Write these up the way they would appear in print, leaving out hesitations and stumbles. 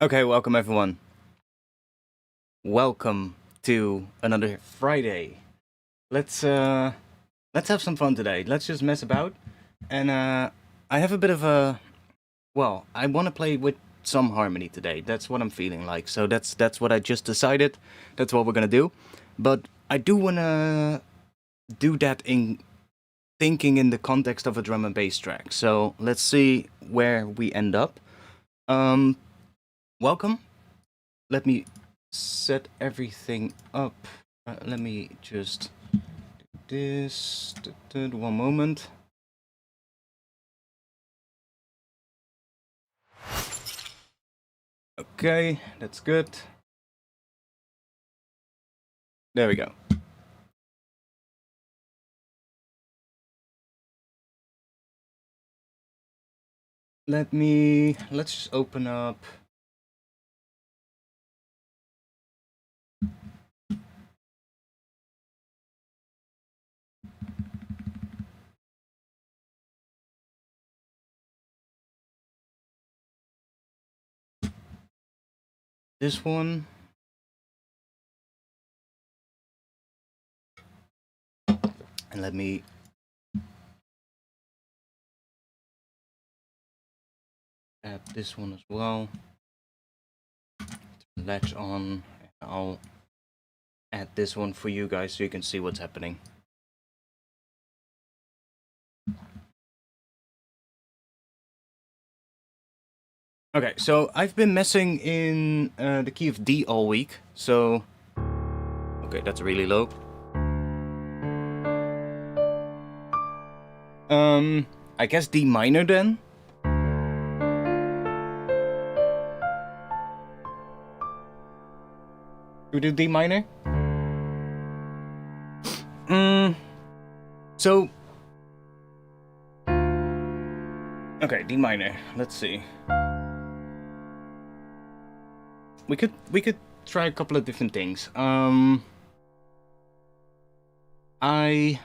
Okay, welcome everyone. Welcome to another Friday. Let's have some fun today. Let's just mess about. And I have a bit of a I want to play with some harmony today. That's what I'm feeling like. So that's what I just decided. That's what we're going to do. But I do want to do that in thinking in the context of a drum and bass track. So let's see where we end up. Welcome. Let me set everything up. Let me just do this. 1 moment. Okay, that's good. There we go. Let's just open up. This one. And let me add this one as well. Latch on. I'll add this one for you guys so you can see what's happening. Okay, so I've been messing in the key of D all week, so... Okay, that's really low. I guess D minor then? Do we do D minor? So... Okay, D minor, let's see. We could try a couple of different things. I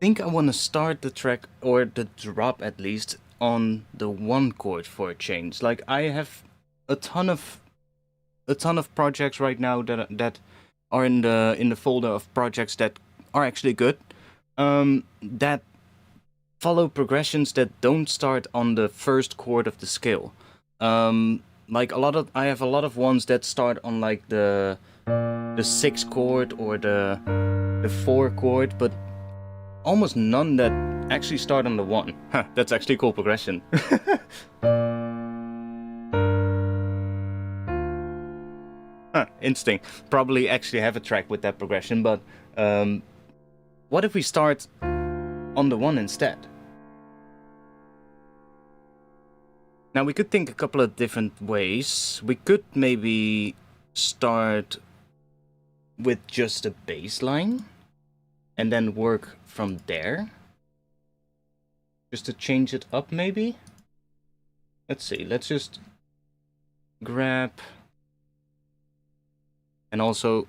think I want to start the track, or the drop at least, on the 1 chord for a change. Like, I have a ton of projects right now that are in the folder of projects that are actually good. That follow progressions that don't start on the 1st chord of the scale. Like I have a lot of ones that start on like the 6th chord or the 4 chord, but almost none that actually start on the 1. Huh, that's actually a cool progression. Huh, interesting. Probably actually have a track with that progression, but what if we start on the 1 instead? Now we could think a couple of different ways. We could maybe start with just a bass line and then work from there. Just to change it up maybe? Let's see, let's just grab... And also,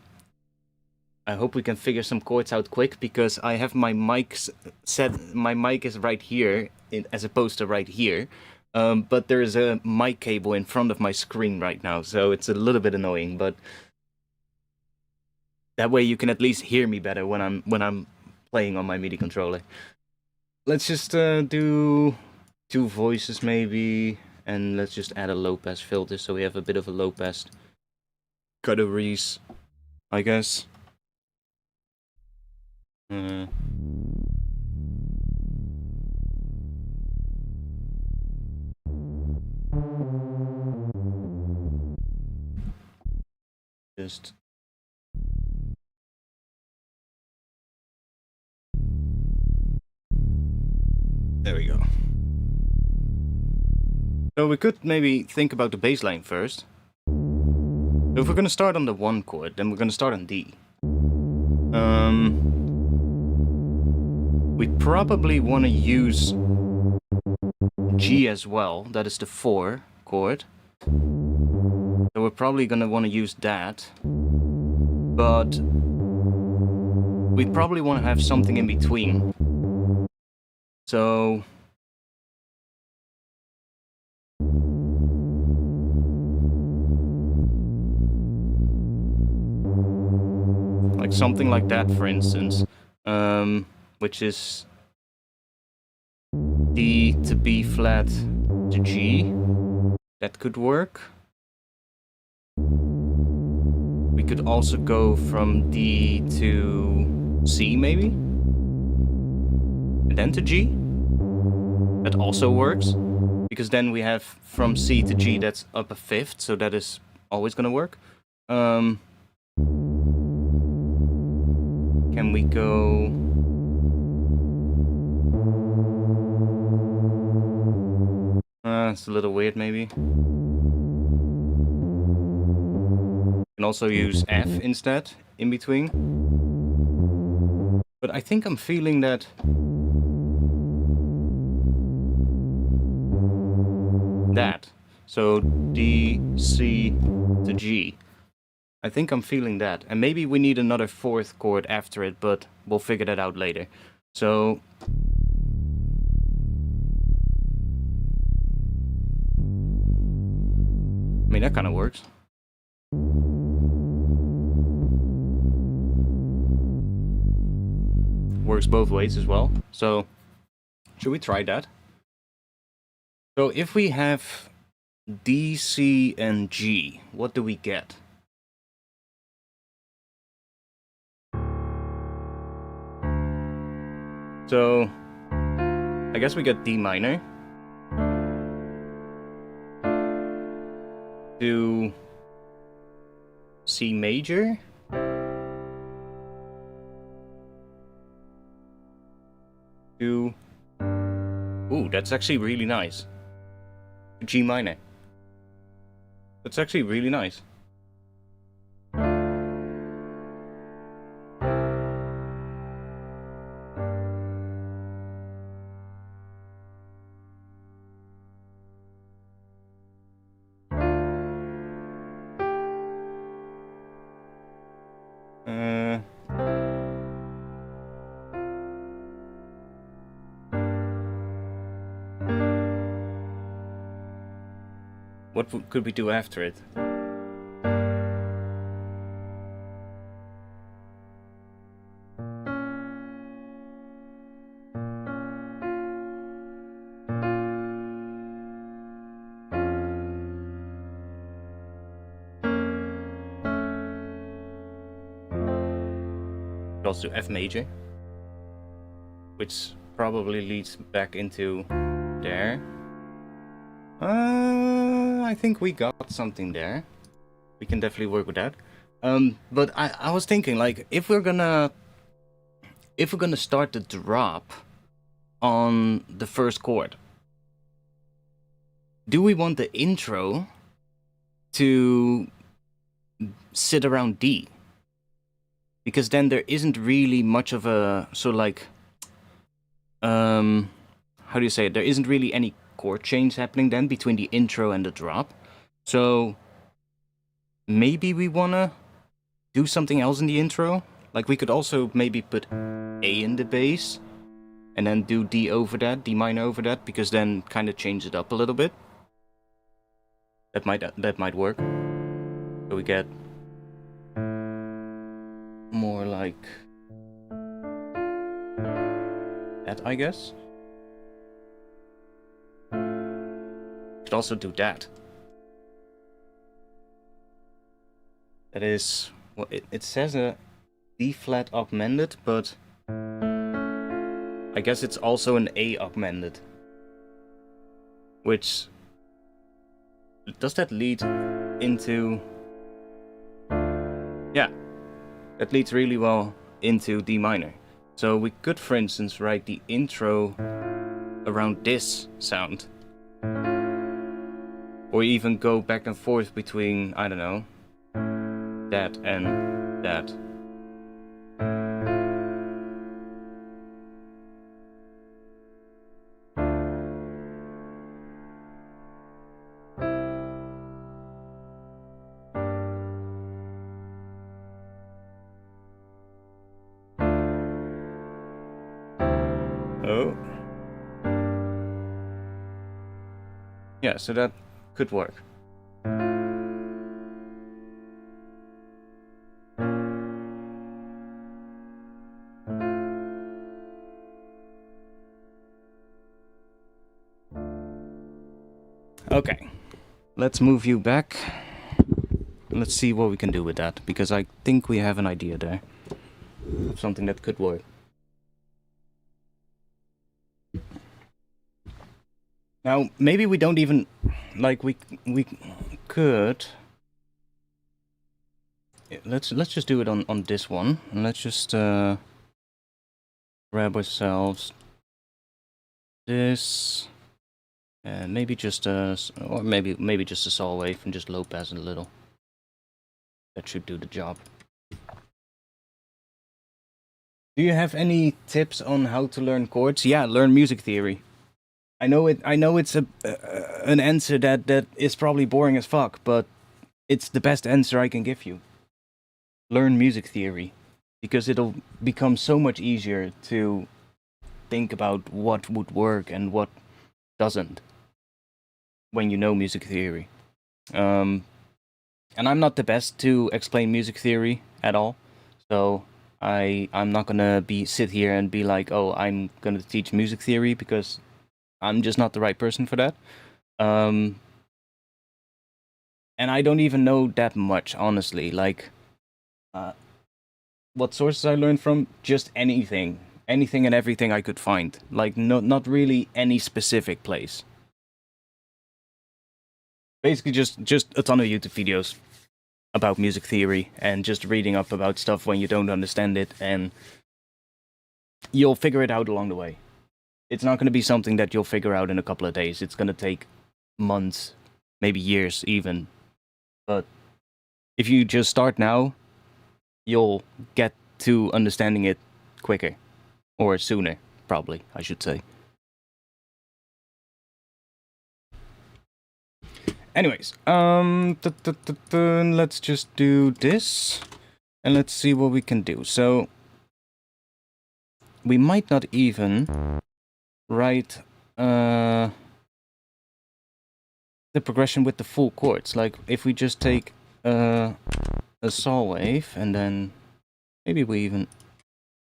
I hope we can figure some chords out quick, because I have my mic set. My mic is right here, as opposed to right here. But there is a mic cable in front of my screen right now, so it's a little bit annoying. But that way you can at least hear me better when I'm playing on my MIDI controller. Let's just do 2 voices maybe, and let's just add a low pass filter so we have a bit of a low pass cutaways, I guess. Just there we go. So we could maybe think about the bass line first. If we're gonna start on the 1 chord, then we're gonna start on D. We probably want to use G as well. That is the 4 chord. So we're probably gonna want to use that. But we probably want to have something in between. So something like that, for instance, which is D to B flat to G. That could work. We could also go from D to C, maybe? And then to G? That also works. Because then we have from C to G, that's up a fifth, so that is always gonna work. Can we go... it's a little weird, maybe. Can also use F instead, in between. But I think I'm feeling that... that. So D, C to G. I think I'm feeling that. And maybe we need another fourth chord after it, but we'll figure that out later. So... I mean, that kind of works. Works both ways as well. So, should we try that? So if we have D, C, and G, what do we get? So, I guess we get D minor to C major to... Ooh, that's actually really nice. G minor. That's actually really nice. What could we do after it? Could also do F major, which probably leads back into there. I think we got something there. We can definitely work with that. But I was thinking, like, if we're gonna start the drop on the first chord, do we want the intro to sit around D? Because then there isn't really much of a sort of like, how do you say it? There isn't really any chord change happening then between the intro and the drop. So maybe we wanna do something else in the intro. Like we could also maybe put A in the bass and then do D over that, D minor over that, because then kind of change it up a little bit. That might work. So we get more like that, I guess. Could also do that. That is, well, it says a D flat augmented, but I guess it's also an A augmented. Which, does that lead into... Yeah, that leads really well into D minor. So we could, for instance, write the intro around this sound. Or even go back and forth between, I don't know, that and that. Oh. Yeah, so that could work. Okay, let's move you back. Let's see what we can do with that, because I think we have an idea there. Something that could work. Now, maybe we don't even... Like, we could... Let's just do it on this one. And let's just grab ourselves this... And maybe just or maybe just a saw wave and just low pass it a little. That should do the job. Do you have any tips on how to learn chords? Yeah, learn music theory. I know it's an answer that is probably boring as fuck, but it's the best answer I can give you. Learn music theory, because it'll become so much easier to think about what would work and what doesn't when you know music theory. And I'm not the best to explain music theory at all, so I'm not gonna sit here and be like, oh, I'm gonna teach music theory, because I'm just not the right person for that. And I don't even know that much, honestly. Like, what sources I learned from? Just anything and everything I could find. Like, not really any specific place. Basically, just a ton of YouTube videos about music theory and just reading up about stuff when you don't understand it, and you'll figure it out along the way. It's not going to be something that you'll figure out in a couple of days. It's going to take months, maybe years even. But if you just start now, you'll get to understanding it quicker. Or sooner, probably, I should say. Anyways, let's just do this, and let's see what we can do. So, we might not even write the progression with the full chords. Like, if we just take a saw wave, and then maybe we even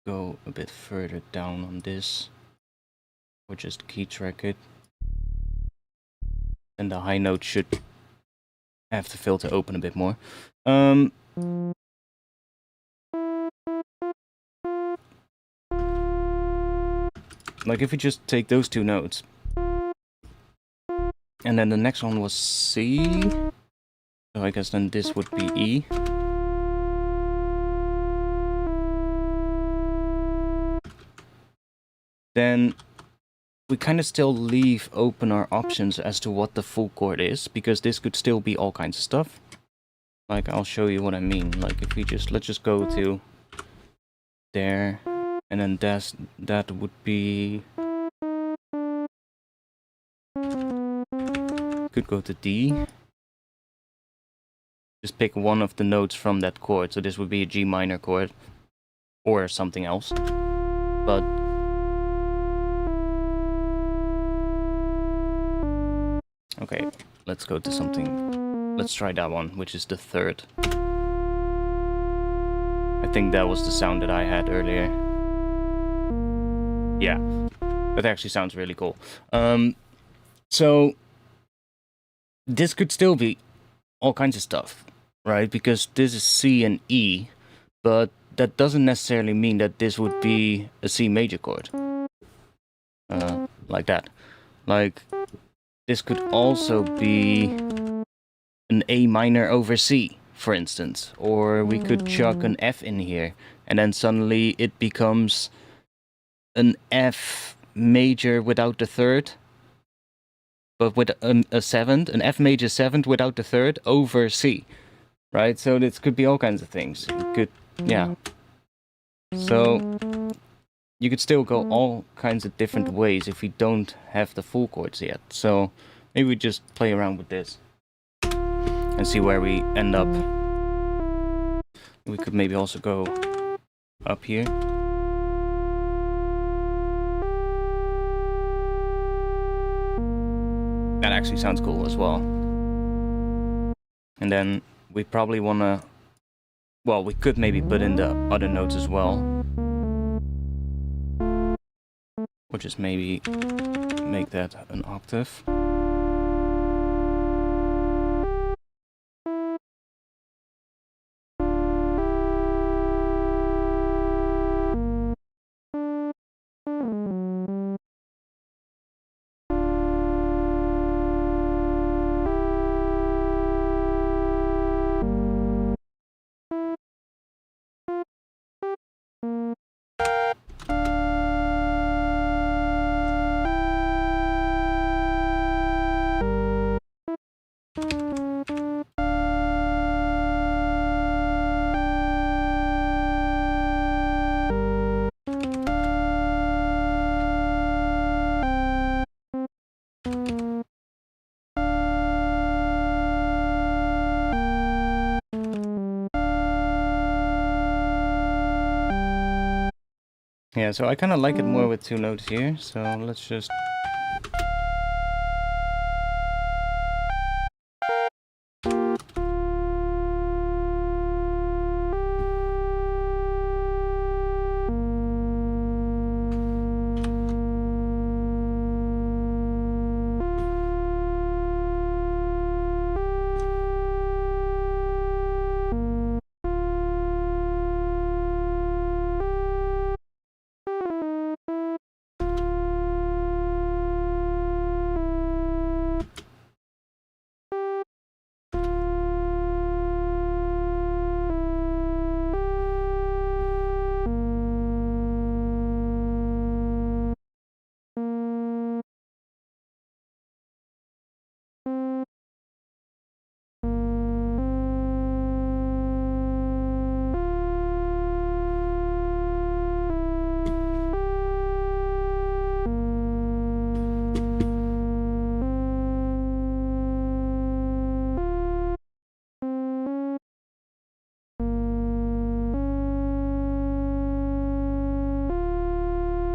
go a bit further down on this, or just key track it. And the high note should have the filter open a bit more. Like, if we just take those two notes, and then the next one was C, so I guess then this would be E. Then we kind of still leave open our options as to what the full chord is, because this could still be all kinds of stuff. Like, I'll show you what I mean. Like, if we let's just go to there, and then that would be... Could go to D. Just pick one of the notes from that chord. So this would be a G minor chord, or something else. But okay, let's go to something. Let's try that one, which is the third. I think that was the sound that I had earlier. Yeah, that actually sounds really cool. So this could still be all kinds of stuff, right? Because this is C and E, but that doesn't necessarily mean that this would be a C major chord. Like that. Like, this could also be an A minor over C, for instance. Or we could chuck an F in here, and then suddenly it becomes an F major without the third, but with a seventh, an F major seventh without the third over C, right? So this could be all kinds of things. It could, yeah. So you could still go all kinds of different ways if we don't have the full chords yet. So maybe we just play around with this and see where we end up. We could maybe also go up here. That actually sounds cool as well. And then we probably wanna... Well, we could maybe put in the other notes as well. Or just maybe make that an octave. Yeah, so I kind of like it more with 2 notes here, so let's just...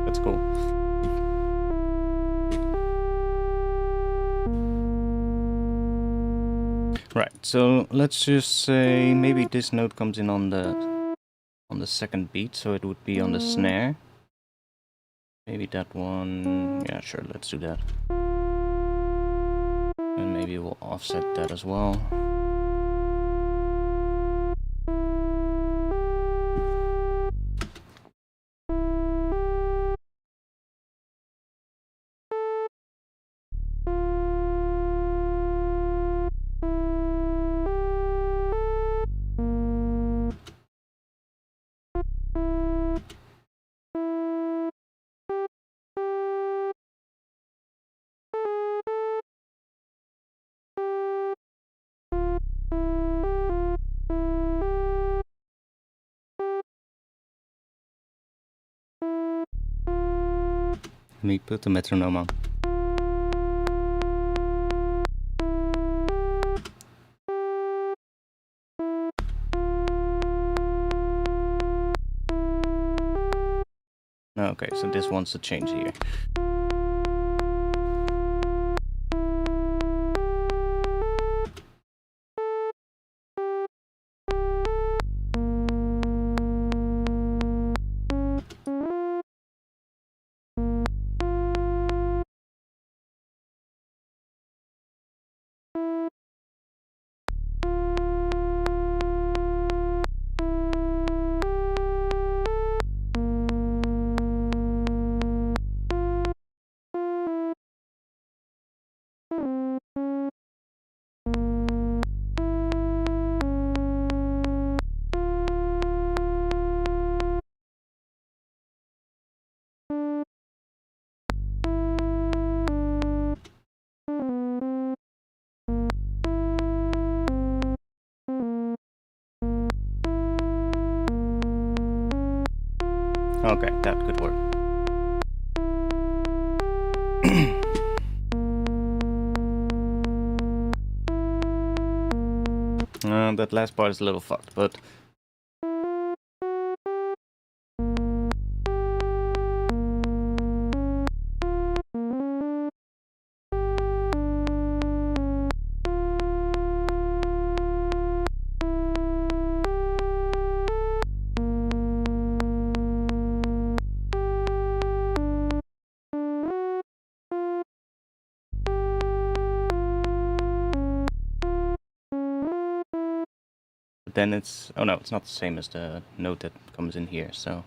That's cool. Right, so let's just say maybe this note comes in on the second beat, so it would be on the snare. Maybe that one, yeah, sure, let's do that. And maybe we'll offset that as well. Let me put the metronome on. Okay, so this wants to change here. Okay, that could work. That last part is a little fucked, but... then it's... Oh no, it's not the same as the note that comes in here, so...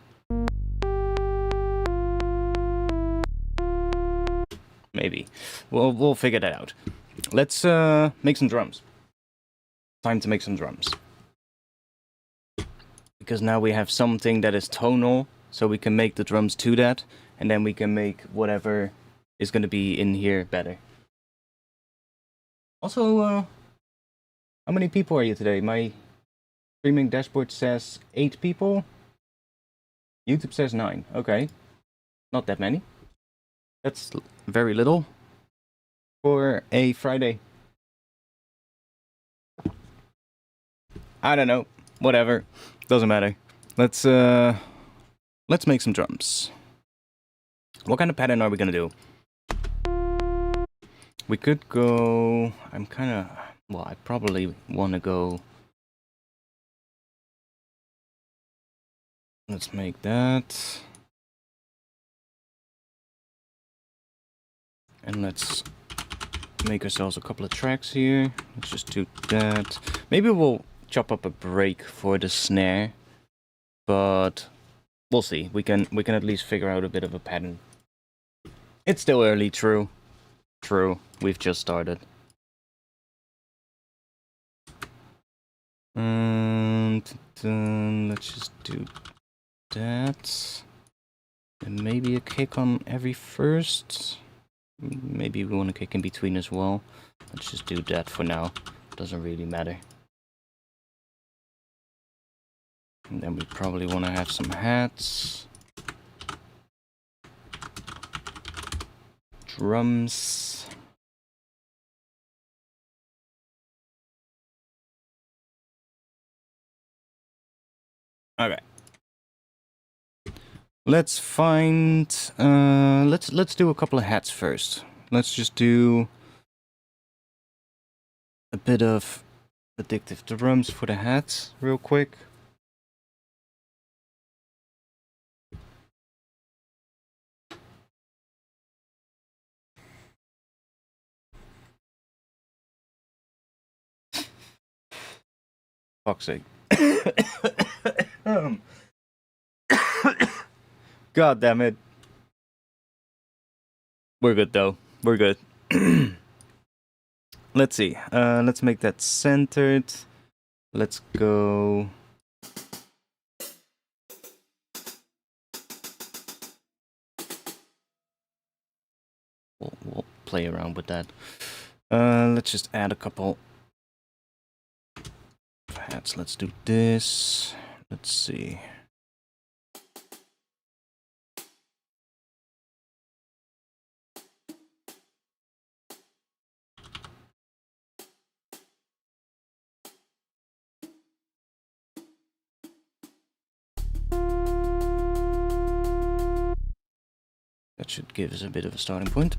Maybe. We'll figure that out. Let's make some drums. Time to make some drums. Because now we have something that is tonal, so we can make the drums to that, and then we can make whatever is going to be in here better. Also, how many people are you today? My streaming dashboard says 8 people. YouTube says 9. Okay. Not that many. That's very little for a Friday. I don't know. Whatever. Doesn't matter. Let's let's make some drums. What kind of pattern are we gonna do? We could go... I'm kind of... Well, I probably want to go... Let's make that. And let's make ourselves a couple of tracks here. Let's just do that. Maybe we'll chop up a break for the snare. But we'll see. We can at least figure out a bit of a pattern. It's still early, true. True. We've just started. And let's just do that. And maybe a kick on every first. Maybe we want to kick in between as well. Let's just do that for now. Doesn't really matter. And then we probably want to have some hats. Drums. Okay. Let's find let's do a couple of hats first. Let's just do a bit of addictive drums for the hats real quick. Fuck's sake. God damn it. We're good though. We're good. Let's see. Let's make that centered. Let's go. We'll play around with that. Let's just add a couple hats. Let's do this. Let's see. That should give us a bit of a starting point.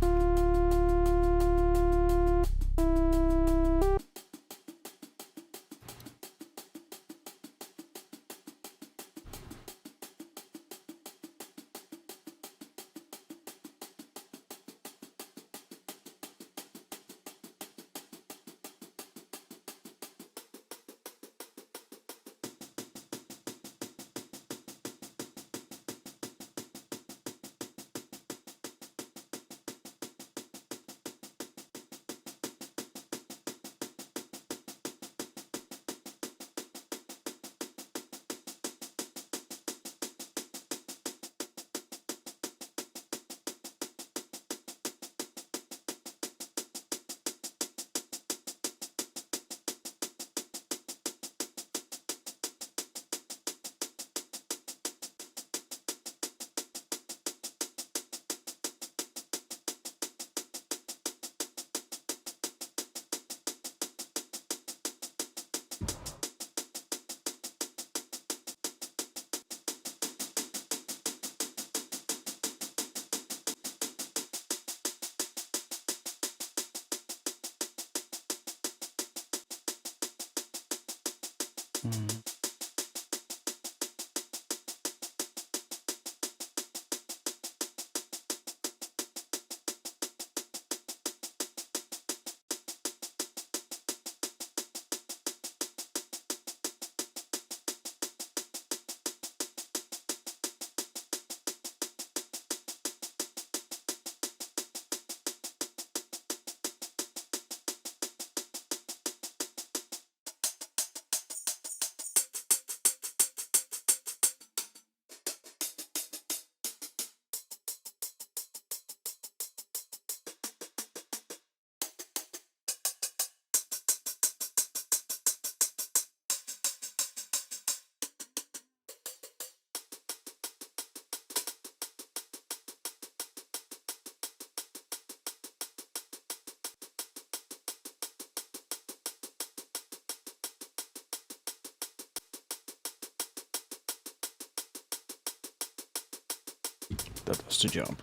That does the job.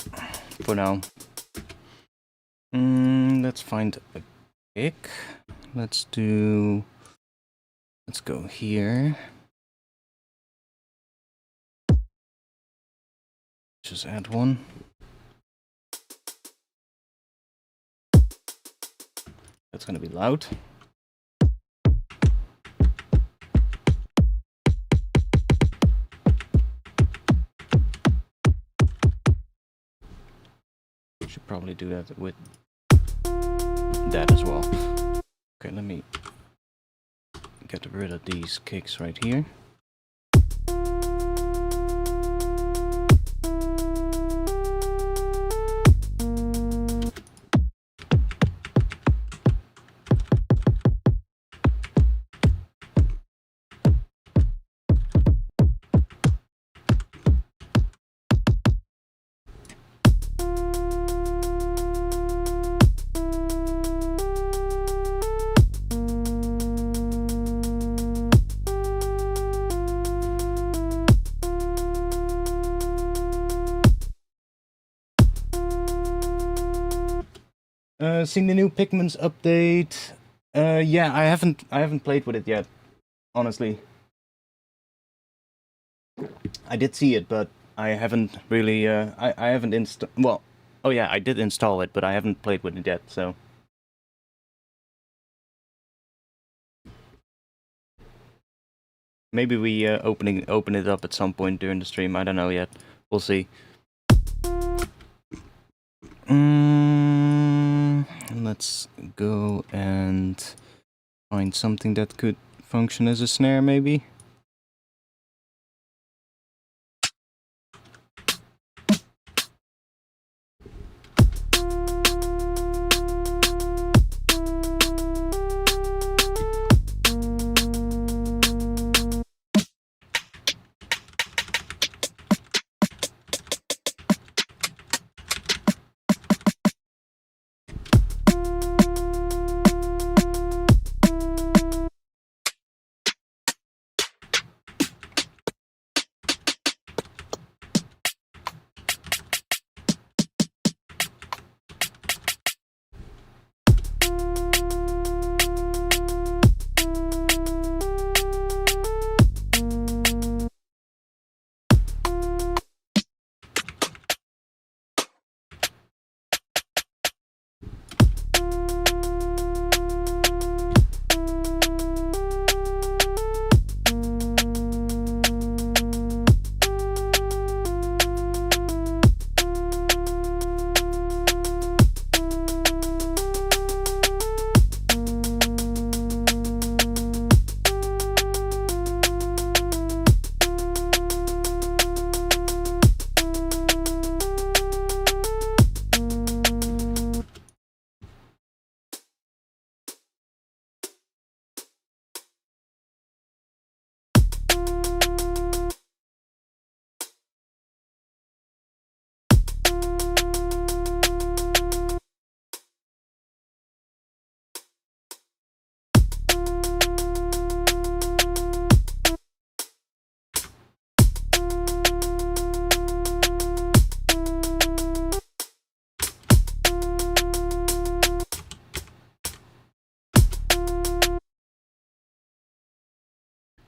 For now. Let's find a kick. Let's go here. Just add one. That's gonna be loud. Should probably do that with that as well. Okay, let me get rid of these kicks right here. Seen the new Pigments update? Yeah, I haven't played with it yet, honestly. I did see it, but I haven't really. I haven't installed. Well, oh yeah, I did install it, but I haven't played with it yet. So maybe we open it up at some point during the stream. I don't know yet. We'll see. Let's go and find something that could function as a snare, maybe.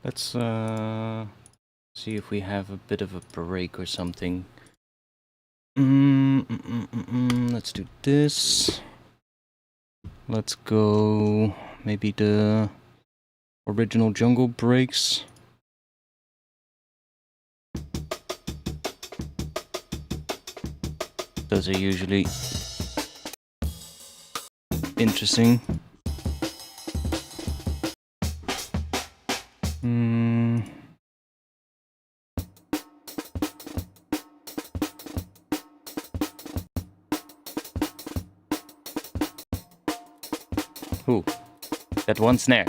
Let's see if we have a bit of a break or something. Let's do this. Let's go maybe the original jungle breaks. Those are usually interesting. Ooh, that one snare.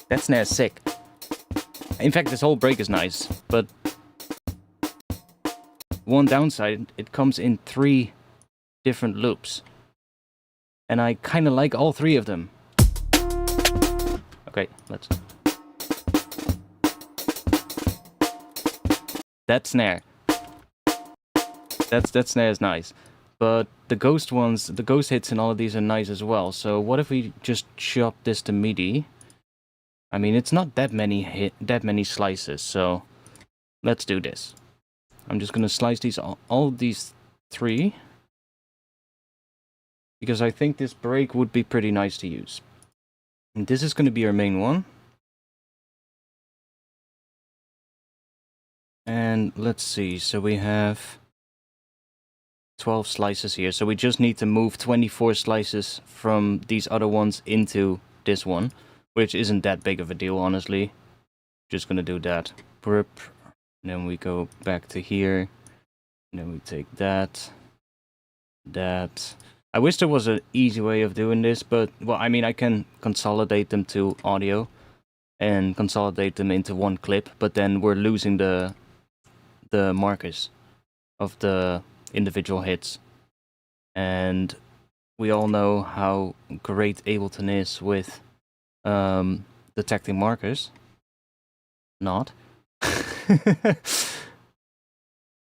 That snare is sick. In fact, this whole break is nice, but one downside, it comes in 3 different loops. And I kind of like all 3 of them. Okay, let's... That snare. That snare is nice. But the ghost ones, the ghost hits and all of these are nice as well. So what if we just chop this to MIDI? I mean, it's not that many slices, so let's do this. I'm just gonna slice these all these 3 because I think this break would be pretty nice to use. And this is gonna be our main one. And let's see, so we have 12 slices here, so we just need to move 24 slices from these other ones into this one, which isn't that big of a deal, honestly. Just gonna do that. Burp. Then we go back to here. And then we take that. I wish there was an easy way of doing this, but, well, I mean, I can consolidate them to audio and consolidate them into one clip, but then we're losing the markers of the individual hits. And we all know how great Ableton is with detecting markers. Not.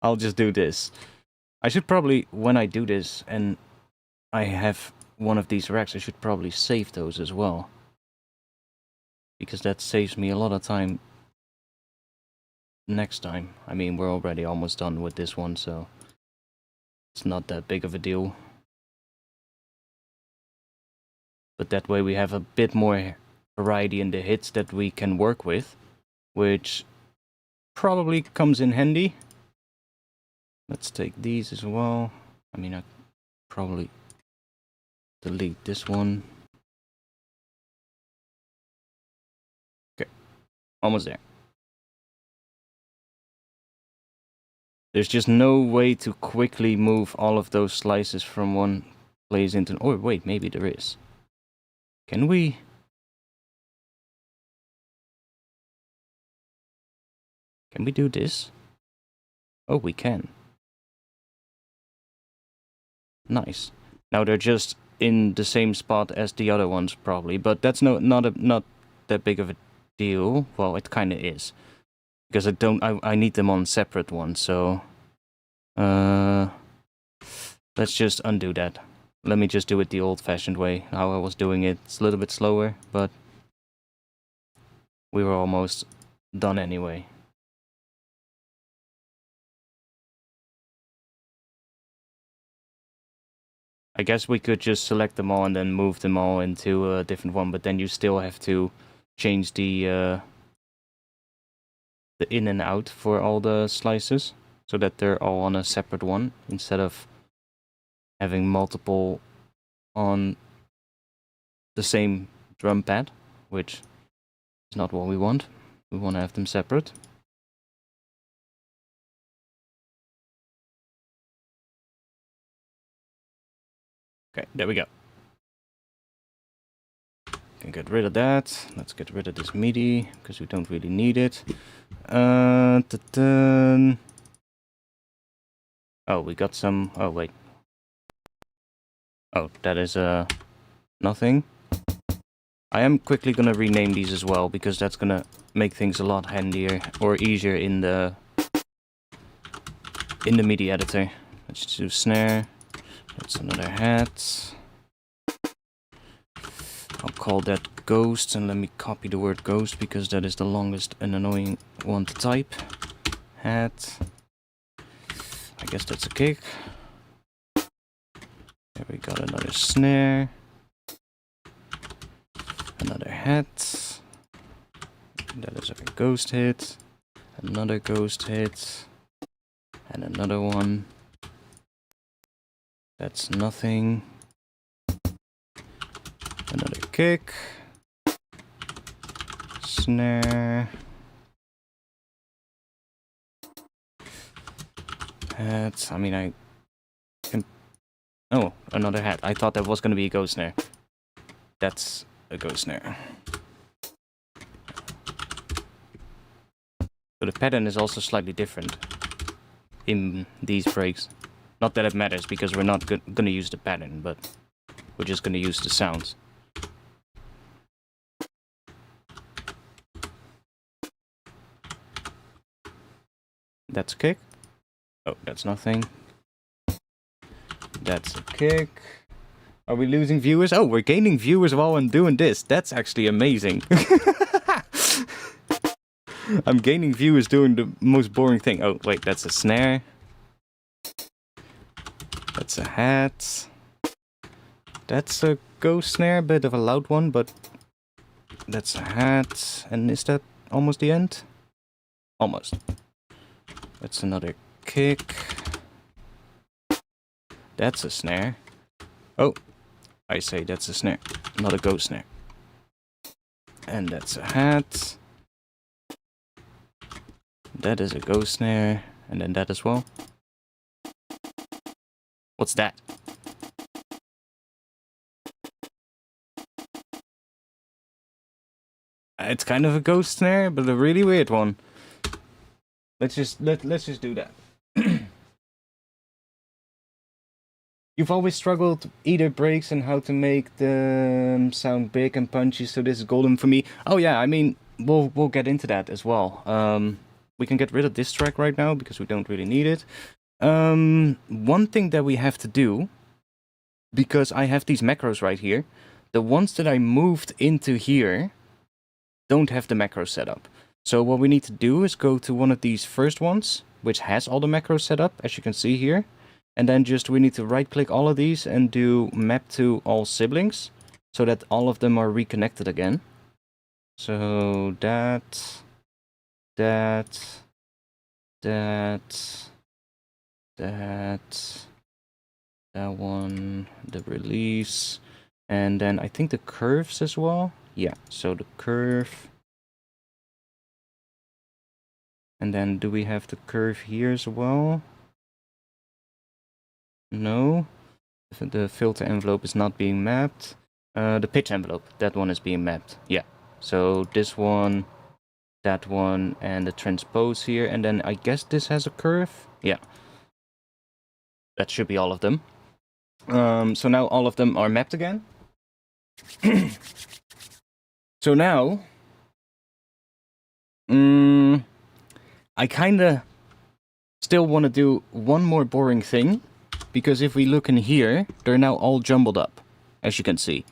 I'll just do this. I should probably, when I do this and I have one of these racks, I should probably save those as well. Because that saves me a lot of time next time. I mean, we're already almost done with this one, so it's not that big of a deal. But that way we have a bit more variety in the hits that we can work with, which probably comes in handy. Let's take these as well. I mean, I probably delete this one. Okay, almost there. There's just no way to quickly move all of those slices from one place into... Oh, wait, maybe there is. Can we... Can we do this? Oh, we can. Nice. Now they're just in the same spot as the other ones, probably, but that's not that big of a deal. Well, it kind of is, because I need them on separate ones. So, let's just undo that. Let me just do it the old-fashioned way, how I was doing it. It's a little bit slower, but we were almost done anyway. I guess we could just select them all and then move them all into a different one, but then you still have to change the in and out for all the slices, so that they're all on a separate one, instead of having multiple on the same drum pad, which is not what we want. We want to have them separate. Okay, there we go. Can get rid of that. Let's get rid of this MIDI, because we don't really need it. Oh, we got some... Oh, wait. Oh, that is nothing. I am quickly gonna rename these as well, because that's gonna make things a lot handier or easier in the MIDI editor. Let's do snare. That's another hat. I'll call that ghost, and let me copy the word ghost, because that is the longest and annoying one to type. Hat. I guess that's a kick. There we got another snare. Another hat. That is a ghost hit. Another ghost hit. And another one. That's nothing. Another kick. Snare. Hat. I mean, I can... Oh, another hat. I thought that was going to be a ghost snare. That's a ghost snare. So the pattern is also slightly different in these breaks. Not that it matters, because we're not going to use the pattern, but we're just going to use the sounds. That's a kick. Oh, that's nothing. That's a kick. Are we losing viewers? Oh, we're gaining viewers while I'm doing this. That's actually amazing. I'm gaining viewers doing the most boring thing. Oh, wait, that's a snare. That's a hat. That's a ghost snare, bit of a loud one, but that's a hat. And is that almost the end? Almost. That's another kick. That's a snare. Oh, I say that's a snare, not a ghost snare. And that's a hat. That is a ghost snare, and then that as well. What's that? It's kind of a ghost snare, but a really weird one. Let's just do that. You've always struggled either breaks and how to make them sound big and punchy, so this is golden for me. Oh yeah, I mean, we'll get into that as well. We can get rid of this track right now because we don't really need it. One thing that we have to do, because I have these macros right here, the ones that I moved into here don't have the macro set up. So what we need to do is go to one of these first ones, which has all the macros set up, as you can see here. And then just we need to right click all of these and do map to all siblings so that all of them are reconnected again. So that one, the release, and then I think the curves as well. Yeah, so the curve. And then do we have the curve here as well? No, the filter envelope is not being mapped. The pitch envelope, that one is being mapped. Yeah, so this one, that one, and the transpose here. And then I guess this has a curve. Yeah, that should be all of them. So now all of them are mapped again. So now, I kinda still want to do one more boring thing. Because if we look in here, they're now all jumbled up, as you can see.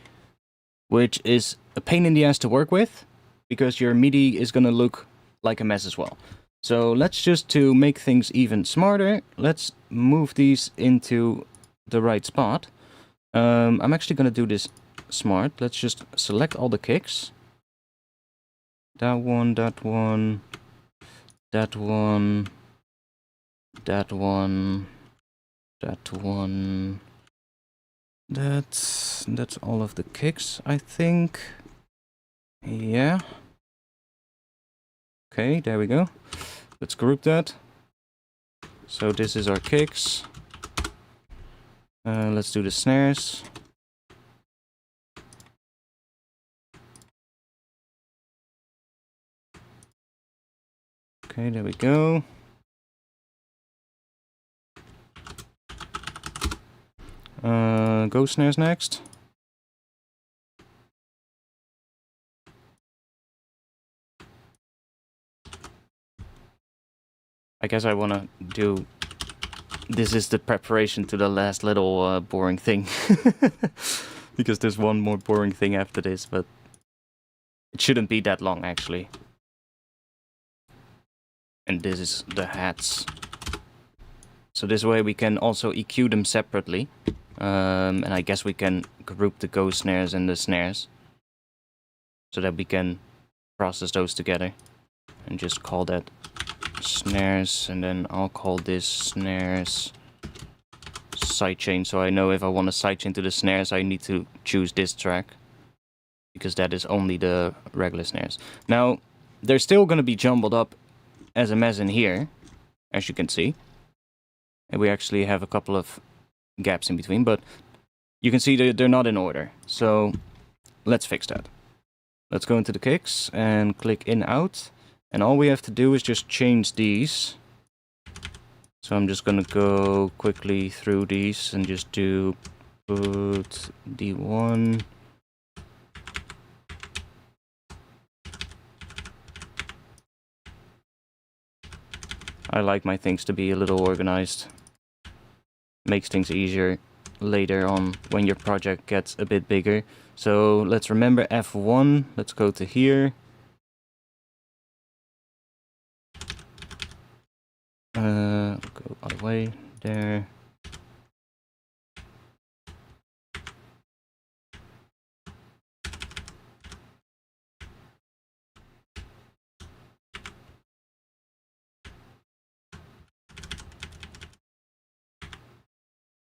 Which is a pain in the ass to work with, because your MIDI is gonna look like a mess as well. So let's just, to make things even smarter, let's move these into the right spot. I'm actually gonna do this smart. Let's just select all the kicks. That one, that one, that one, that one. That one. That's all of the kicks, I think. Yeah. Okay, there we go. Let's group that. So this is our kicks. Let's do the snares. Okay, there we go. Ghost snares next. I guess I want to do... This is the preparation to the last little boring thing. Because there's one more boring thing after this, but... It shouldn't be that long, actually. And this is the hats. So this way we can also EQ them separately. And I guess we can group the ghost snares and the snares. So that we can process those together. And just call that snares. And then I'll call this snares sidechain. So I know if I want to sidechain to the snares, I need to choose this track. Because that is only the regular snares. Now, they're still going to be jumbled up as a mess in here. As you can see. And we actually have a couple of gaps in between, but you can see they're not in order. So let's fix that. Let's go into the kicks and click in out. And all we have to do is just change these. So I'm just gonna go quickly through these and just do put D1. I like my things to be a little organized. Makes things easier later on when your project gets a bit bigger. So let's remember F1. Let's go to here. Go all the way there.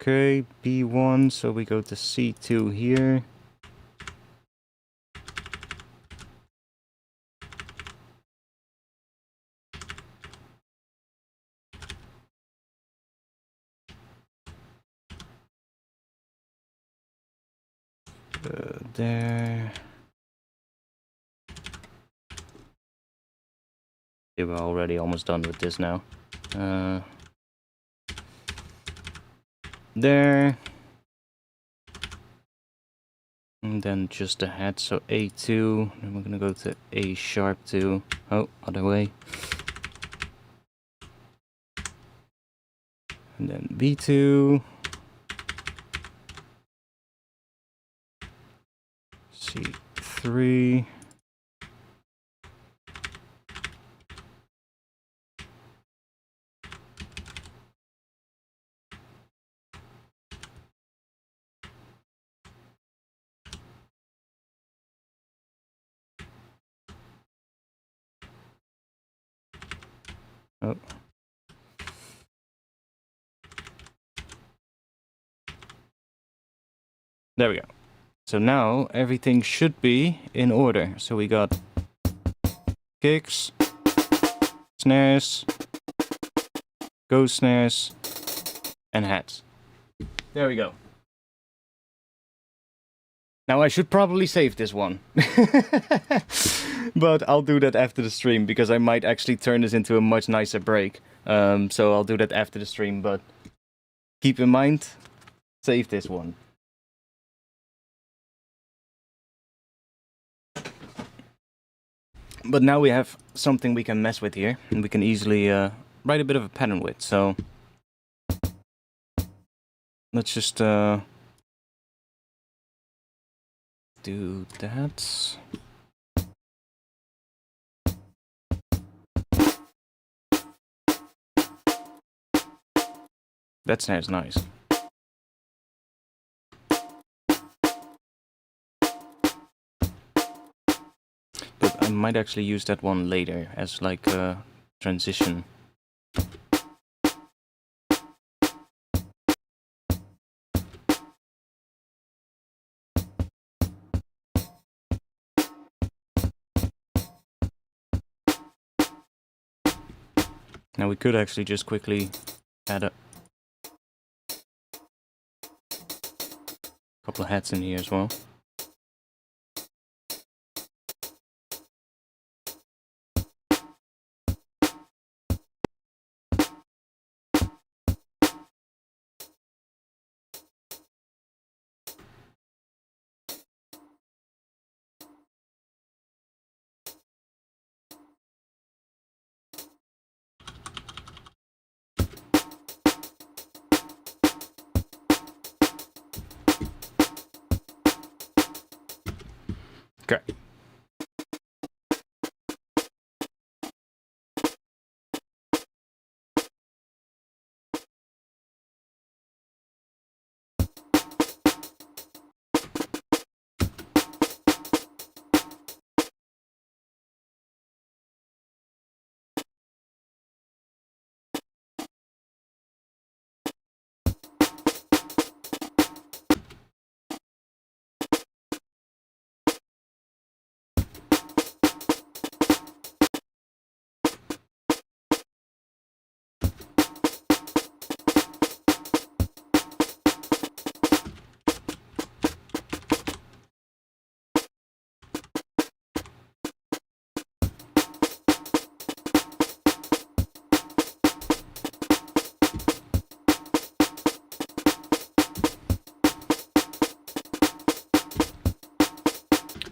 Okay, B1, so we go to C2 here. There. Okay, we're already almost done with this now. There. And then just the head, so A2. Then we're gonna go to A sharp 2. Oh, other way. And then B2. C3. Oh. There we go. So now everything should be in order. So we got kicks, snares, ghost snares, and hats. There we go. Now I should probably save this one. But I'll do that after the stream, because I might actually turn this into a much nicer break. So I'll do that after the stream, but keep in mind, save this one. But now we have something we can mess with here, and we can easily write a bit of a pattern with. So let's just do that. That sounds nice. But I might actually use that one later as like a transition. Now we could actually just quickly add a couple of hats in here as well. Okay.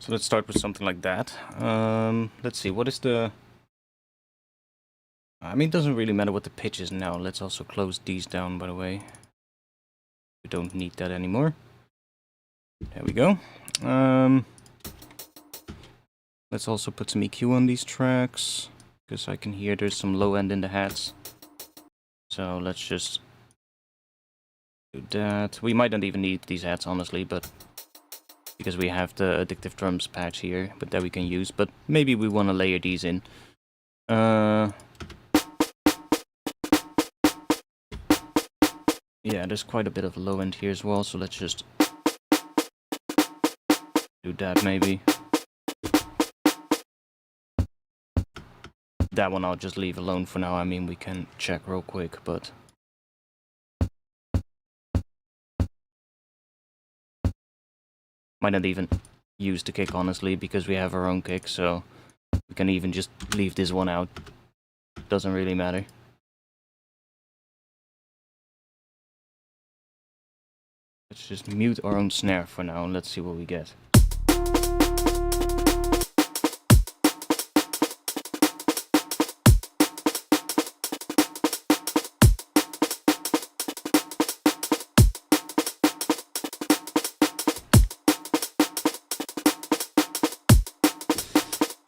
So let's start with something like that. Let's see, what is the... mean, it doesn't really matter what the pitch is now. Let's also close these down, by the way. We don't need that anymore. There we go. Let's also put some EQ on these tracks, because I can hear there's some low end in the hats. So let's just do that. We might not even need these hats, honestly, but because we have the Addictive Drums patch here, but that we can use. But maybe we want to layer these in. Yeah, there's quite a bit of low end here as well, so let's just do that maybe. That one I'll just leave alone for now. I mean, we can check real quick, but... might not even use the kick, honestly, because we have our own kick, so we can even just leave this one out. Doesn't really matter. Let's just mute our own snare for now, and let's see what we get.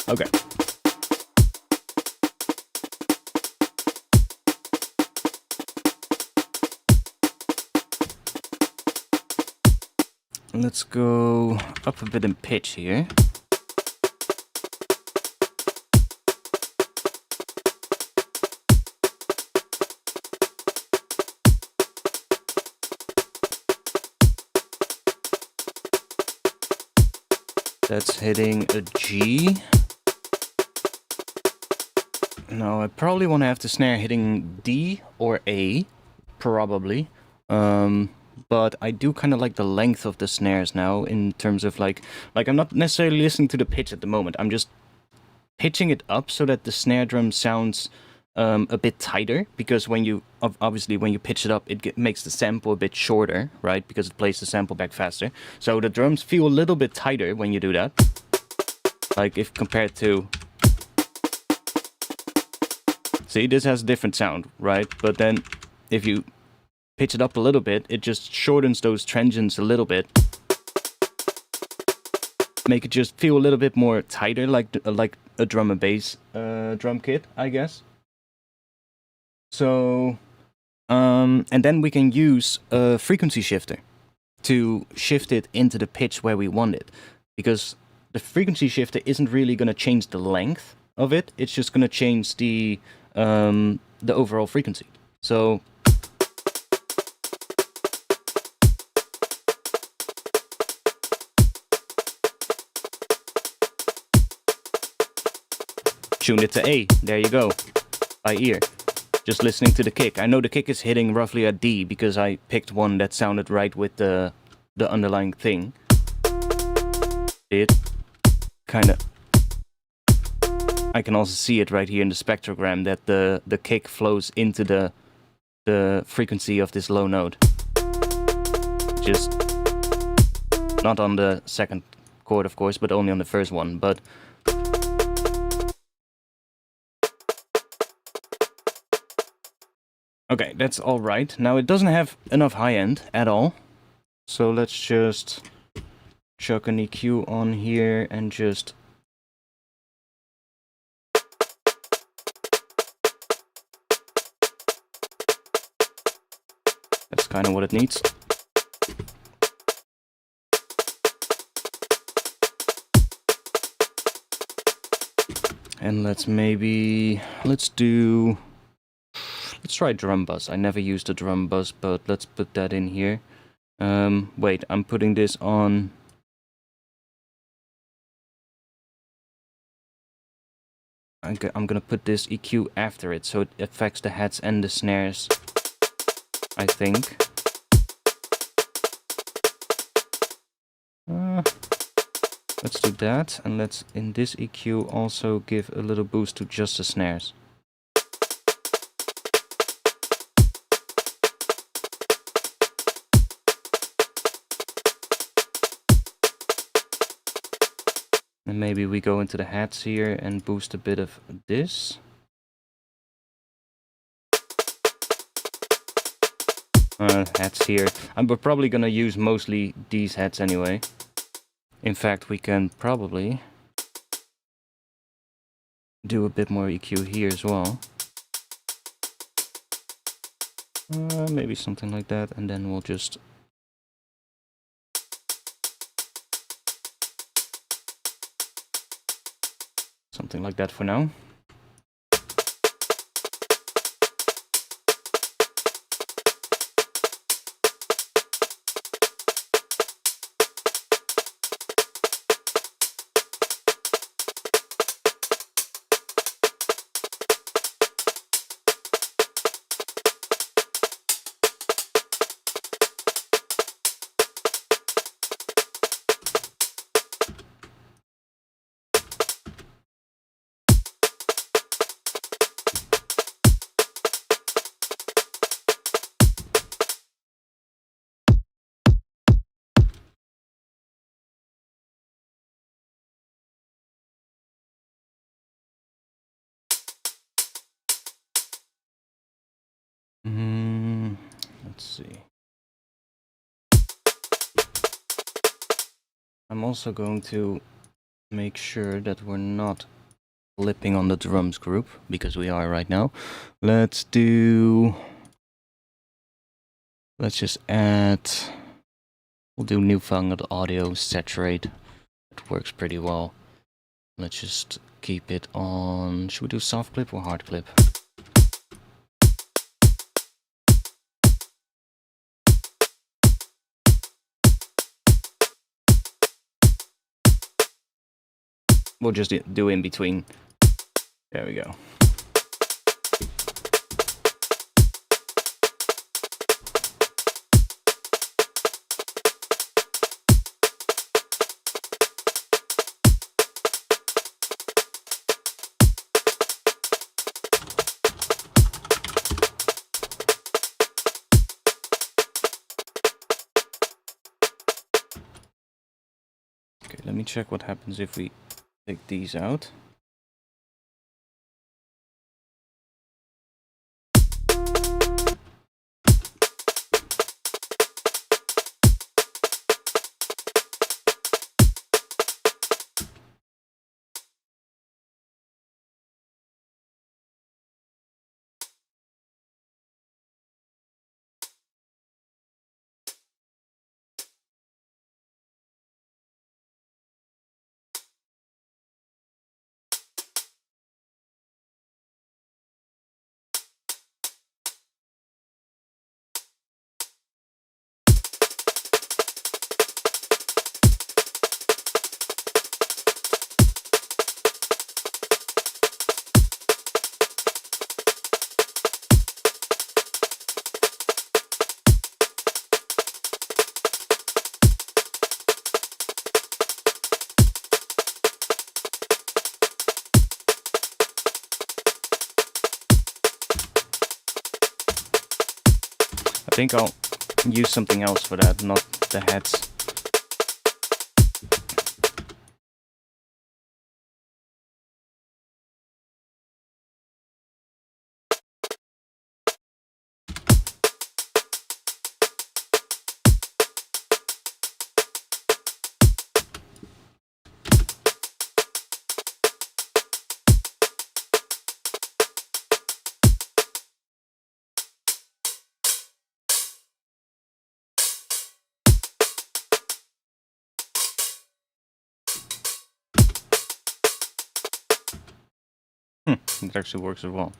Okay. Let's go up a bit in pitch here. That's hitting a G. Now I probably want to have the snare hitting D or A, probably. But I do kind of like the length of the snares now in terms of like I'm not necessarily listening to the pitch at the moment. I'm just pitching it up so that the snare drum sounds a bit tighter, because when you obviously when you pitch it up, it makes the sample a bit shorter, right? Because it plays the sample back faster. So the drums feel a little bit tighter when you do that. Like if compared to... See, this has a different sound, right? But then if you pitch it up a little bit, it just shortens those transients a little bit. Make it just feel a little bit more tighter, like a drum and bass drum kit, I guess. So, and then we can use a frequency shifter to shift it into the pitch where we want it. Because the frequency shifter isn't really going to change the length of it, it's just going to change the overall frequency. So tune it to A, there you go, by ear. Just listening to the kick. I know the kick is hitting roughly a D because I picked one that sounded right with the underlying thing. It kind of... I can also see it right here in the spectrogram that the kick flows into the frequency of this low note. Just not on the second chord, of course, but only on the first one. But okay, that's all right. Now it doesn't have enough high end at all, so let's just chuck an EQ on here and just... That's kind of what it needs. And let's try drum bus. I never used a drum bus, but let's put that in here. Wait, I'm putting this on... I'm gonna put this EQ after it, so it affects the hats and the snares, I think. Let's do that, and let's, in this EQ, also give a little boost to just the snares. And maybe we go into the hats here and boost a bit of this. heads here. We're probably gonna use mostly these heads anyway. In fact, we can probably do a bit more EQ here as well. Maybe something like that, and then we'll just... something like that for now. Let's see. I'm also going to make sure that we're not flipping on the drums group, because we are right now. Let's just add... we'll do newfangled audio, saturate. It works pretty well. Let's just keep it on... should we do soft clip or hard clip? We'll just do in between. There we go. Okay, let me check what happens if we take these out. I think I'll use something else for that, not the heads. It actually works as well.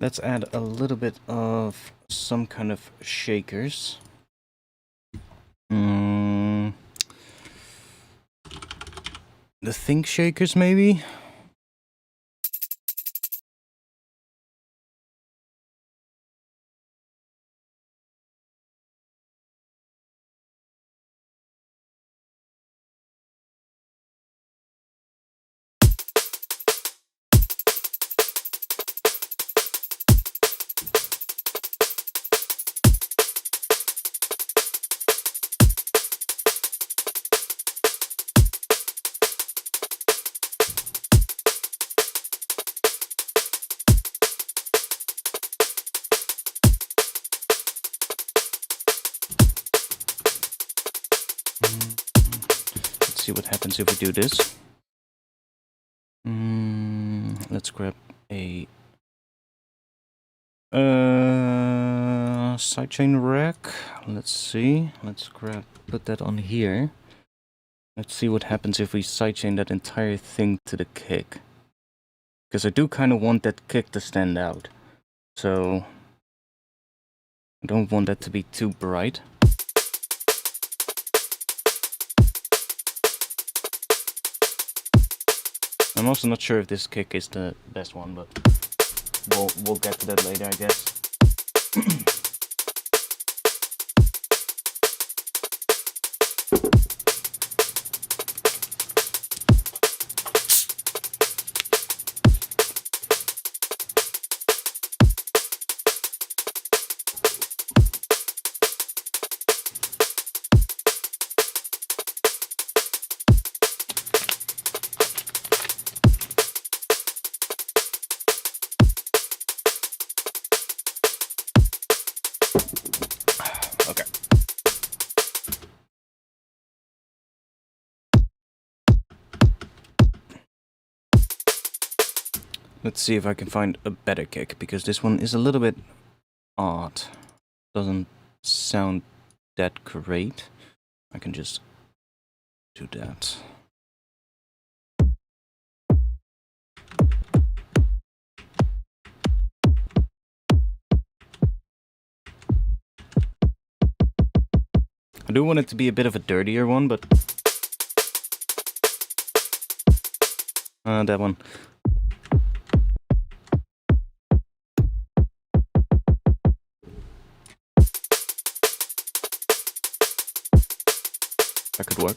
Let's add a little bit of some kind of shakers. The think shakers, maybe? Let's see what happens if we do this. Let's grab a sidechain rack. Let's see. Let's put that on here. Let's see what happens if we sidechain that entire thing to the kick. Because I do kind of want that kick to stand out. So I don't want that to be too bright. I'm also not sure if this kick is the best one, but we'll get to that later, I guess. Okay. Let's see if I can find a better kick, because this one is a little bit odd. Doesn't sound that great. I can just do that. I do want it to be a bit of a dirtier one, but that one. That could work.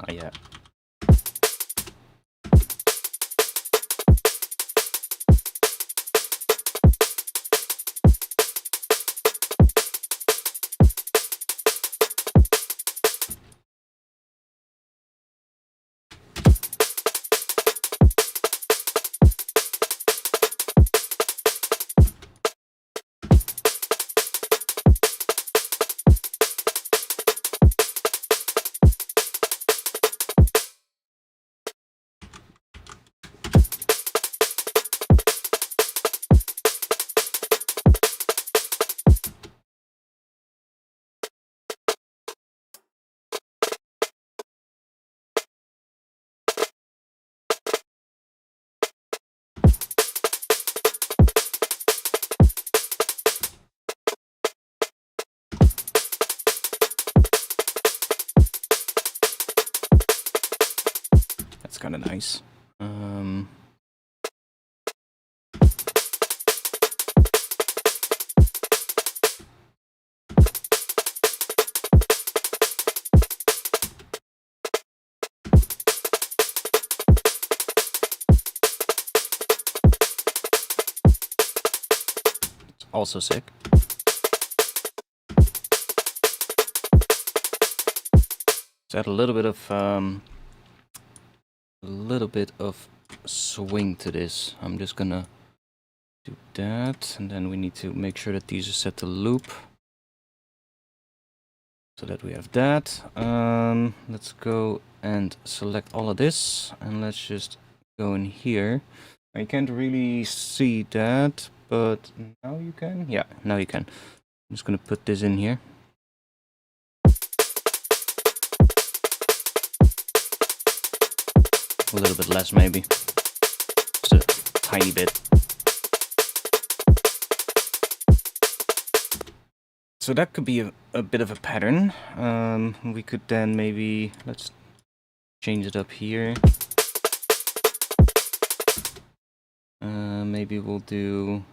Yeah. That's kind of nice. It's also sick. Let's add a little bit of a little bit of swing to this. I'm just gonna do that, and then we need to make sure that these are set to loop. So that we have that. Let's go and select all of this, and let's just go in here. I can't really see that, but now you can? Yeah, now you can. I'm just gonna put this in here. A little bit less maybe. Just a tiny bit. So that could be a bit of a pattern. We could then maybe, let's change it up here. Maybe we'll do...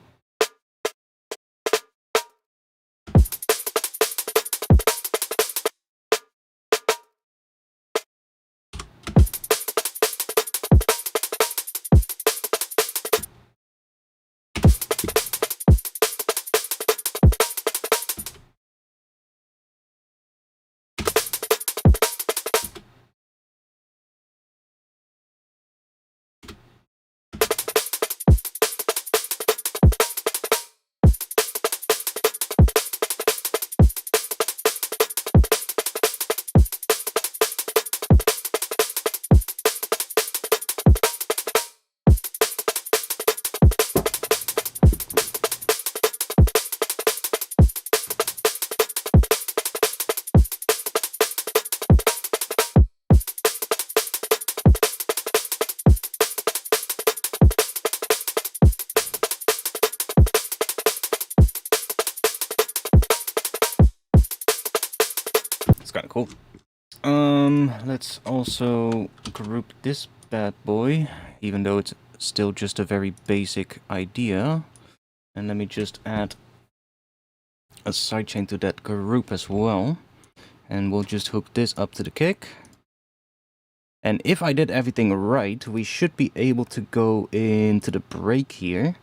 It's kind of cool. Let's also group this bad boy, even though it's still just a very basic idea. And let me just add a sidechain to that group as well. And we'll just hook this up to the kick. And if I did everything right, we should be able to go into the break here.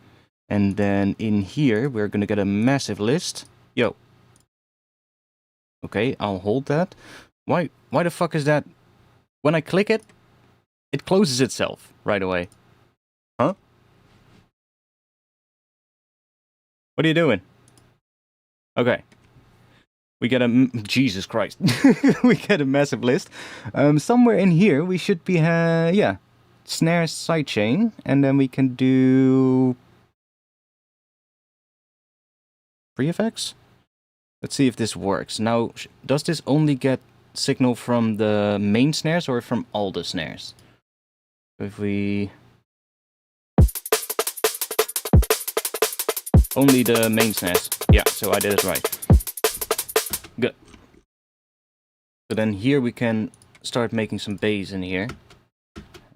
And then in here, we're gonna get a massive list. Yo. Okay, I'll hold that. Why the fuck is that? When I click it, it closes itself right away. Huh? What are you doing? Okay. We get a... Jesus Christ. We get a massive list. Somewhere in here, we should be... yeah. Snare sidechain. And then we can do... pre-effects? Let's see if this works. Now, does this only get signal from the main snares or from all the snares? If we... only the main snares. Yeah, so I did it right. Good. So then here we can start making some bass in here.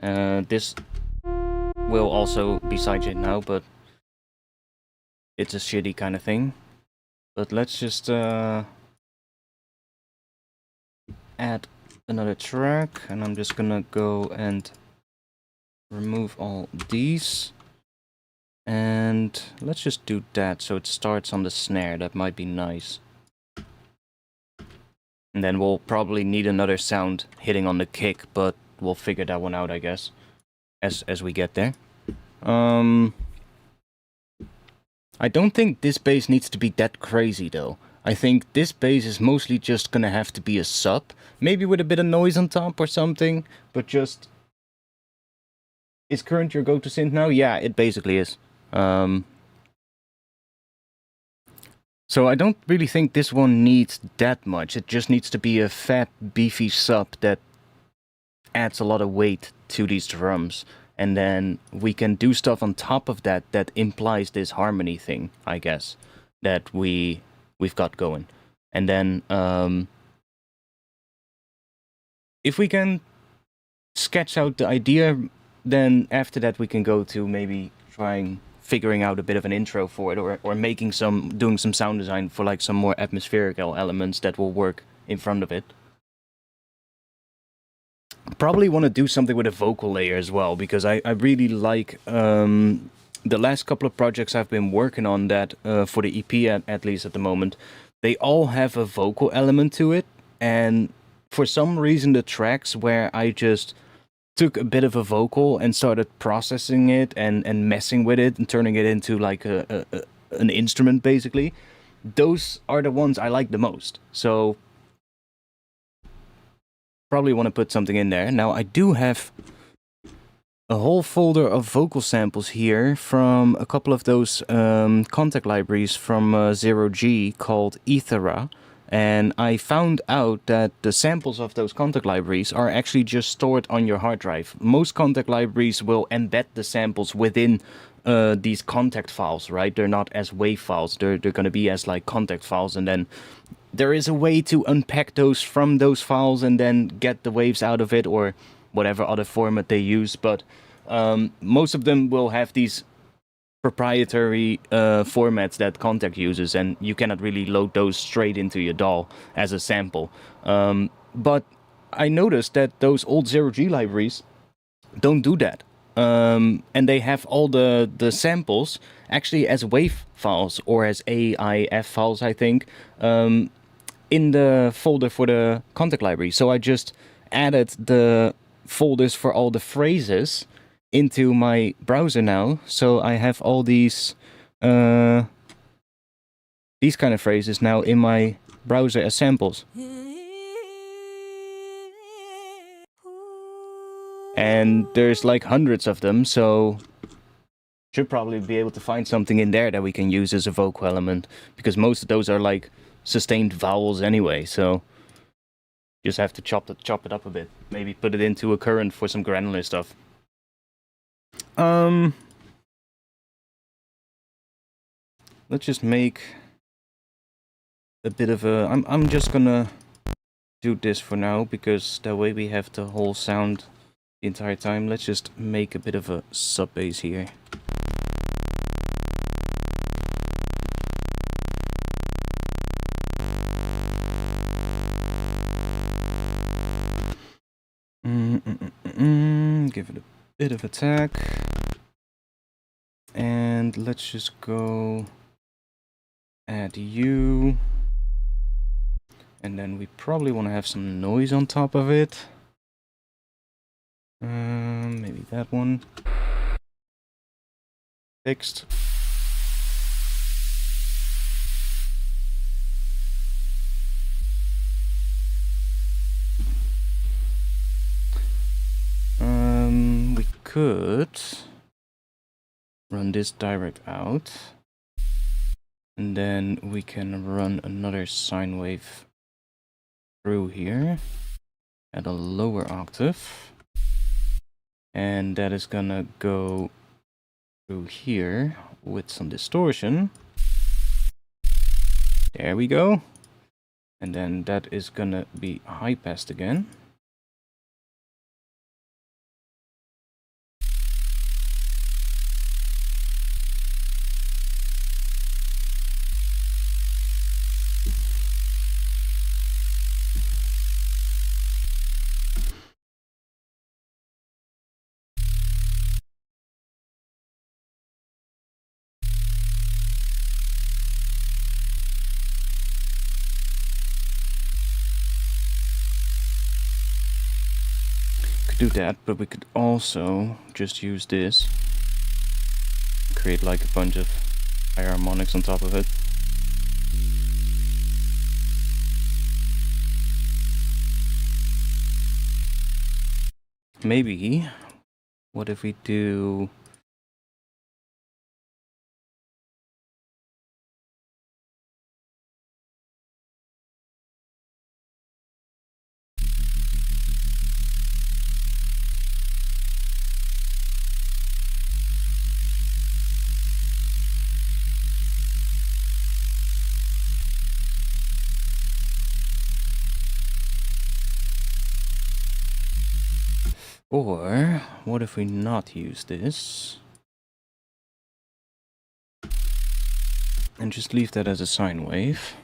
This will also be sidechained now, but it's a shitty kind of thing. But let's just add another track, and I'm just gonna go and remove all these. And let's just do that, so it starts on the snare. That might be nice. And then we'll probably need another sound hitting on the kick, but we'll figure that one out, I guess, as we get there. I don't think this bass needs to be that crazy, though. I think this bass is mostly just gonna have to be a sub, maybe with a bit of noise on top or something, but just... Is current your go-to synth now? Yeah, it basically is. So I don't really think this one needs that much. It just needs to be a fat, beefy sub that adds a lot of weight to these drums. And then we can do stuff on top of that that implies this harmony thing, I guess, that we've got going. And then if we can sketch out the idea, then after that we can go to maybe trying figuring out a bit of an intro for it, or making doing some sound design for like some more atmospherical elements that will work in front of it. Probably want to do something with a vocal layer as well, because I really like the last couple of projects I've been working on that for the EP at least at the moment. They all have a vocal element to it, and for some reason the tracks where I just took a bit of a vocal and started processing it and messing with it and turning it into like an instrument basically, those are the ones I like the most. So probably want to put something in there. Now I do have a whole folder of vocal samples here from a couple of those contact libraries from 0G called Ethera. And I found out that the samples of those contact libraries are actually just stored on your hard drive. Most contact libraries will embed the samples within these contact files, right? They're not as WAV files. They're going to be as like contact files. And then there is a way to unpack those from those files and then get the waves out of it or whatever other format they use. But most of them will have these proprietary formats that Contact uses, and you cannot really load those straight into your DAW as a sample. But I noticed that those old 0G libraries don't do that. And they have all the samples actually as WAV files or as AIF files, I think, in the folder for the Contact library. So I just added the folders for all the phrases into my browser now, so I have all these kind of phrases now in my browser as samples. And there's like hundreds of them, so should probably be able to find something in there that we can use as a vocal element, because most of those are like sustained vowels anyway, so just have to chop it up a bit. Maybe put it into a current for some granular stuff. Let's just make a bit of a... I'm just gonna do this for now, because that way we have the whole sound the entire time. Let's just make a bit of a sub bass here. Give it a bit of attack. And let's just go add you. And then we probably want to have some noise on top of it. Maybe that one. Fixed. We could run this direct out, and then we can run another sine wave through here at a lower octave, and that is gonna go through here with some distortion. There we go. And then that is gonna be high passed again. Do that, but we could also just use this, create like a bunch of high harmonics on top of it. Maybe, what if we do... Or, what if we not use this? And just leave that as a sine wave.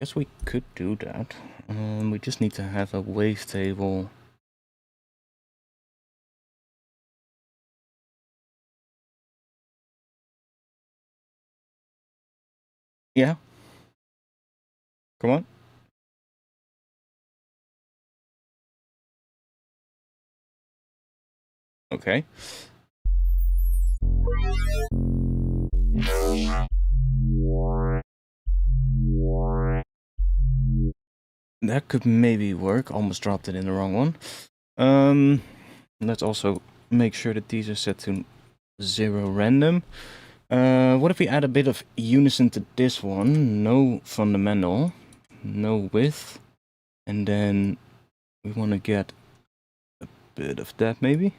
Guess we could do that. We just need to have a wavetable Yeah. Come on. Okay. That could maybe work. Almost dropped it in the wrong one. Let's also make sure that these are set to 0 random. What if we add a bit of unison to this one? No fundamental, no width, and then we want to get a bit of that maybe?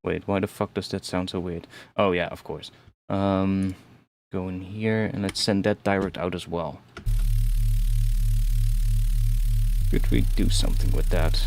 Wait, why the fuck does that sound so weird? Oh yeah, of course. Go in here and let's send that direct out as well. Could we do something with that?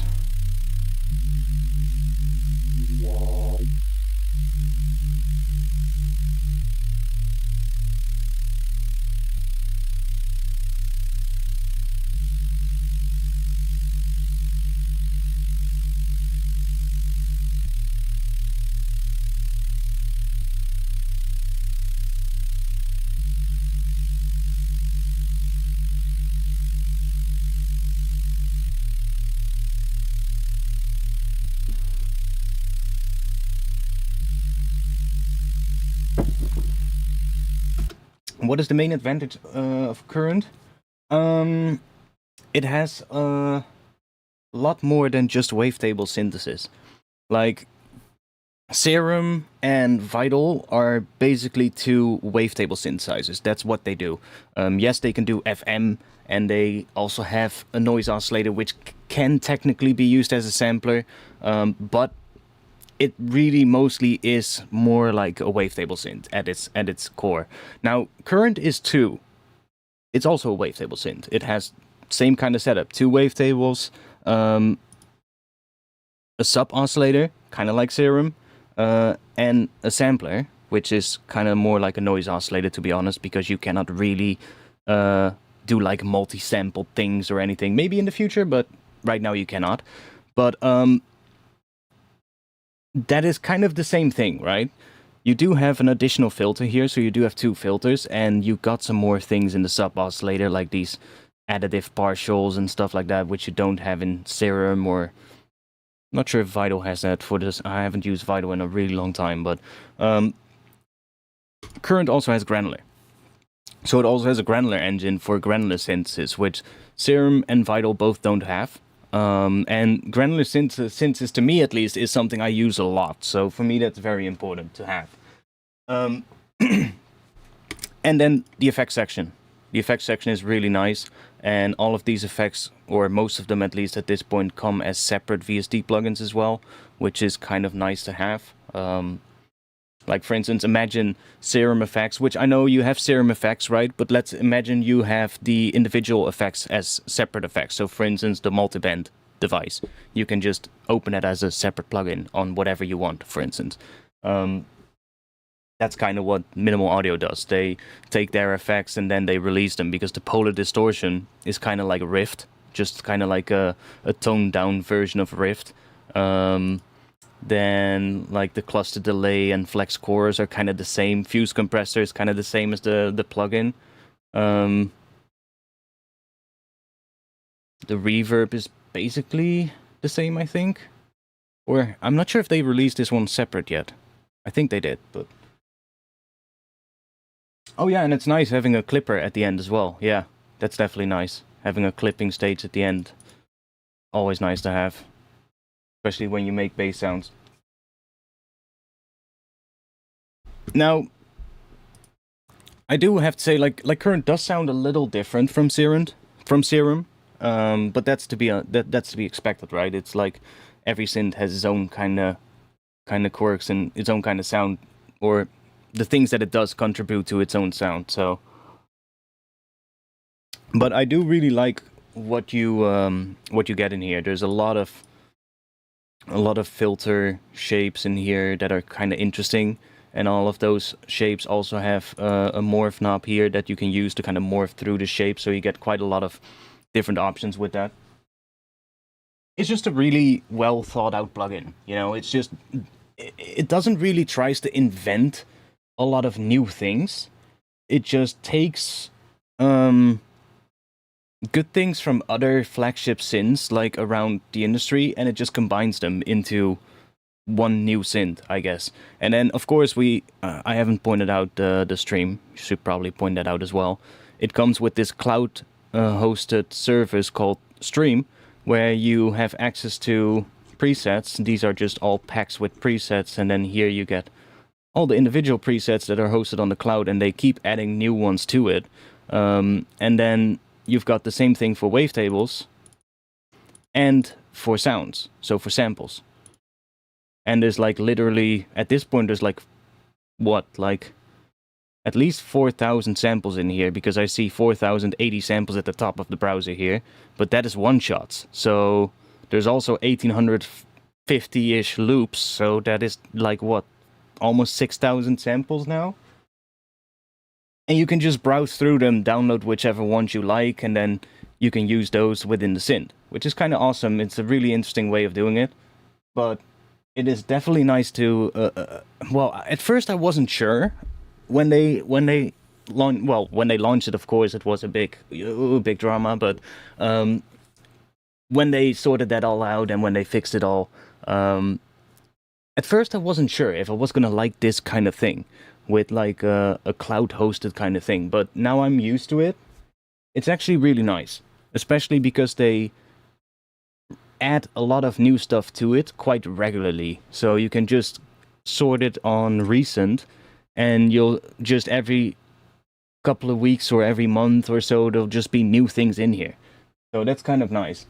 What is the main advantage of Current? It has a lot more than just wavetable synthesis. Like, Serum and Vital are basically two wavetable synthesizers. That's what they do. Yes, they can do FM, and they also have a noise oscillator, which can technically be used as a sampler, but it really mostly is more like a wavetable synth at its core. Now, Current is too. It's also a wavetable synth. It has same kind of setup: two wavetables, a sub oscillator, kind of like Serum, and a sampler, which is kind of more like a noise oscillator, to be honest, because you cannot really do like multi-sample things or anything. Maybe in the future, but right now you cannot. But that is kind of the same thing, right? You do have an additional filter here, so you do have two filters, and you got some more things in the sub oscillator, like these additive partials and stuff like that, which you don't have in Serum, or I'm not sure if Vital has that for this. I haven't used Vital in a really long time, but Current also has granular. So it also has a granular engine for granular synthesis, which Serum and Vital both don't have. And granular synthesis, to me at least, is something I use a lot. So for me, that's very important to have. And then the effects section. The effects section is really nice. And all of these effects, or most of them at least at this point, come as separate VST plugins as well, which is kind of nice to have. Like, for instance, imagine Serum effects, which I know you have Serum effects, right? But let's imagine you have the individual effects as separate effects. So, for instance, the multiband device. You can just open it as a separate plugin on whatever you want, for instance. That's kind of what Minimal Audio does. They take their effects and then they release them, because the polar distortion is kind of like a Rift, just kind of like a toned-down version of Rift. Then, like, the cluster delay and flex chorus are kind of the same. Fuse compressor is kind of the same as the plugin. The reverb is basically the same, I think. Or, I'm not sure if they released this one separate yet. I think they did, but... Oh yeah, and it's nice having a clipper at the end as well. Yeah, that's definitely nice. Having a clipping stage at the end. Always nice to have. Especially when you make bass sounds. Now, I do have to say, like Current does sound a little different from Serum, but that's to be expected, right? It's like every synth has its own kind of quirks and its own kind of sound, or the things that it does contribute to its own sound. So, but I do really like what you get in here. There's a lot of filter shapes in here that are kind of interesting, and all of those shapes also have a morph knob here that you can use to kind of morph through the shape, so you get quite a lot of different options with that. It's just a really well thought out plugin, you know. It doesn't really tries to invent a lot of new things, it just takes good things from other flagship synths like around the industry, and it just combines them into one new synth, I guess. And then, of course, I haven't pointed out the stream. Should probably point that out as well. It comes with this cloud hosted service called Stream, where you have access to presets. These are just all packs with presets, and then here you get all the individual presets that are hosted on the cloud, and they keep adding new ones to it. And then you've got the same thing for wavetables and for sounds, so for samples. And there's like literally, at this point, there's like, what, like at least 4,000 samples in here, because I see 4,080 samples at the top of the browser here, but that is one-shots. So there's also 1,850-ish loops, so that is like, what, almost 6,000 samples now? And you can just browse through them, download whichever ones you like, and then you can use those within the synth, which is kind of awesome. It's a really interesting way of doing it, but it is definitely nice to. Well, at first I wasn't sure when they launched it. Of course, it was a big drama. But when they sorted that all out and when they fixed it all, at first I wasn't sure if I was gonna like this kind of thing with like a cloud-hosted kind of thing. But now I'm used to it. It's actually really nice, especially because they add a lot of new stuff to it quite regularly. So you can just sort it on recent, and you'll just every couple of weeks or every month or so, there'll just be new things in here. So that's kind of nice.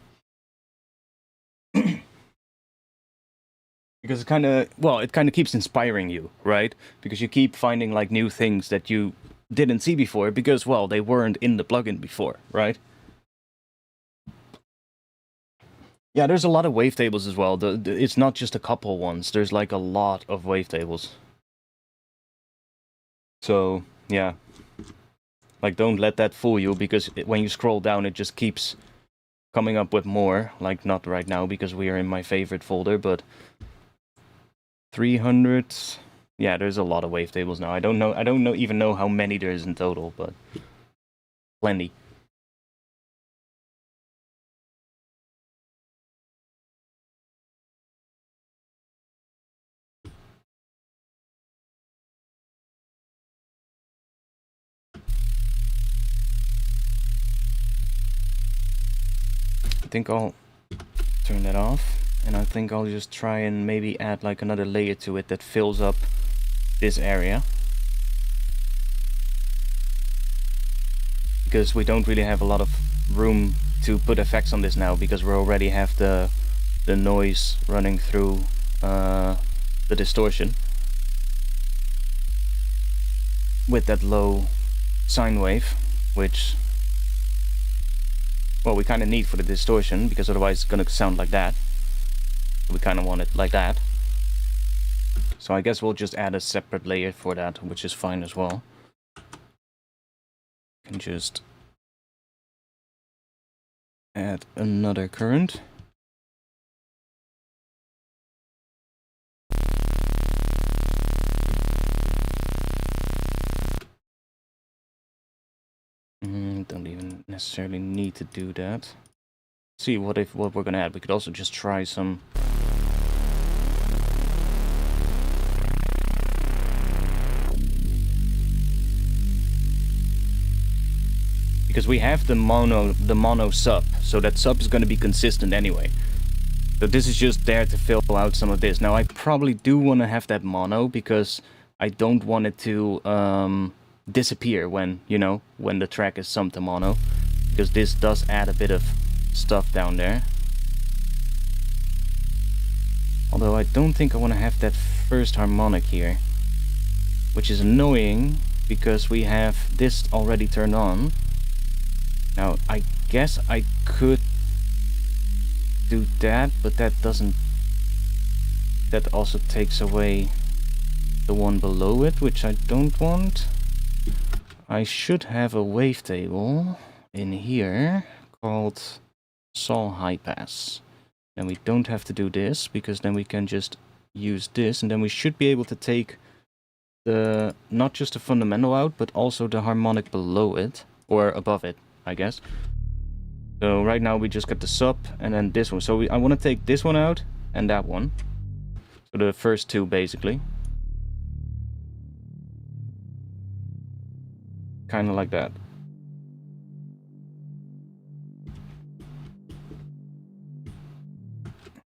Because it kind of keeps inspiring you, right? Because you keep finding like new things that you didn't see before because, well, they weren't in the plugin before, right? Yeah, there's a lot of wavetables as well. It's not just a couple ones. There's like a lot of wavetables. So, yeah. Like, don't let that fool you, because when you scroll down, it just keeps coming up with more. Like, not right now, because we are in my favorite folder, but 300... Yeah, there's a lot of wavetables now. I don't even know how many there is in total, but plenty. I think I'll turn that off, and I think I'll just try and maybe add like another layer to it that fills up this area, because we don't really have a lot of room to put effects on this now, because we already have the noise running through the distortion with that low sine wave, which, well, we kind of need for the distortion, because otherwise it's gonna sound like that. We kind of want it like that. So I guess we'll just add a separate layer for that, which is fine as well. Can just add another current. Don't even necessarily need to do that. See what we're gonna add. We could also just try some. Because we have the mono sub, so that sub is going to be consistent anyway. So this is just there to fill out some of this. Now I probably do want to have that mono, because I don't want it to disappear when, you know, when the track is subbed to mono, because this does add a bit of stuff down there. Although I don't think I want to have that first harmonic here, which is annoying because we have this already turned on. Now I guess I could do that, but that doesn't, that also takes away the one below it, which I don't want. I should have a wavetable in here called saw high pass. And we don't have to do this, because then we can just use this, and then we should be able to take not just the fundamental out, but also the harmonic below it, or above it, I guess. So right now we just got the sub and then this one. So I want to take this one out and that one. So the first two basically. Kind of like that.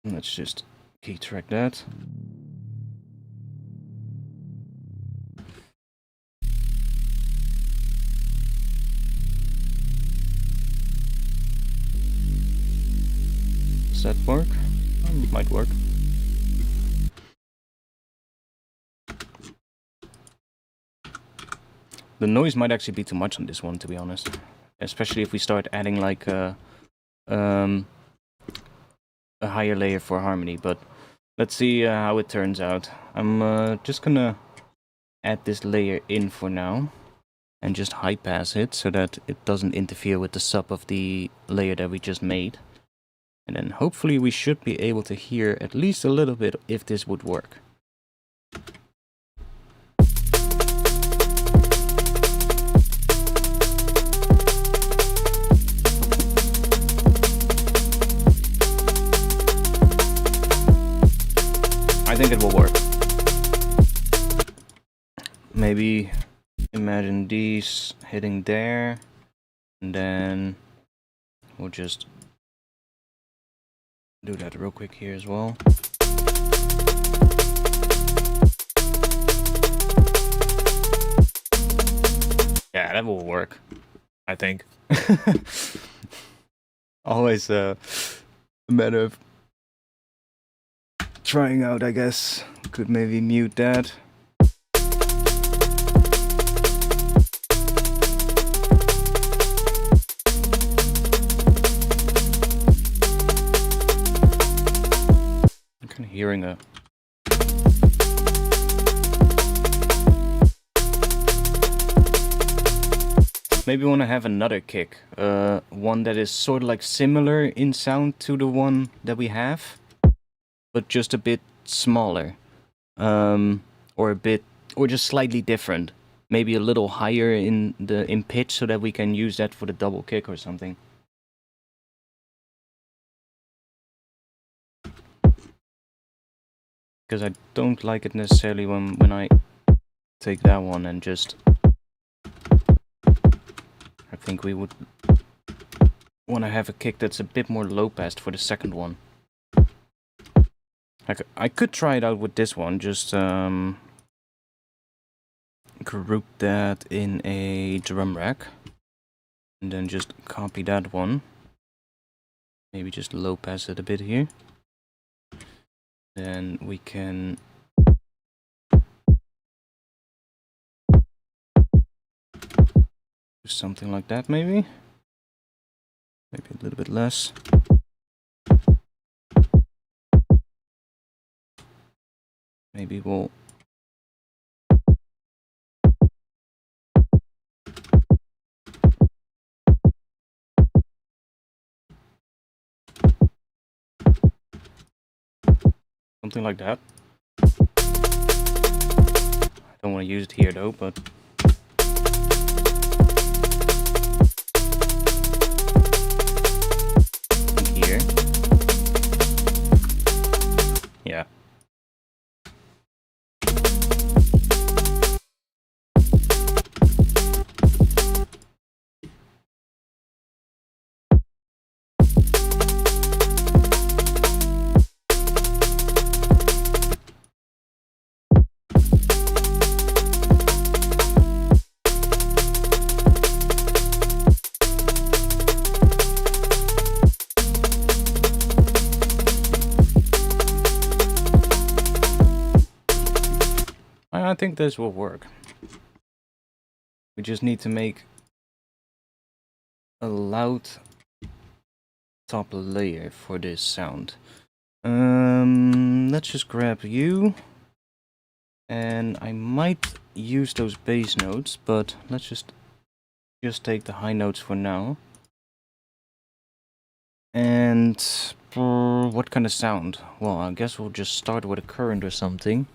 Let's just key track that. Does that work? It might work. The noise might actually be too much on this one, to be honest. Especially if we start adding like a higher layer for harmony. But let's see how it turns out. I'm just gonna add this layer in for now. And just high pass it so that it doesn't interfere with the sub of the layer that we just made. And then hopefully we should be able to hear at least a little bit if this would work. I think it will work. Maybe imagine these hitting there, and then we'll just do that real quick here as well. Yeah, that will work, I think. Always a matter of trying out, I guess. Could maybe mute that. I'm kind of hearing a... Maybe want to have another kick. One that is sort of like similar in sound to the one that we have, but just a bit smaller. Or just slightly different. Maybe a little higher in pitch so that we can use that for the double kick or something. Because I don't like it necessarily when I take that one and just... I think we would want to have a kick that's a bit more low passed for the second one. I could try it out with this one, just group that in a drum rack. And then just copy that one. Maybe just low pass it a bit here. Then we can... do something like that maybe. Maybe a little bit less. Maybe we'll... something like that. I don't want to use it here though, but... here. Yeah. I think this will work. We just need to make a loud top layer for this sound. Let's just grab you. And I might use those bass notes, but let's just take the high notes for now. And what kind of sound? Well, I guess we'll just start with a current or something.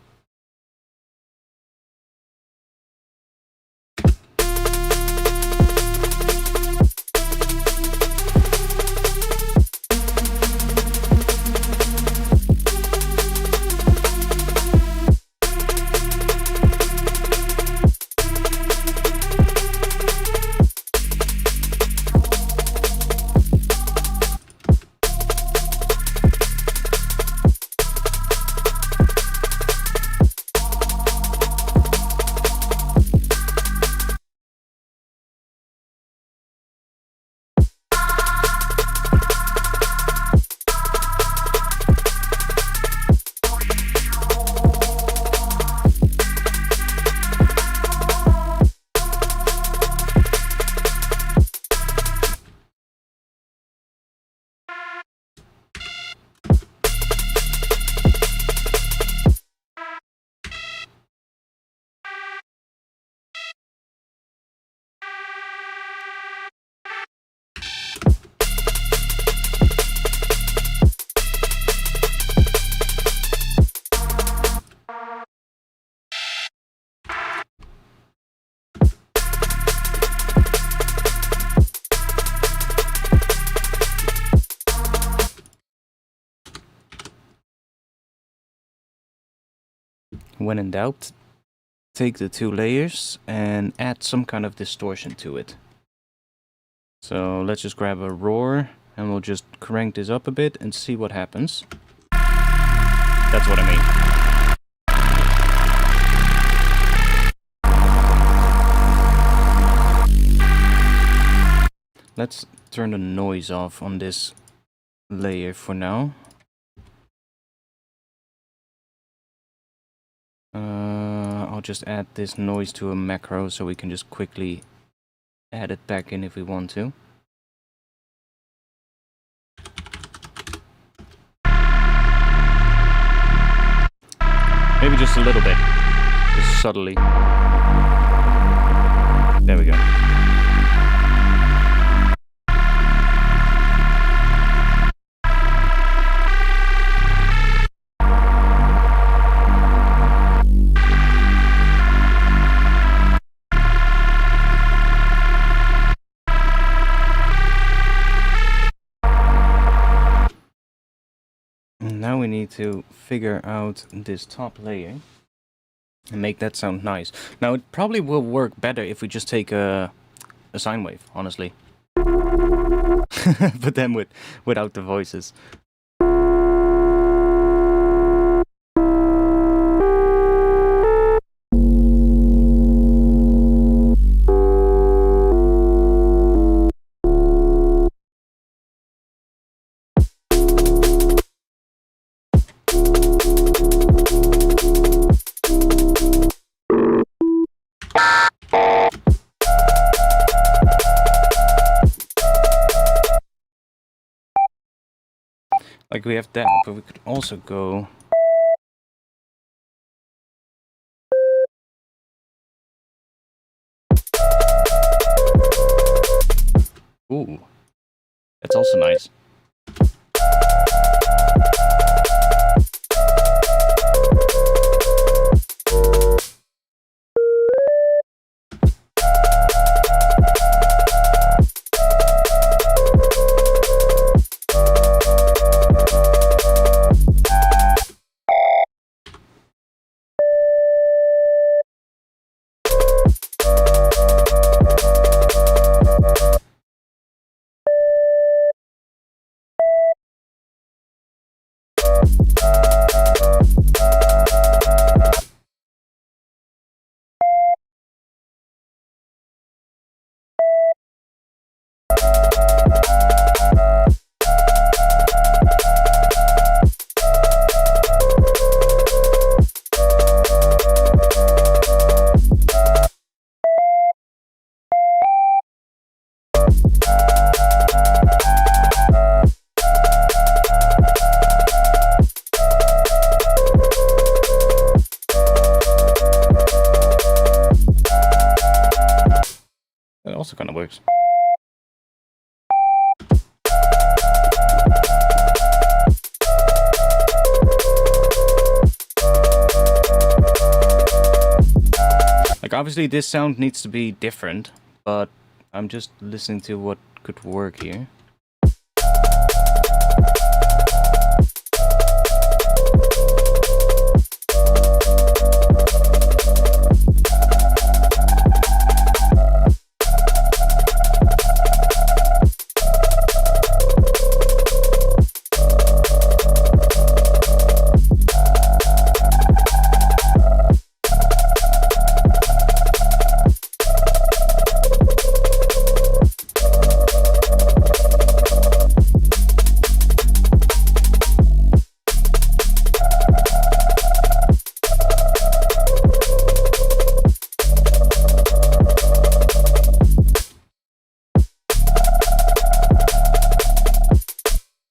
When in doubt, take the 2 layers and add some kind of distortion to it. So let's just grab a roar and we'll just crank this up a bit and see what happens. That's what I mean. Let's turn the noise off on this layer for now. I'll just add this noise to a macro so we can just quickly add it back in if we want to. Maybe just a little bit, just subtly. There we go. Now we need to figure out this top layer and make that sound nice. Now it probably will work better if we just take a sine wave, honestly. But then without the voices. Like we have that, but we could also go... Ooh, that's also nice. That also kind of works. Like obviously this sound needs to be different, but I'm just listening to what could work here.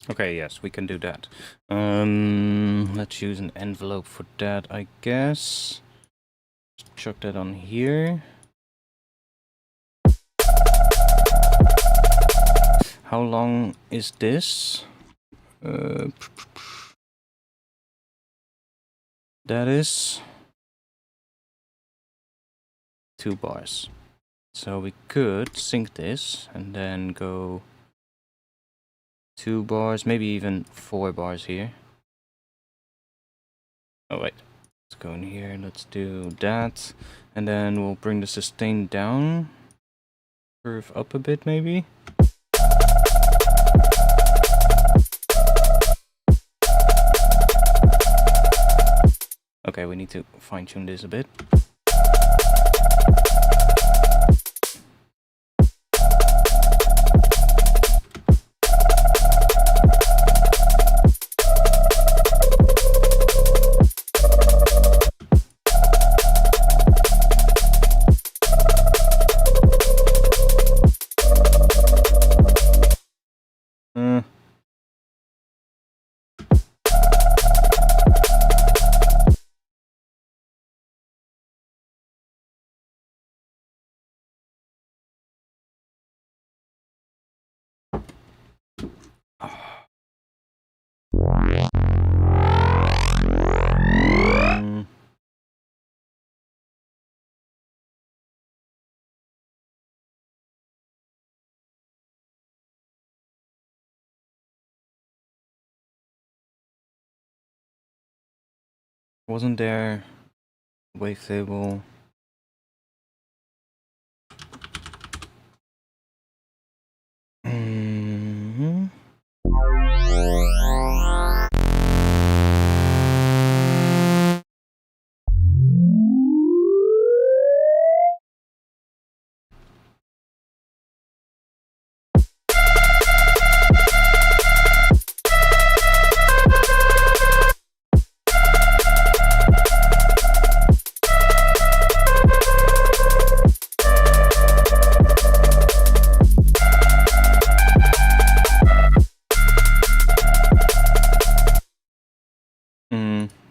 Okay, yes, we can do that. Let's use an envelope for that, I guess. Just chuck that on here. How long is this? That is 2 bars. So we could sync this and then go 2 bars, maybe even 4 bars here. Oh wait, Let's go in here, let's do that. And then we'll bring the sustain down. Curve up a bit, maybe. Okay, we need to fine-tune this a bit. Wasn't there wavetable?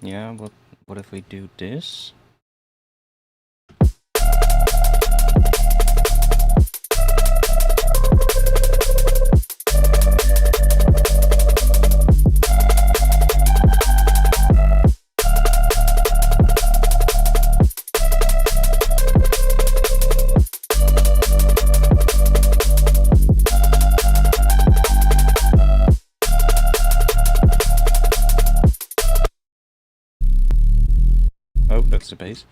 Yeah, what if we do this? Oh, that's the bass.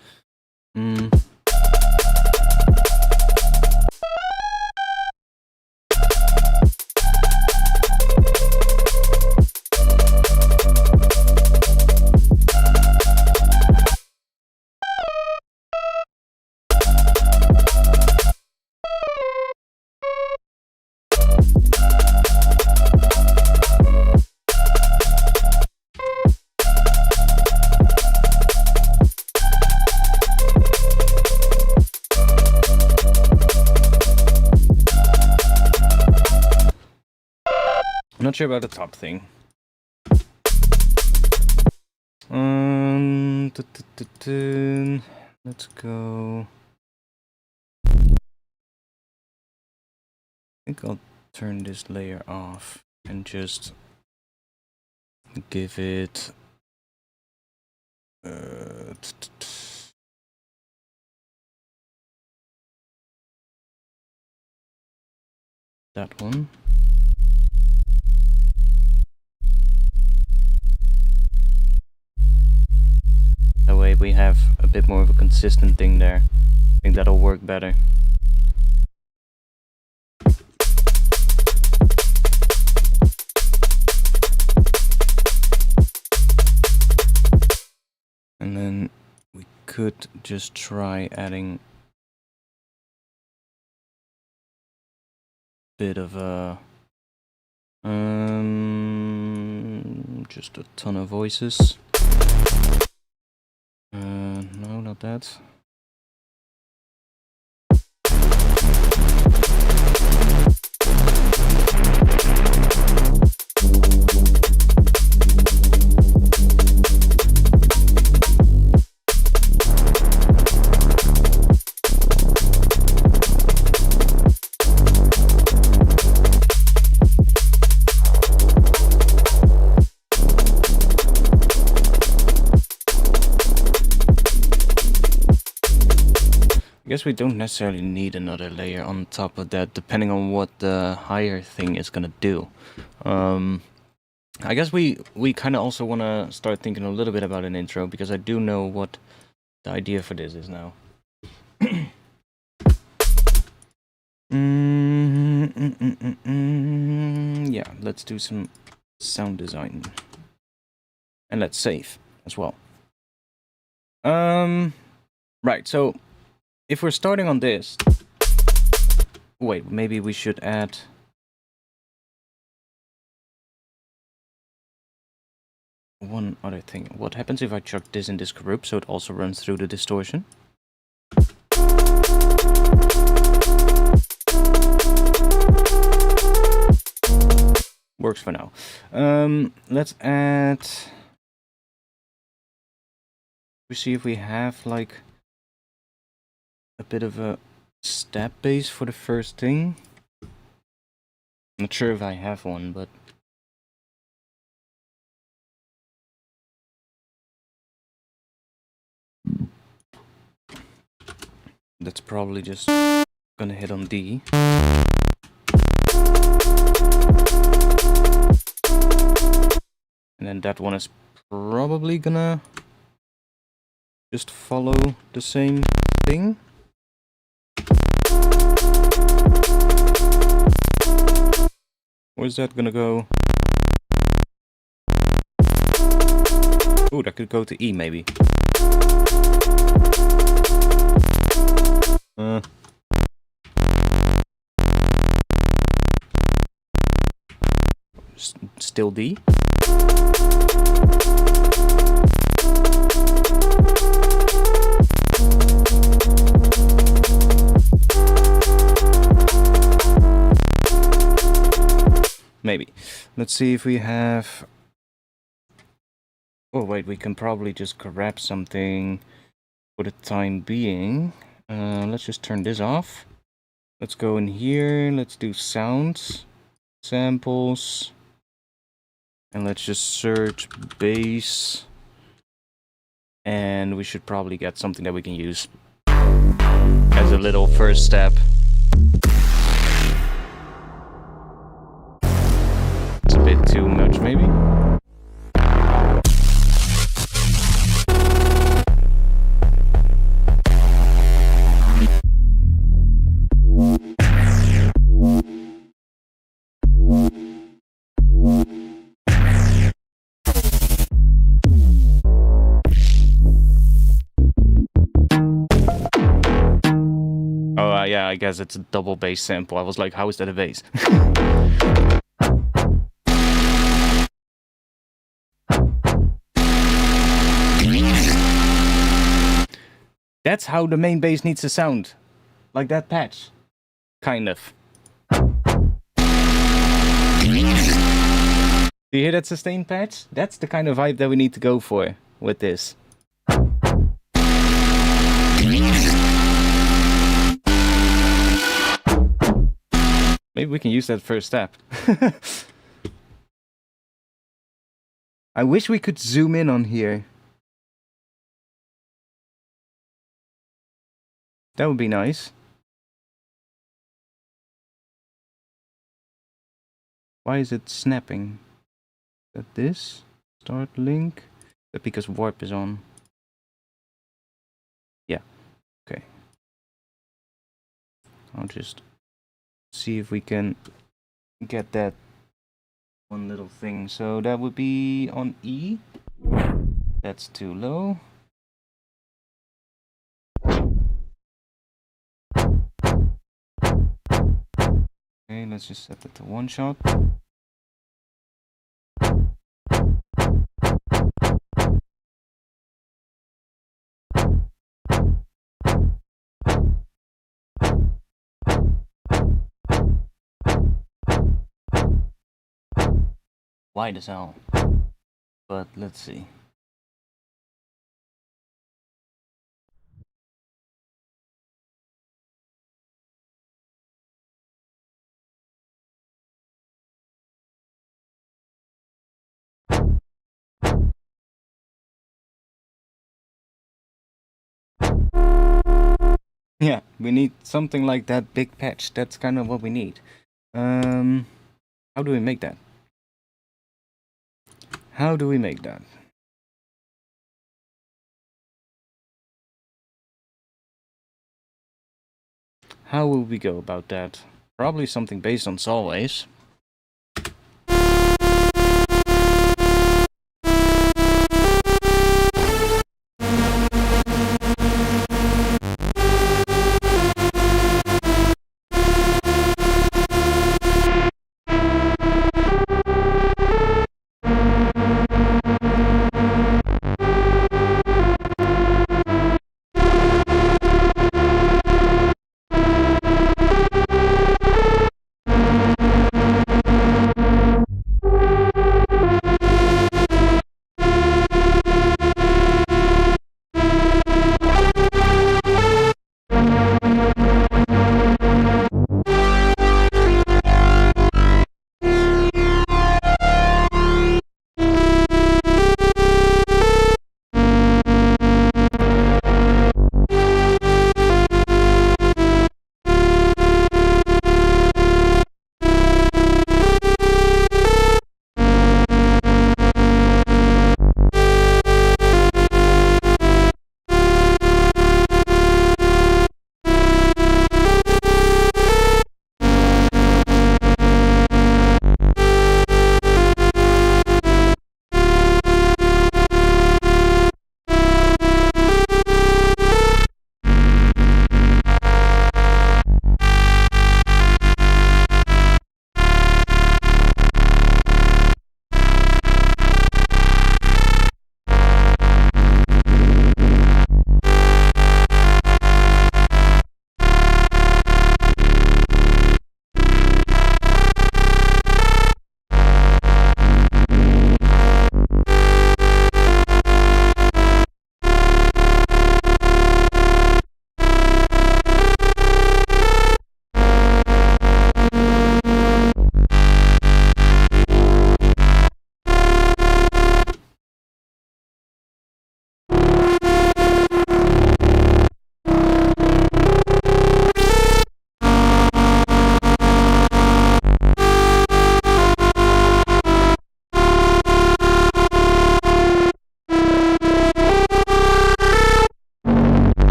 I'm not sure about the top thing. Let's go. I think I'll turn this layer off and just give it that one. That way we have a bit more of a consistent thing there. I think that'll work better. And then we could just try adding a bit of a just a ton of voices. No, not that. I guess we don't necessarily need another layer on top of that, depending on what the higher thing is gonna do. I guess we kind of also want to start thinking a little bit about an intro, because I do know what the idea for this is now. Yeah, let's do some sound design. And let's save as well. Right, so if we're starting on this... Wait, maybe we should add... one other thing. What happens if I chuck this in this group so it also runs through the distortion? Works for now. Let's add... We see if we have like a bit of a step bass for the first thing. Not sure if I have one, but that's probably just gonna hit on D. And then that one is probably gonna just follow the same thing. Or is that gonna go? Oh, that could go to E maybe. Still D. Maybe. Let's see if we have... Oh wait, we can probably just grab something for the time being. Let's just turn this off. Let's go in here, let's do sounds, samples, and let's just search bass. And we should probably get something that we can use as a little first step. It's a bit too much, maybe? Yeah, I guess it's a double bass sample. I was like, how is that a bass? That's how the main bass needs to sound. Like that patch. Kind of. Do you hear that sustained patch? That's the kind of vibe that we need to go for with this. Maybe we can use that first step. I wish we could zoom in on here. That would be nice. Why is it snapping? Is that this? Start link? Is that because warp is on? Yeah. Okay. I'll just see if we can get that one little thing. So that would be on E. That's too low. Okay, let's just set that to one shot. Wide as hell. But let's see. Yeah, we need something like that big patch. That's kind of what we need. How do we make that? How do we make that? How will we go about that? Probably something based on Solways.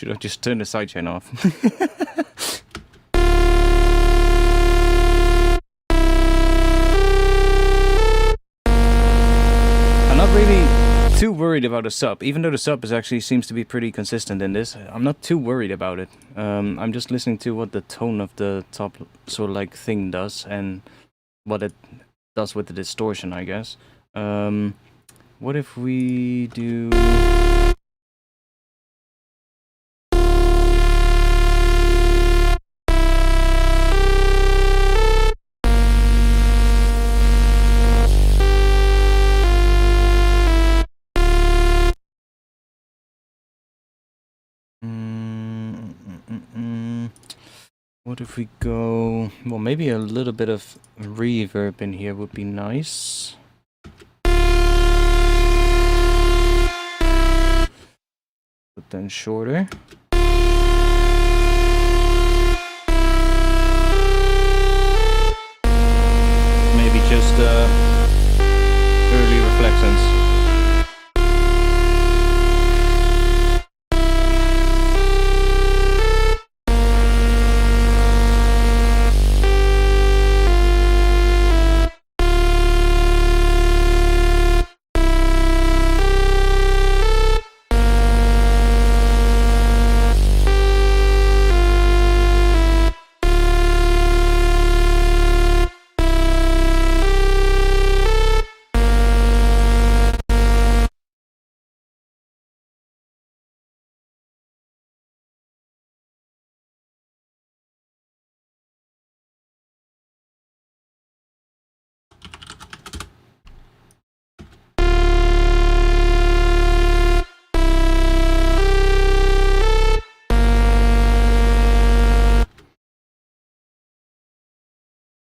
Should I just turn the sidechain off? I'm not really too worried about the sub, even though the sub is actually seems to be pretty consistent in this. I'm not too worried about it. I'm just listening to what the tone of the top sort of like thing does and what it does with the distortion, I guess. What if we do... What if we go... Well, maybe a little bit of reverb in here would be nice. But then shorter.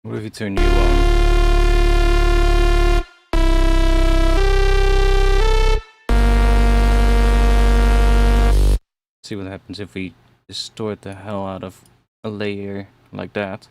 What if you turn you on? See what happens if we distort the hell out of a layer like that.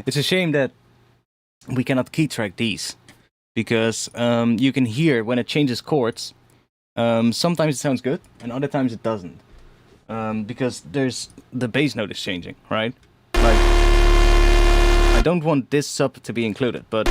It's a shame that we cannot key track these, because you can hear when it changes chords. Sometimes it sounds good, and other times it doesn't, because there's the bass note is changing, right? Like, I don't want this sub to be included, but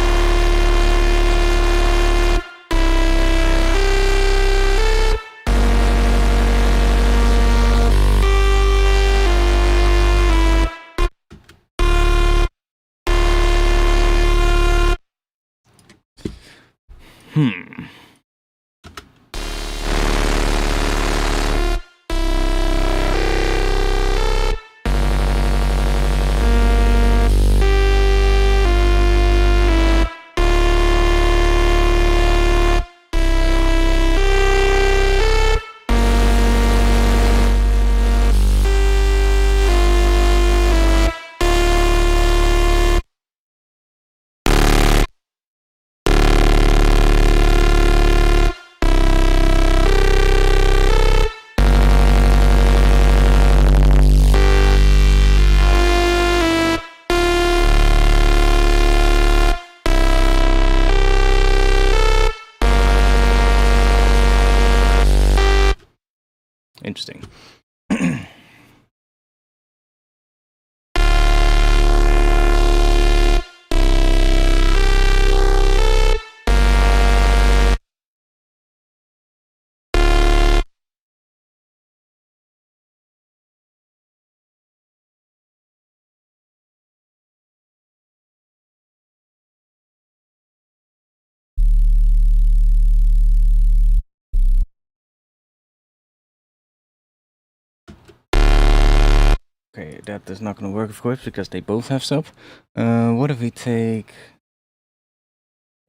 interesting. Okay, that is not going to work, of course, because they both have sub. What if we take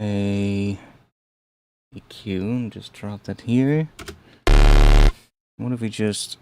a EQ and just drop that here? What if we just...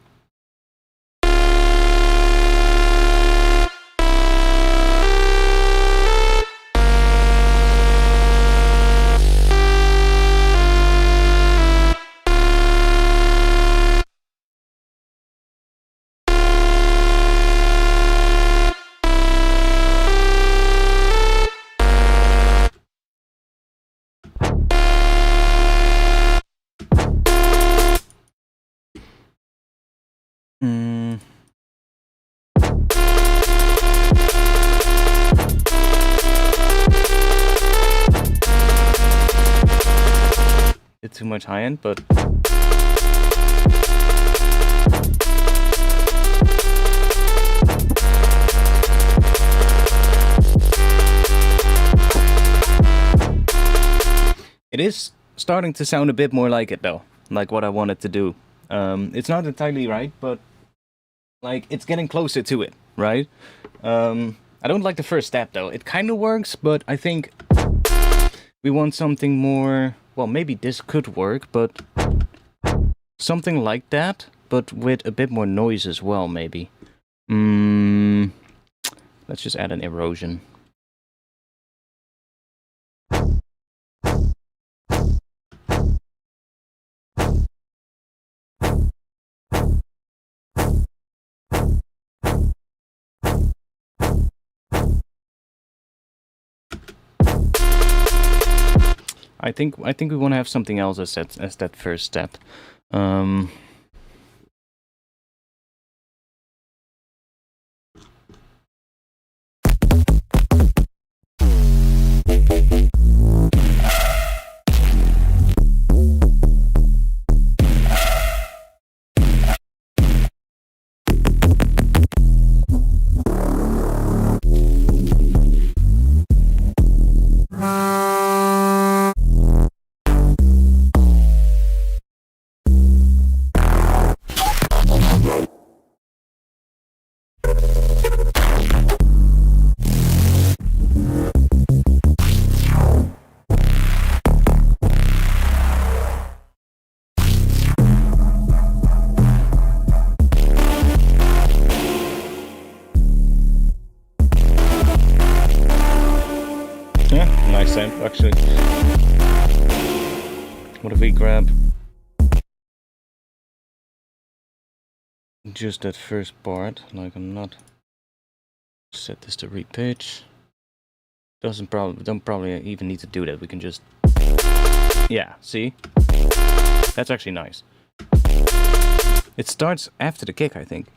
Too much high end, but it is starting to sound a bit more like it though, like what I wanted to do. It's not entirely right, but like it's getting closer to it, right? I don't like the first step though. It kind of works, but I think we want something more. Well, maybe this could work, but something like that, but with a bit more noise as well, maybe. Let's just add an erosion. I think we want to have something else as that first step. Actually, what if we grab just that first part? Like, I'm not set this to repitch. Don't probably even need to do that. We can just, yeah, see, that's actually nice. It starts after the kick, I think,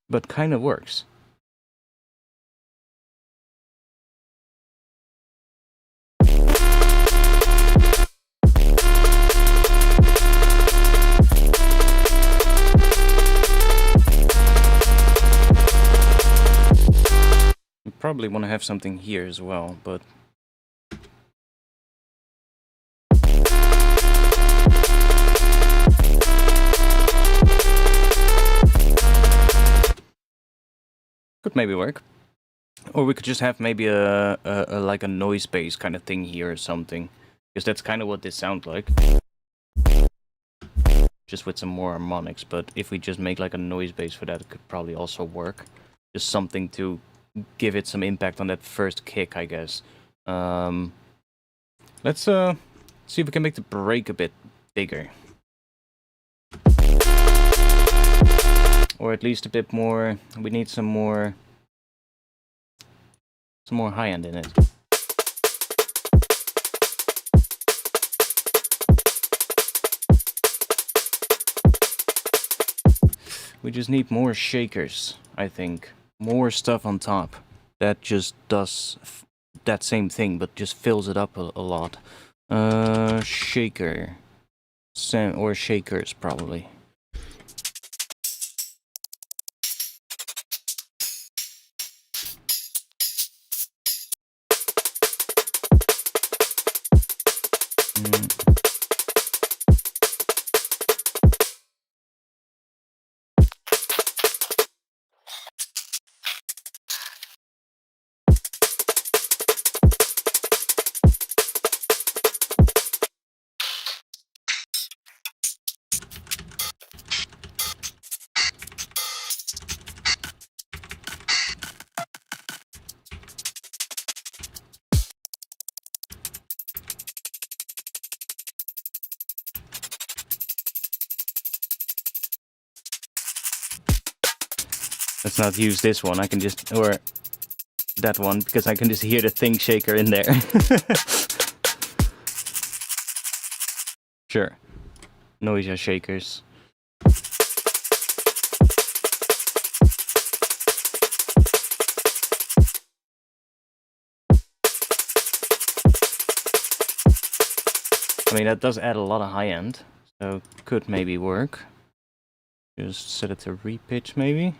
but kind of works. Probably want to have something here as well, but could maybe work. Or we could just have maybe a like a noise base kind of thing here or something, because that's kind of what this sounds like. Just with some more harmonics, but if we just make like a noise base for that, it could probably also work. Just something to give it some impact on that first kick, I guess. Let's see if we can make the break a bit bigger. Or at least a bit more. We need some more high end in it. We just need more shakers, I think. More stuff on top that just does that same thing, but just fills it up a lot. Shaker. Or shakers, probably. Let's not use this one. I can just, or that one, because I can just hear the thing shaker in there. Sure. Noisia shakers. I mean, that does add a lot of high end, so could maybe work. Just set it to repitch, maybe.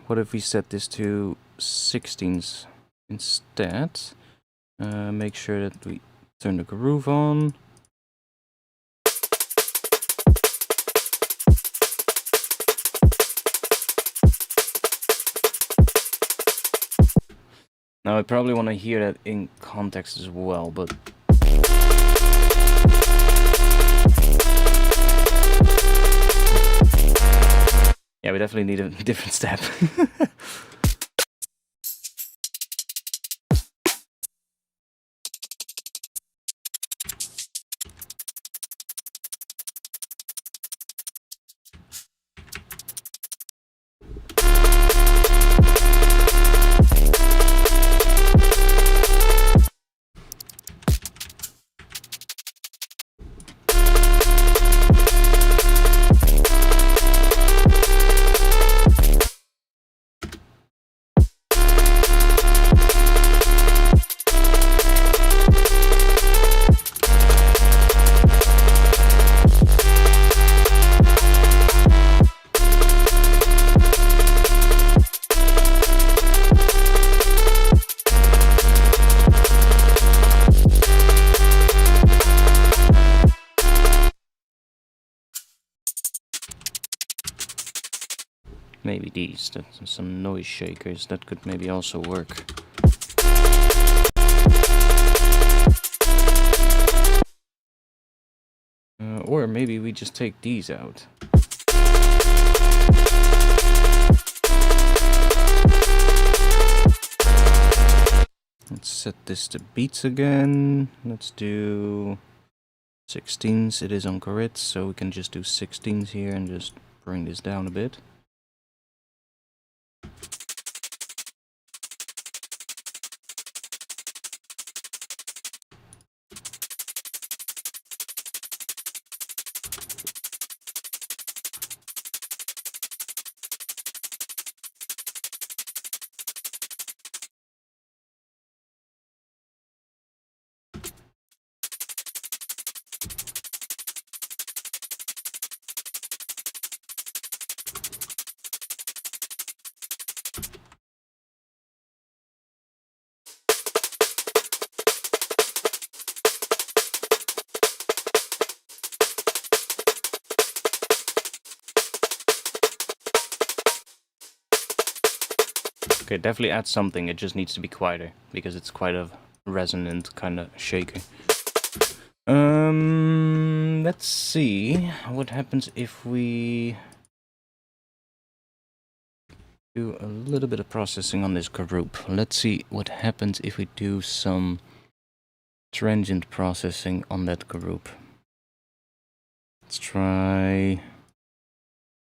what if we set this to 16s instead? Make sure that we turn the groove on. Now I probably want to hear that in context as well, but yeah, we definitely need a different step. Maybe these, some noise shakers, that could maybe also work. Or maybe we just take these out. Let's set this to beats again. Let's do 16s. It is on grid, so we can just do 16s here and just bring this down a bit. Okay, definitely add something, it just needs to be quieter, because it's quite a resonant kind of shaker. Let's see what happens if we do a little bit of processing on this group. Let's see what happens if we do some transient processing on that group. Let's try,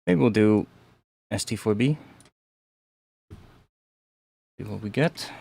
maybe we'll do ST4B. See what we get.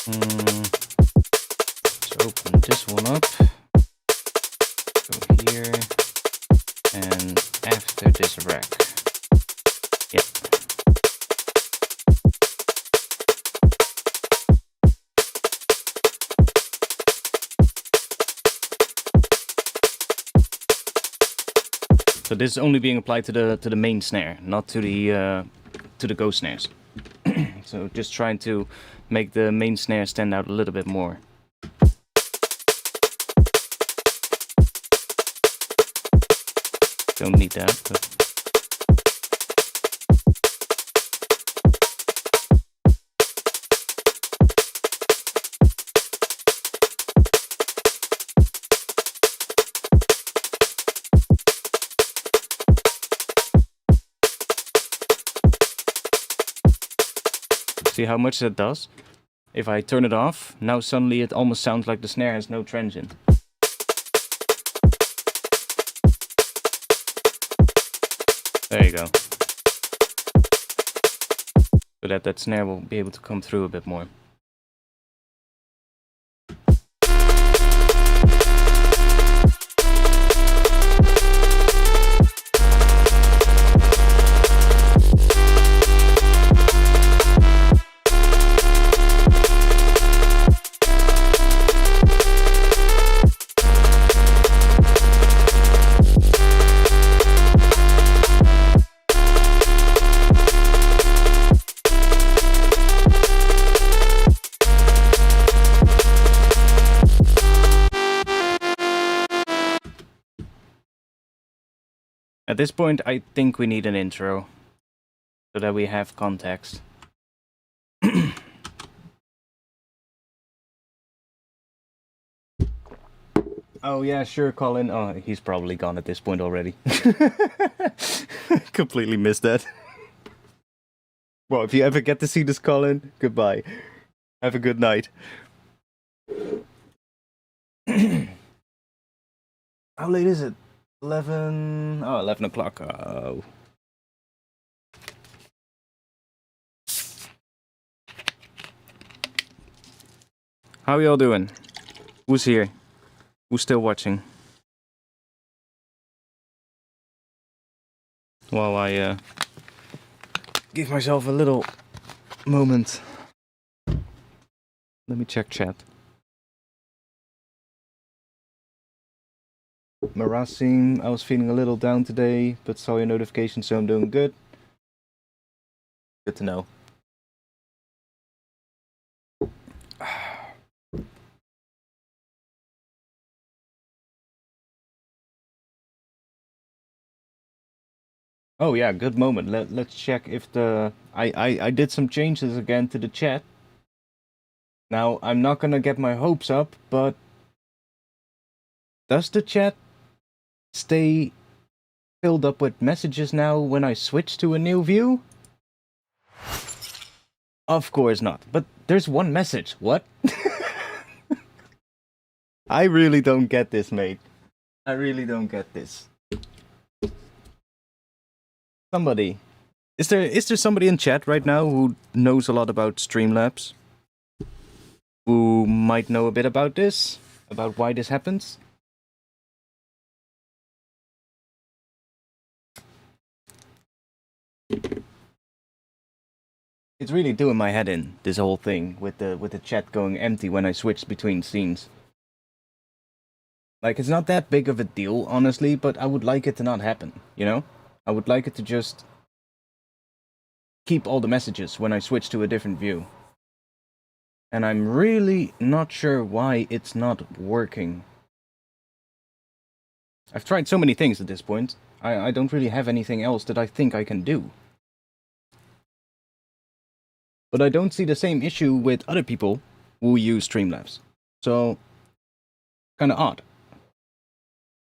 Let's open this one up. Go here. And after this rack. Yep. So this is only being applied to the main snare, not to the ghost snares. So just trying to make the main snare stand out a little bit more. Don't need that, but... See how much that does? If I turn it off, now suddenly it almost sounds like the snare has no transient. There you go. So that snare will be able to come through a bit more. At this point, I think we need an intro, so that we have context. Oh yeah, sure, Colin. Oh, he's probably gone at this point already. Completely missed that. Well, if you ever get to see this, Colin, goodbye. Have a good night. How late is it? 11... Oh, 11 o'clock. Oh. How y'all doing? Who's here? Who's still watching? While I give myself a little moment. Let me check chat. Marasim, I was feeling a little down today, but saw your notification, so I'm doing good. Good to know. Oh yeah, good moment. Let's check if the... I did some changes again to the chat. Now, I'm not gonna get my hopes up, but... Does the chat stay filled up with messages now when I switch to a new view? Of course not. But there's one message. What? I really don't get this, mate. I really don't get this. Somebody. Is there somebody in chat right now who knows a lot about Streamlabs? Who might know a bit about this? About why this happens? It's really doing my head in, this whole thing, with the chat going empty when I switch between scenes. Like, it's not that big of a deal, honestly, but I would like it to not happen, you know? I would like it to just keep all the messages when I switch to a different view. And I'm really not sure why it's not working. I've tried so many things at this point. I don't really have anything else that I think I can do. But I don't see the same issue with other people who use Streamlabs. So, kinda odd.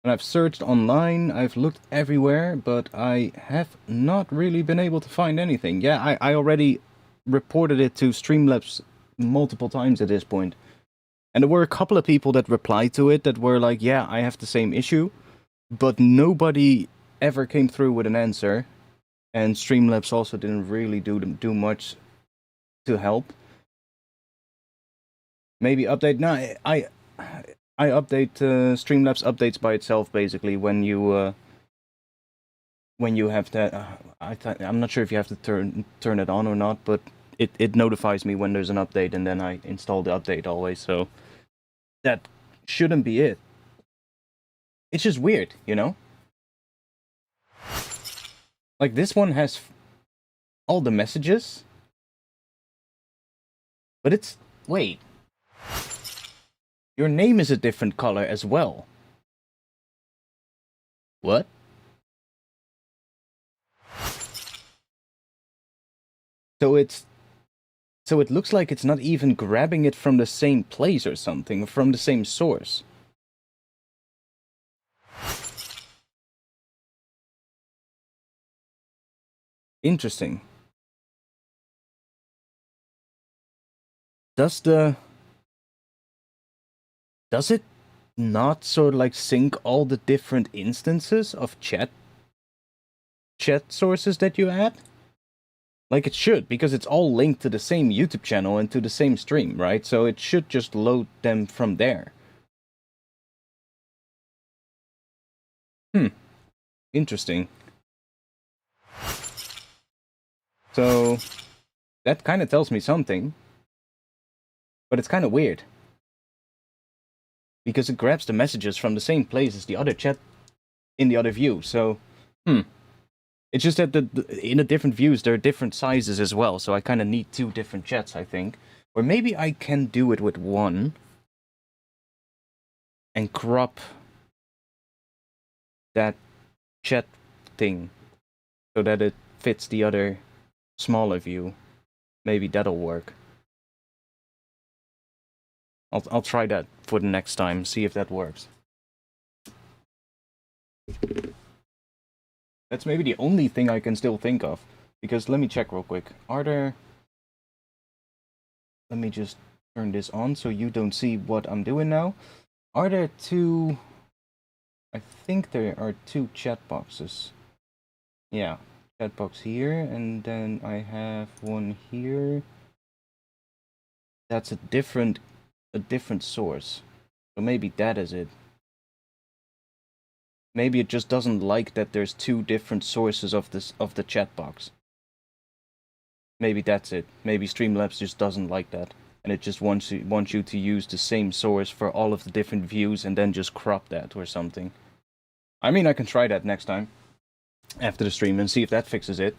And I've searched online, I've looked everywhere, but I have not really been able to find anything. Yeah, I already reported it to Streamlabs multiple times at this point. And there were a couple of people that replied to it that were like, yeah, I have the same issue. But nobody ever came through with an answer. And Streamlabs also didn't really do much to help. Maybe update... No, I update... Streamlabs updates by itself, basically, when you have that... I'm not sure if you have to turn it on or not, but it notifies me when there's an update, and then I install the update always, so... That shouldn't be it. It's just weird, you know? Like, this one has all the messages, but it's... Wait. Your name is a different color as well. What? So it's... So it looks like it's not even grabbing it from the same place or something, from the same source. Interesting. Does it not sort of like sync all the different instances of chat sources that you add? Like it should, because it's all linked to the same YouTube channel and to the same stream, right? So it should just load them from there. Interesting. So that kind of tells me something, but it's kind of weird. Because it grabs the messages from the same place as the other chat in the other view, so... It's just that in the different views, there are different sizes as well, so I kind of need 2 different chats, I think. Or maybe I can do it with one. And crop that chat thing so that it fits the other smaller view. Maybe that'll work. I'll try that for the next time, see if that works. That's maybe the only thing I can still think of. Because let me check real quick. Are there... Let me just turn this on so you don't see what I'm doing now. Are there 2... I think there are 2 chat boxes. Yeah, chat box here, and then I have one here. That's a different source. So maybe that is it. Maybe it just doesn't like that there's 2 different sources of the chat box. Maybe that's it. Maybe Streamlabs just doesn't like that, and it just wants you to use the same source for all of the different views and then just crop that or something. I mean, I can try that next time after the stream and see if that fixes it.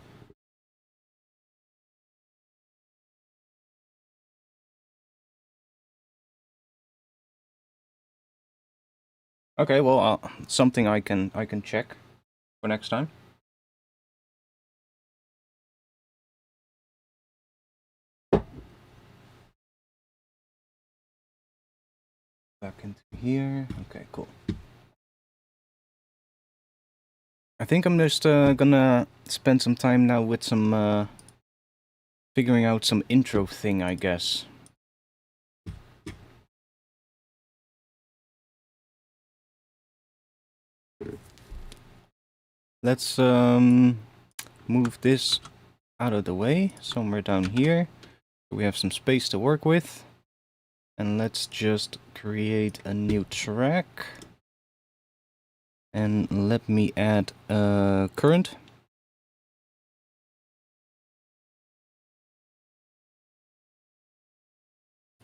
Okay, well, something I can check for next time. Back into here. Okay, cool. I think I'm just gonna spend some time now with some figuring out some intro thing, I guess. Let's move this out of the way, somewhere down here. We have some space to work with. And let's just create a new track. And let me add a current.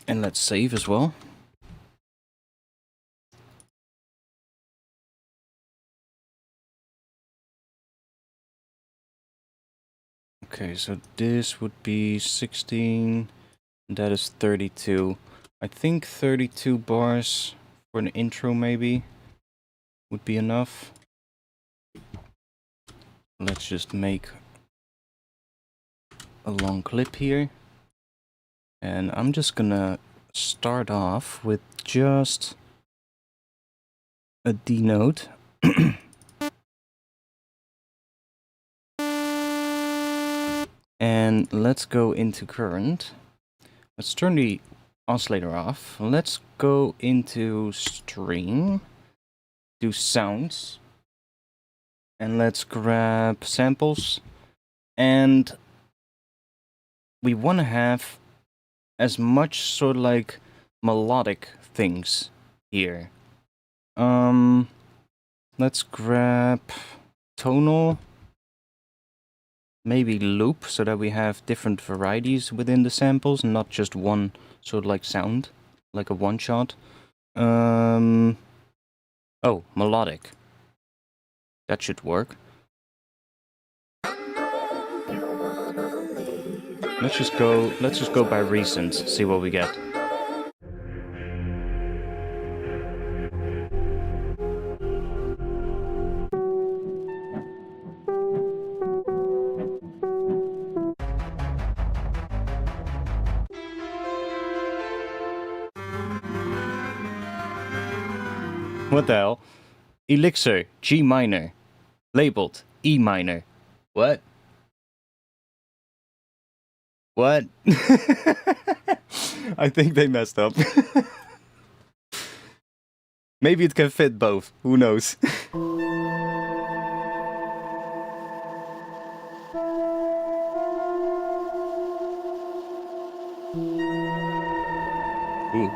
And let's save as well. Okay, so this would be 16, that is 32. I think 32 bars for an intro maybe would be enough. Let's just make a long clip here. And I'm just gonna start off with just a D note. And let's go into current. Let's turn the oscillator off. Let's go into stream, do sounds, and let's grab samples. And we want to have as much sort of like melodic things here. Let's grab tonal, maybe loop, so that we have different varieties within the samples, not just one sort of like sound, like a one shot. Oh, melodic. That should work. Let's just go by recent, see what we get. What the hell? Elixir, G minor. Labeled, E minor. What? What? I think they messed up. Maybe it can fit both. Who knows? Ooh.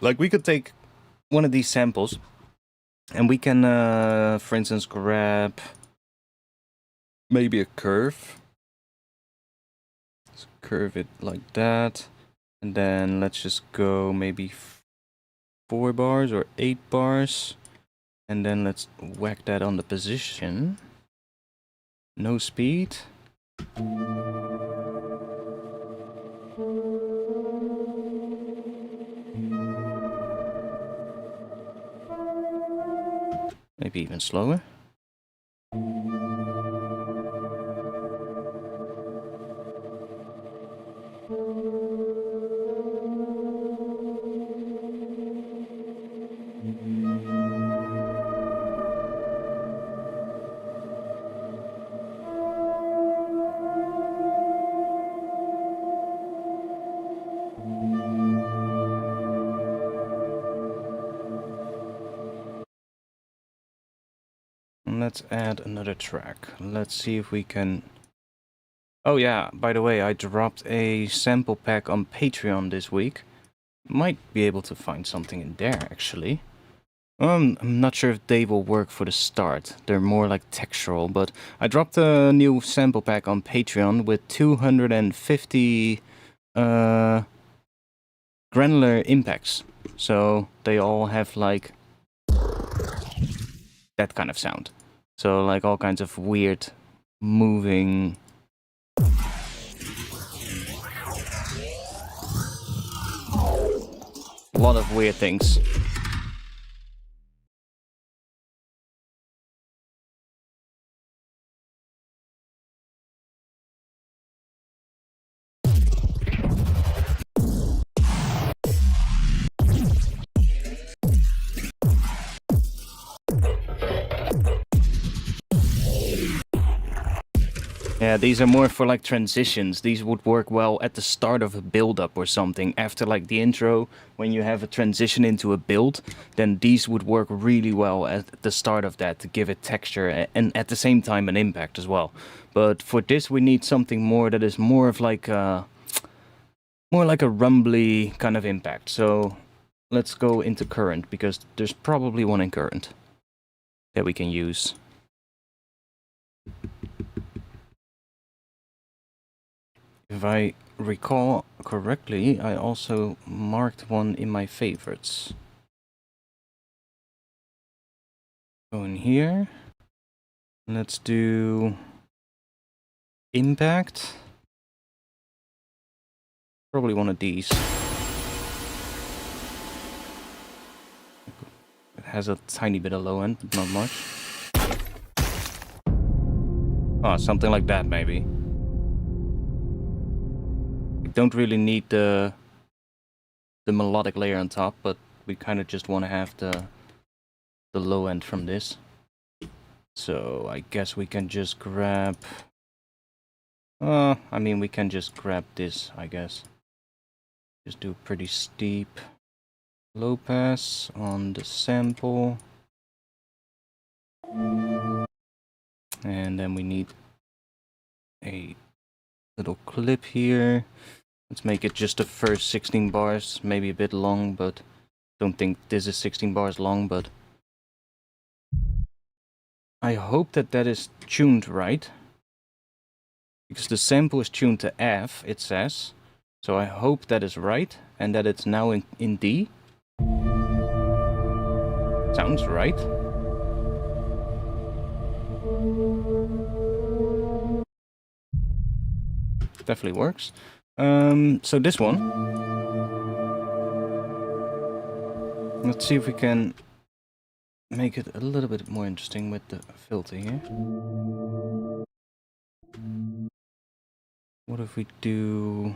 Like, we could take one of these samples and we can, for instance, grab maybe a curve. Let's curve it like that. And then let's just go maybe 4 bars or 8 bars. And then let's whack that on the position. No speed. Maybe even slower. Let's add another track. Let's see if we can... Oh yeah, by the way, I dropped a sample pack on Patreon this week. Might be able to find something in there, actually. I'm not sure if they will work for the start. They're more like textural, but I dropped a new sample pack on Patreon with 250 granular impacts. So they all have like that kind of sound. So like all kinds of weird moving... A lot of weird things. Yeah, these are more for like transitions. These would work well at the start of a build-up or something. After like the intro, when you have a transition into a build, then these would work really well at the start of that to give it texture and at the same time an impact as well. But for this we need something more that is more of like a... more like a rumbly kind of impact. So let's go into current, because there's probably one in current that we can use. If I recall correctly, I also marked one in my favorites. Go in here. Let's do impact. Probably one of these. It has a tiny bit of low end, but not much. Oh, something like that maybe. Don't really need the melodic layer on top, but we kind of just want to have the low end from this. So I guess we can just grab... I mean, we can just grab this, I guess. Just do pretty steep low pass on the sample. And then we need a little clip here. Let's make it just the first 16 bars, maybe a bit long, but don't think this is 16 bars long, but I hope that that is tuned right, because the sample is tuned to F, it says, so I hope that is right, and that it's now in D. Sounds right. definitely works. So this one. Let's see if we can make it a little bit more interesting with the filter here. What if we do...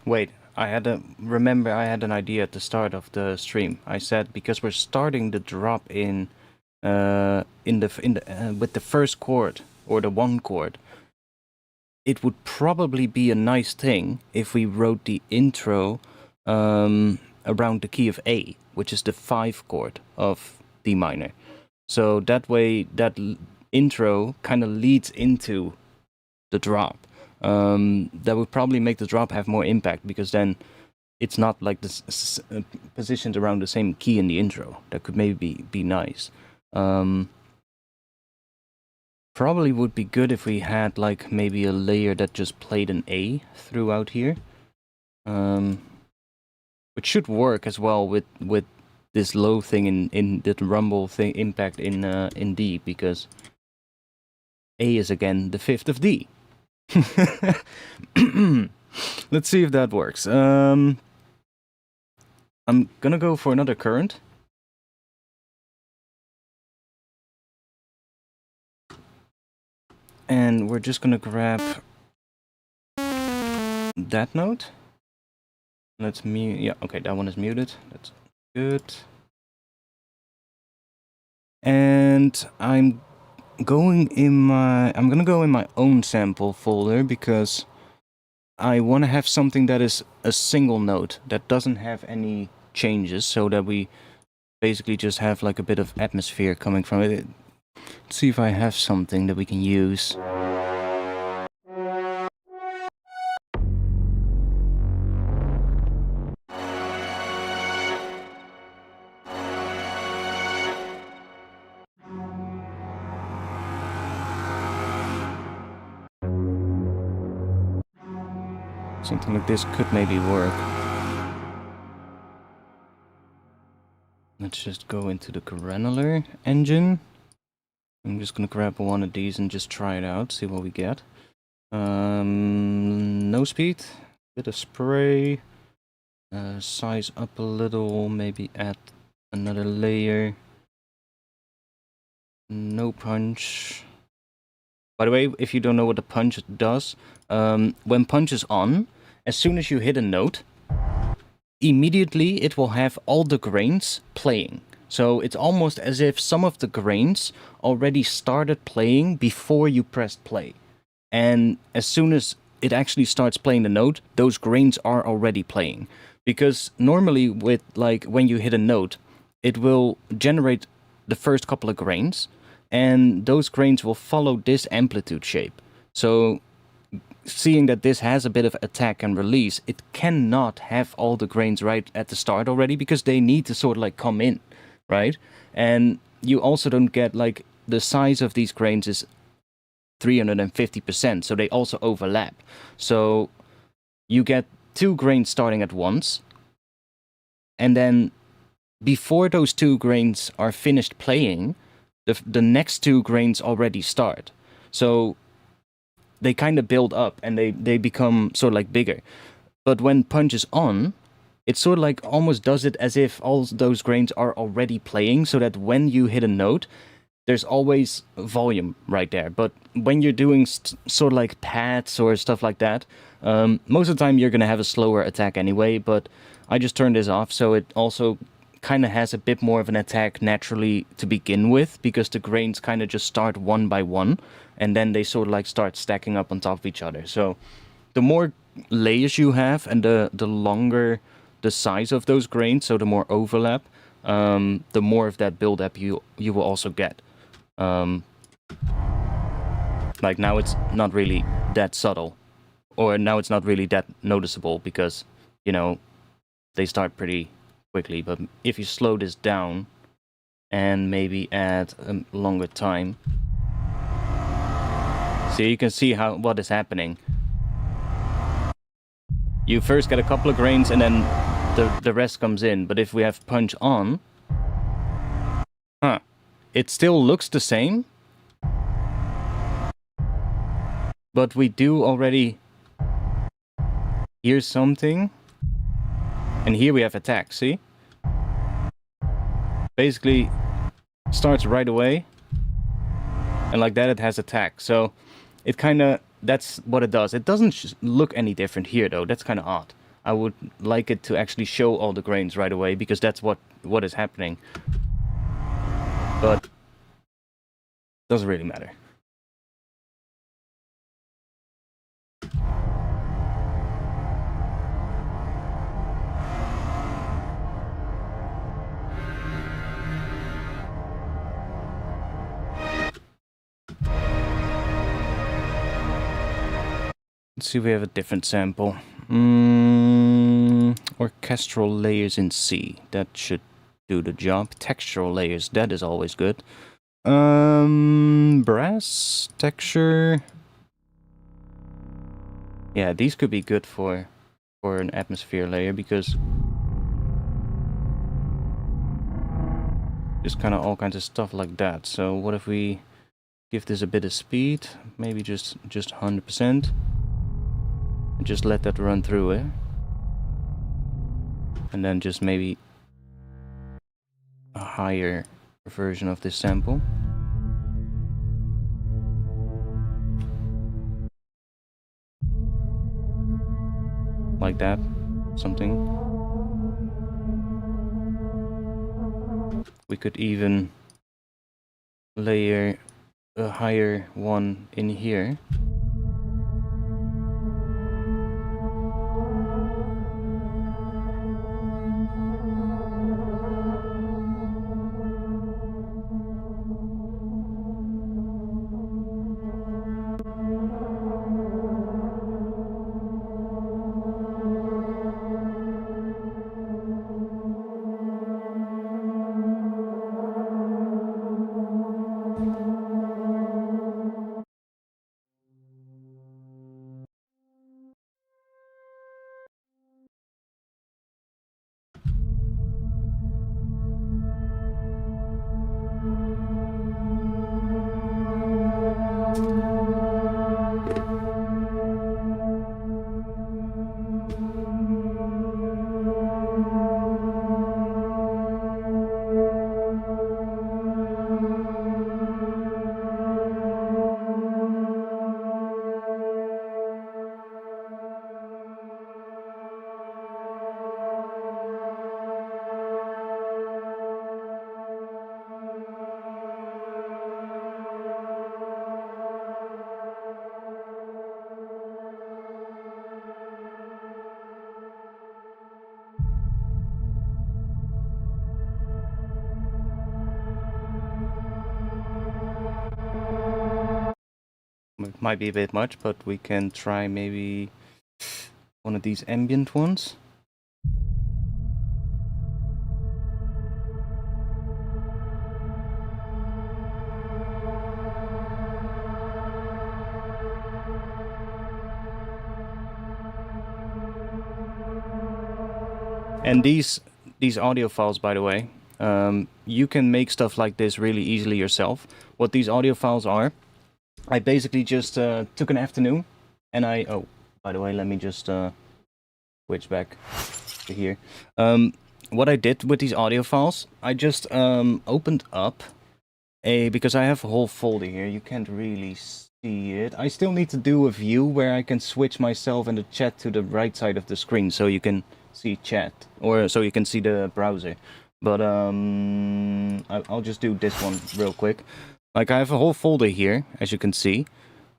Wait, remember I had an idea at the start of the stream. I said because we're starting the drop with the first chord or the one chord, it would probably be a nice thing if we wrote the intro around the key of A, which is the 5 chord of D minor. So that way that intro kind of leads into the drop. That would probably make the drop have more impact, because then it's not like this positioned around the same key in the intro. That could maybe be nice. Probably would be good if we had like maybe a layer that just played an A throughout here. Which should work as well with this low thing in the rumble thing impact in D, because A is again the 5th of D. Let's see if that works. I'm gonna go for another current. And we're just gonna grab that note. Let's mute. Yeah, okay, that one is muted. That's good. And I'm gonna go in my own sample folder, because I want to have something that is a single note that doesn't have any changes, so that we basically just have like a bit of atmosphere coming from it. Let's see if I have something that we can use. Something like this could maybe work. Let's just go into the granular engine. I'm just gonna grab one of these and just try it out, see what we get. No speed, bit of spray, size up a little, maybe add another layer. No punch. By the way, if you don't know what the punch does, when punch is on, as soon as you hit a note, immediately it will have all the grains playing. So it's almost as if some of the grains already started playing before you pressed play. And as soon as it actually starts playing the note, those grains are already playing. Because normally with like when you hit a note, it will generate the first couple of grains, and those grains will follow this amplitude shape. So seeing that this has a bit of attack and release, it cannot have all the grains right at the start already, because they need to sort of like come in, right? And you also don't get like the size of these grains is 350%, so they also overlap. So you get 2 grains starting at once, and then before those 2 grains are finished playing, the next 2 grains already start. So they kind of build up and they become sort of like bigger. But when punch is on, it sort of like almost does it as if all those grains are already playing, so that when you hit a note, there's always volume right there. But when you're doing sort of like pads or stuff like that, most of the time you're going to have a slower attack anyway, but I just turned this off, so it also kind of has a bit more of an attack naturally to begin with, because the grains kind of just start one by one, and then they sort of like start stacking up on top of each other. So the more layers you have, and the longer the size of those grains, so the more overlap, the more of that build-up you will also get. Like now it's not really that subtle, or now it's not really that noticeable, because, you know, they start pretty quickly. But if you slow this down and maybe add a longer time, so you can see what is happening. You first get a couple of grains and then the rest comes in. But if we have punch on, it still looks the same, but we do already hear something. And here we have attack, see? Basically starts right away, and like that it has attack. So it kind of, that's what it does. It doesn't look any different here though. That's kind of odd. I would like it to actually show all the grains right away, because that's what is happening. But doesn't really matter. Let's see if we have a different sample. Orchestral layers in C. That should do the job. Textural layers, that is always good. Brass texture. Yeah, these could be good for an atmosphere layer, because just kind of all kinds of stuff like that. So what if we give this a bit of speed, maybe just 100%, and just let that run through it, and then just maybe a higher version of this sample. Like that, something. We could even layer a higher one in here. It might be a bit much, but we can try maybe one of these ambient ones. And these audio files, by the way, you can make stuff like this really easily yourself. What these audio files are, I basically just took an afternoon, and oh, by the way, let me just switch back to here. What I did with these audio files, I just opened up because I have a whole folder here. You can't really see it. I still need to do a view where I can switch myself and the chat to the right side of the screen, so you can see chat, or so you can see the browser. But I'll just do this one real quick. Like, I have a whole folder here, as you can see,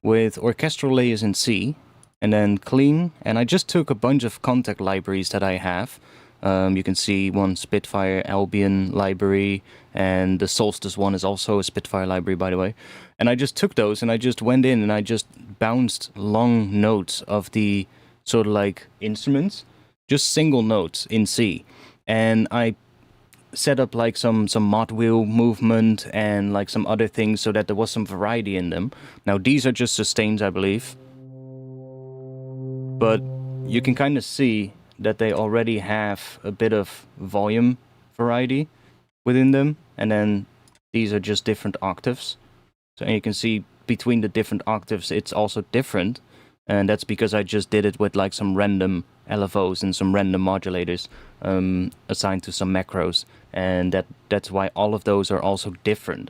with orchestral layers in C, and then clean, and I just took a bunch of contact libraries that I have. You can see one Spitfire Albion library, and the Solstice one is also a Spitfire library, by the way. And I just took those, and I just went in, and I just bounced long notes of the sort of like instruments, just single notes in C. And I set up like some mod wheel movement and like some other things so that there was some variety in them. Now these are just sustains, I believe. But you can kind of see that they already have a bit of volume variety within them. And then these are just different octaves. So you can see between the different octaves it's also different. And that's because I just did it with like some random LFOs and some random modulators assigned to some macros. And that's why all of those are also different.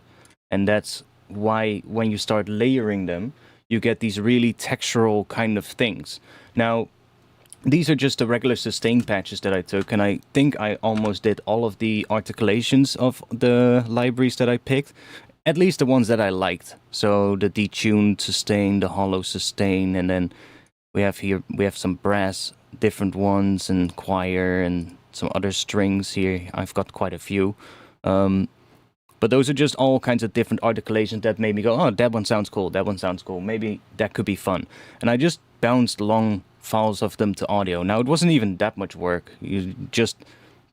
And that's why when you start layering them, you get these really textural kind of things. Now, these are just the regular sustain patches that I took, and I think I almost did all of the articulations of the libraries that I picked, at least the ones that I liked. So the detuned sustain, the hollow sustain, and then we have some brass, different ones, and choir, and some other strings here. I've got quite a few. But those are just all kinds of different articulations that made me go, oh, that one sounds cool, that one sounds cool. Maybe that could be fun. And I just bounced long files of them to audio. Now, it wasn't even that much work. You just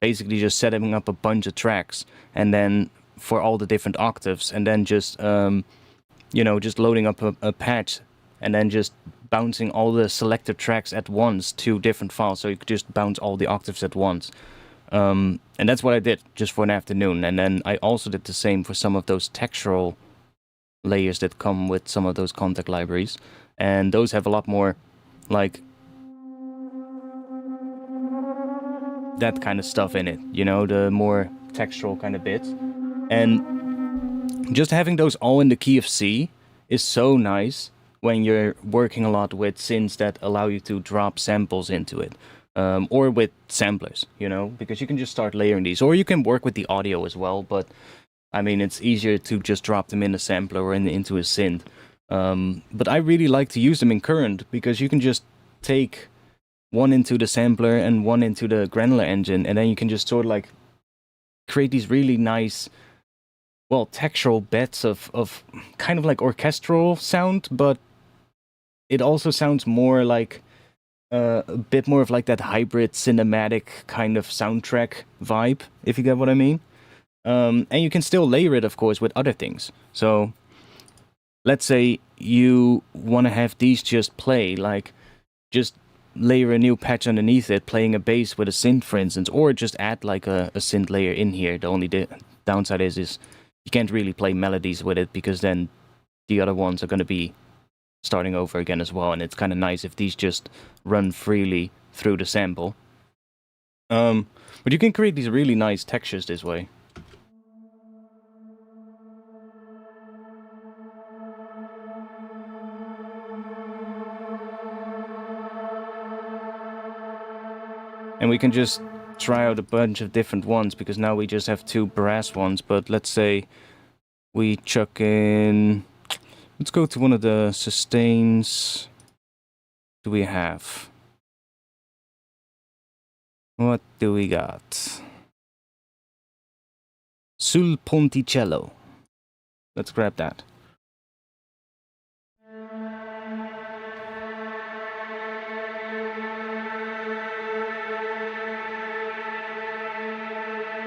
basically just setting up a bunch of tracks, and then for all the different octaves, and then just, just loading up a patch, and then just bouncing all the selected tracks at once to different files, so you could just bounce all the octaves at once. And that's what I did just for an afternoon. And then I also did the same for some of those textural layers that come with some of those contact libraries. And those have a lot more, like, that kind of stuff in it, the more textural kind of bits. And just having those all in the key of C is so nice when you're working a lot with synths that allow you to drop samples into it. Or with samplers, because you can just start layering these. Or you can work with the audio as well, but I mean, it's easier to just drop them in a sampler or into a synth. But I really like to use them in Current, because you can just take one into the sampler and one into the granular engine, and then you can just sort of like create these really nice, well, textural beds of kind of like orchestral sound, but it also sounds more like a bit more of like that hybrid cinematic kind of soundtrack vibe, if you get what I mean. And you can still layer it, of course, with other things. So let's say you want to have these just play, like just layer a new patch underneath it, playing a bass with a synth, for instance, or just add like a synth layer in here. The only downside is you can't really play melodies with it, because then the other ones are going to be starting over again as well, and it's kind of nice if these just run freely through the sample. But you can create these really nice textures this way. And we can just try out a bunch of different ones, because now we just have 2 brass ones. But let's say we chuck in... Let's go to one of the sustains. Do we have? What do we got? Sul Ponticello. Let's grab that.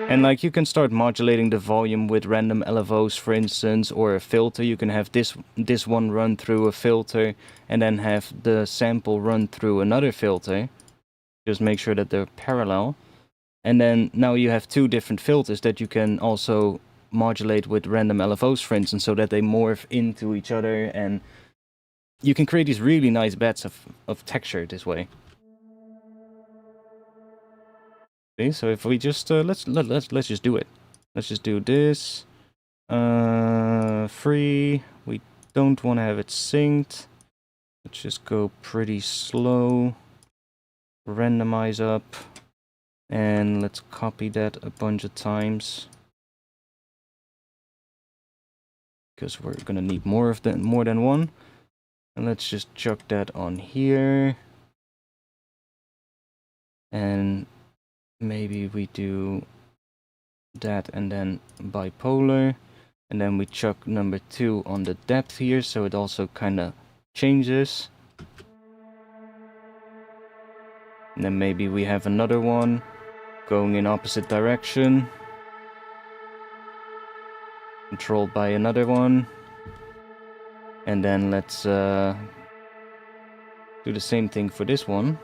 And like, you can start modulating the volume with random LFOs, for instance, or a filter. You can have this one run through a filter, and then have the sample run through another filter. Just make sure that they're parallel. And then now you have two different filters that you can also modulate with random LFOs, for instance, so that they morph into each other, and you can create these really nice beds of texture this way. Okay, so if we just let's just do it. Let's just do this. Free. We don't want to have it synced. Let's just go pretty slow. Randomize up. And let's copy that a bunch of times. Because we're gonna need more than one. And let's just chuck that on here. And maybe we do that and then bipolar. And then we chuck number 2 on the depth here, so it also kind of changes. And then maybe we have another one going in opposite direction, controlled by another one. And then let's do the same thing for this one.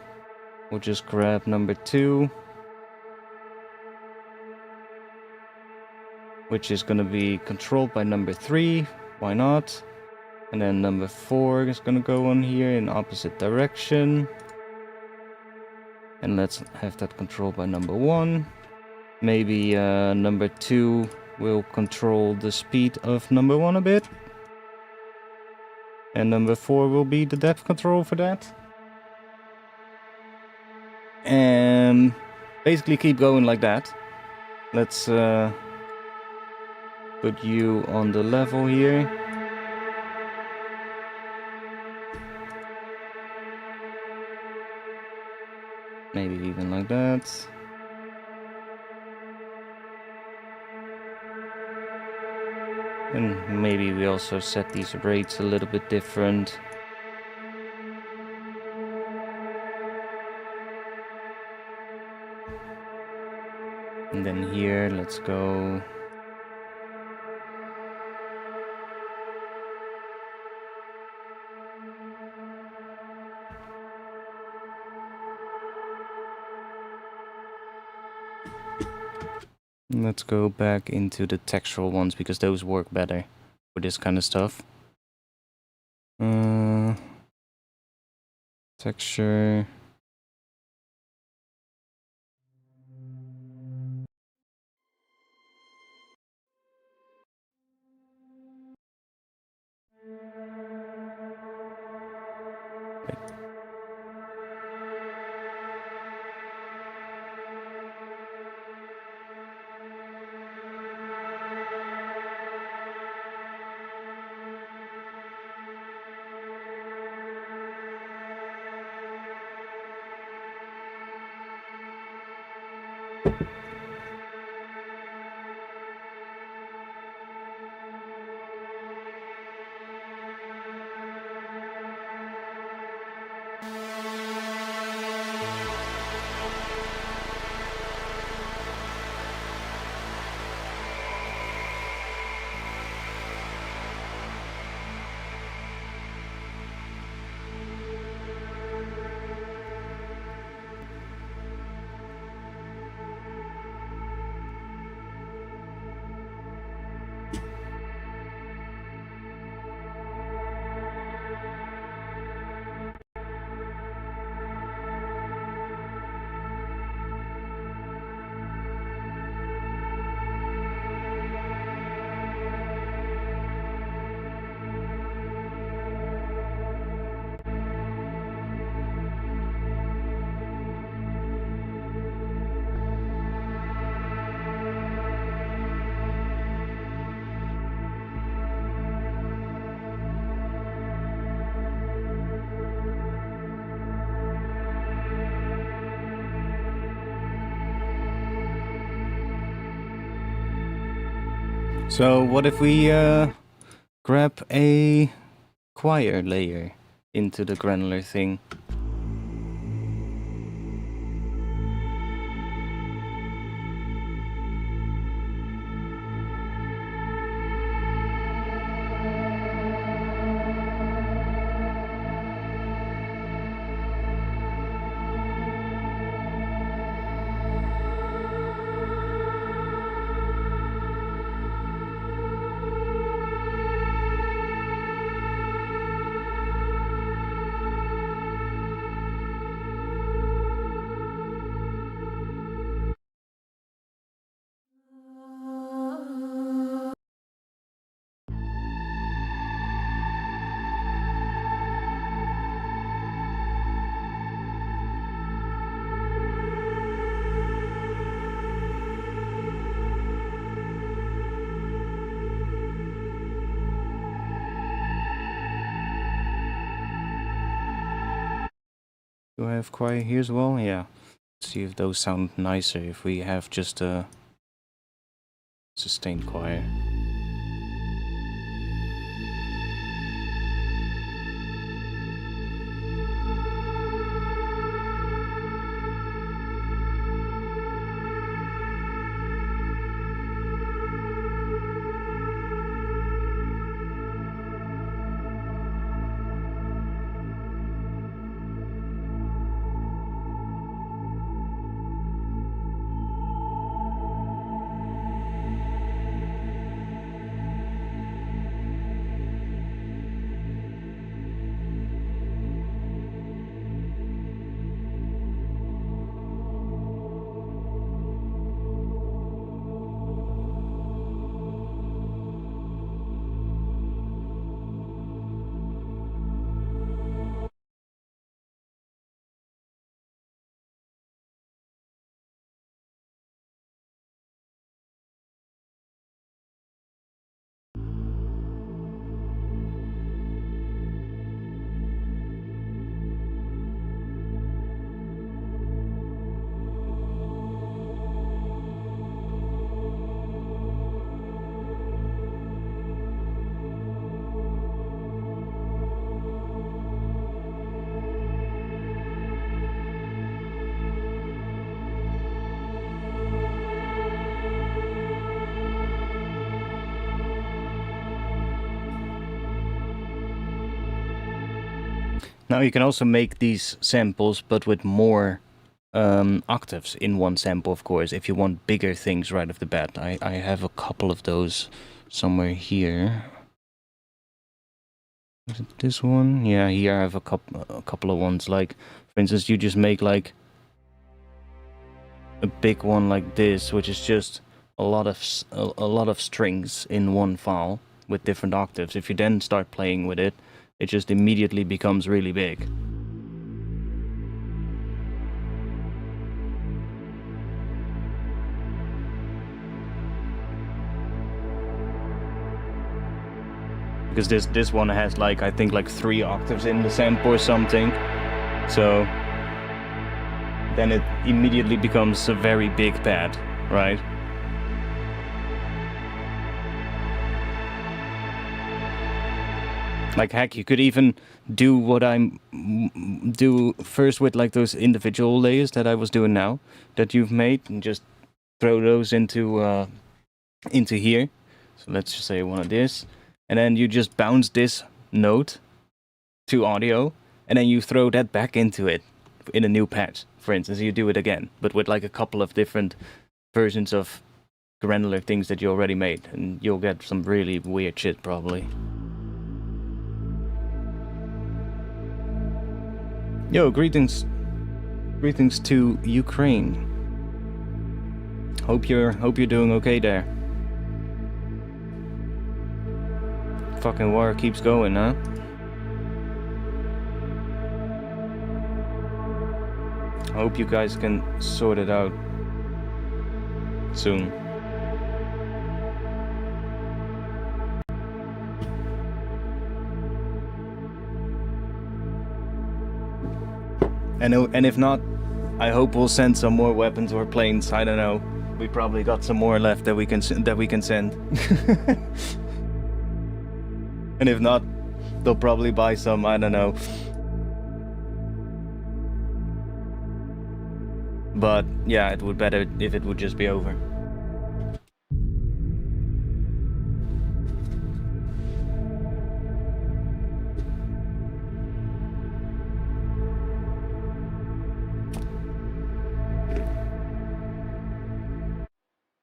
We'll just grab number 2, which is going to be controlled by number 3. Why not? And then number 4 is going to go on here in opposite direction. And let's have that controlled by number 1. Maybe number 2 will control the speed of number 1 a bit. And number 4 will be the depth control for that. And basically keep going like that. Let's put you on the level here. Maybe even like that. And maybe we also set these rates a little bit different. And then here, let's go. Let's go back into the textural ones because those work better for this kind of stuff. Texture. So what if we grab a choir layer into the granular thing? Do I have choir here as well? Yeah. Let's see if those sound nicer if we have just a sustained choir. Now you can also make these samples, but with more octaves in one sample, of course, if you want bigger things right off the bat. I have a couple of those somewhere here. Is it this one? Yeah, here I have a couple of ones. Like, for instance, you just make like a big one like this, which is just a lot of strings in one file with different octaves. If you then start playing with it, it just immediately becomes really big. Because this one has like, I think like 3 octaves in the sample or something. So then it immediately becomes a very big pad, right? Like heck, you could even do what do first with like those individual layers that I was doing now, that you've made, and just throw those into here. So let's just say one of this, and then you just bounce this note to audio, and then you throw that back into it in a new patch. For instance, you do it again, but with like a couple of different versions of granular things that you already made, and you'll get some really weird shit probably. Yo, greetings to Ukraine. Hope you're doing okay there. Fucking war keeps going, huh? Hope you guys can sort it out soon. And if not, I hope we'll send some more weapons or planes. I don't know. We probably got some more left that we can send. And if not, they'll probably buy some. I don't know. But yeah, it would better if it would just be over.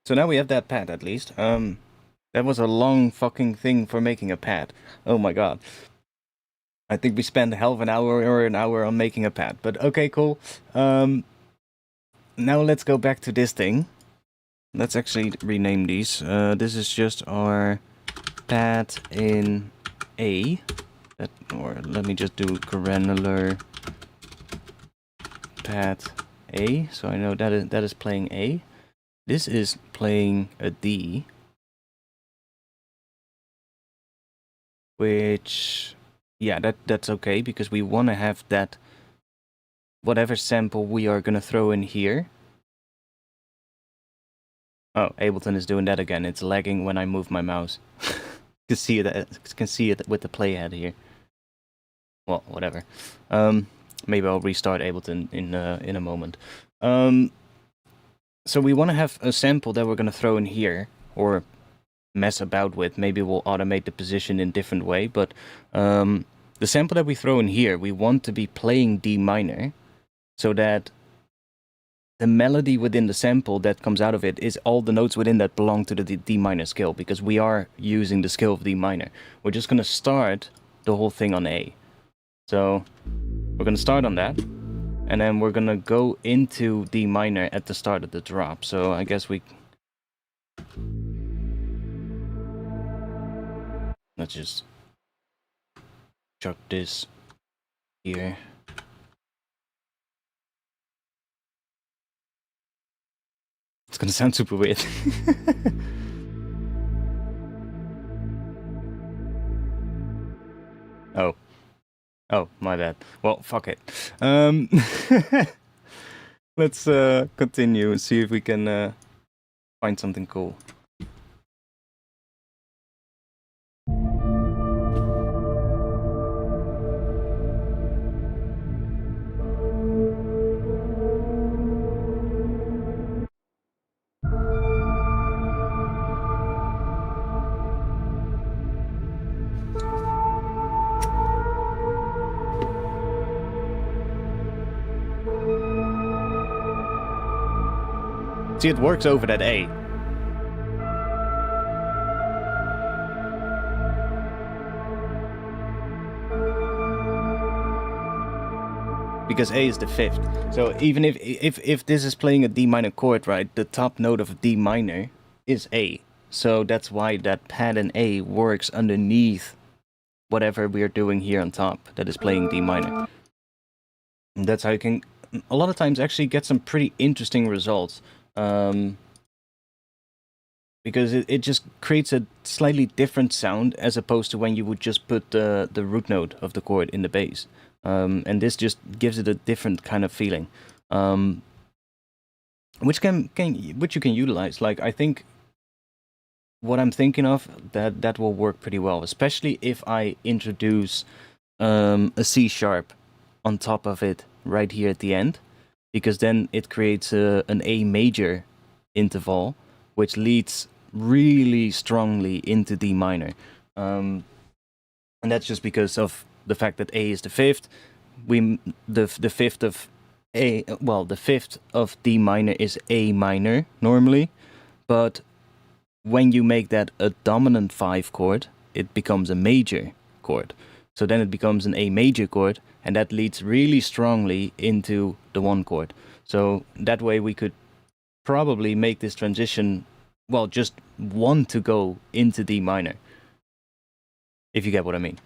So now we have that pad at least. That was a long fucking thing for making a pad. Oh my god. I think we spent a hell of an hour or an hour on making a pad. But okay, cool. Now let's go back to this thing. Let's actually rename these. This is just our pad in A. Or let me just do granular pad A. So I know that is playing A. This is playing a D, which, yeah, that's okay, because we want to have that whatever sample we are gonna throw in here. Oh, Ableton is doing that again. It's lagging when I move my mouse. Can see it with the playhead here. Well, whatever. Maybe I'll restart Ableton in a moment. So we want to have a sample that we're gonna throw in here, or mess about with. Maybe we'll automate the position in a different way, but the sample that we throw in here, we want to be playing D minor, so that the melody within the sample that comes out of it is all the notes within that belong to the D minor scale, because we are using the scale of D minor. We're just gonna start the whole thing on A. So we're gonna start on that, and then we're gonna go into D minor at the start of the drop. So I guess let's just chuck this here. It's gonna sound super weird. Oh, my bad. Well, fuck it. Let's continue and see if we can find something cool. See, it works over that A. Because A is the fifth. So even if this is playing a D minor chord, right, the top note of D minor is A. So that's why that pad in A works underneath whatever we are doing here on top that is playing D minor. And that's how you can, a lot of times, actually get some pretty interesting results. Because it just creates a slightly different sound as opposed to when you would just put the root note of the chord in the bass. And this just gives it a different kind of feeling, which you can utilize. Like, I think what I'm thinking of, that will work pretty well, especially if I introduce a C sharp on top of it right here at the end, because then it creates an A major interval, which leads really strongly into D minor. And that's just because of the fact that A is the fifth. The fifth of A, well, the fifth of D minor is A minor normally, but when you make that a dominant 5 chord, it becomes a major chord. So then it becomes an A major chord, and that leads really strongly into the 1 chord. So that way we could probably make this transition, well, just want to go into D minor, if you get what I mean.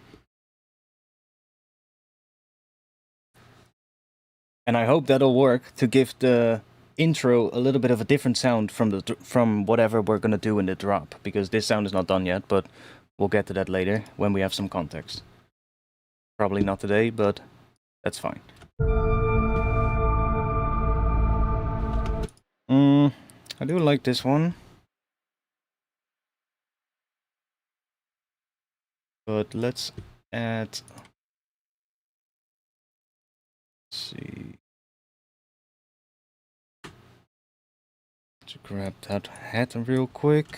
And I hope that'll work to give the intro a little bit of a different sound from whatever we're gonna do in the drop, because this sound is not done yet, but we'll get to that later when we have some context. Probably not today, but that's fine. I do like this one, but let's add, let's see, to grab that head real quick.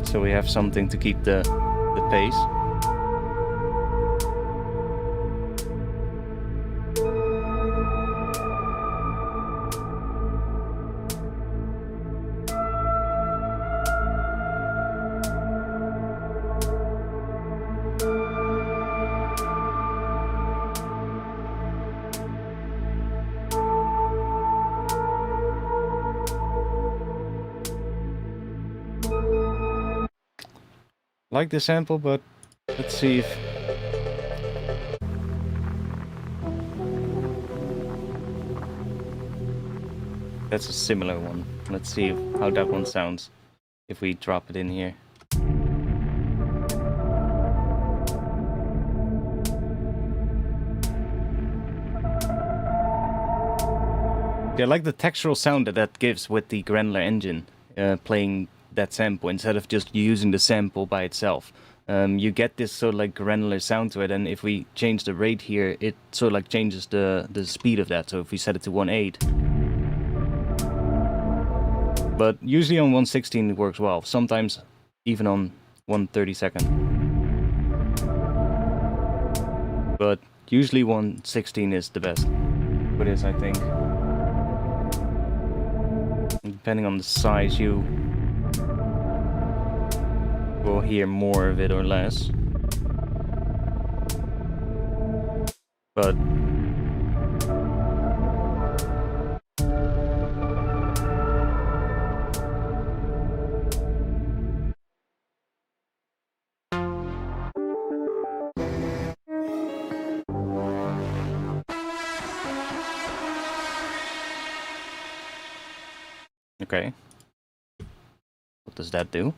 So we have something to keep the pace. like the sample, but let's see if... That's a similar one. Let's see how that one sounds if we drop it in here. Yeah, I like the textural sound that gives with the granular engine playing that sample instead of just using the sample by itself. You get this sort of like granular sound to it, and if we change the rate here, it sort of like changes the speed of that. So if we set it to 1/8, but usually on 1/16 it works well. Sometimes even on 1/32. But usually 1/16 is the best for this, I think. Depending on the size, you will hear more of it or less. But okay. What does that do?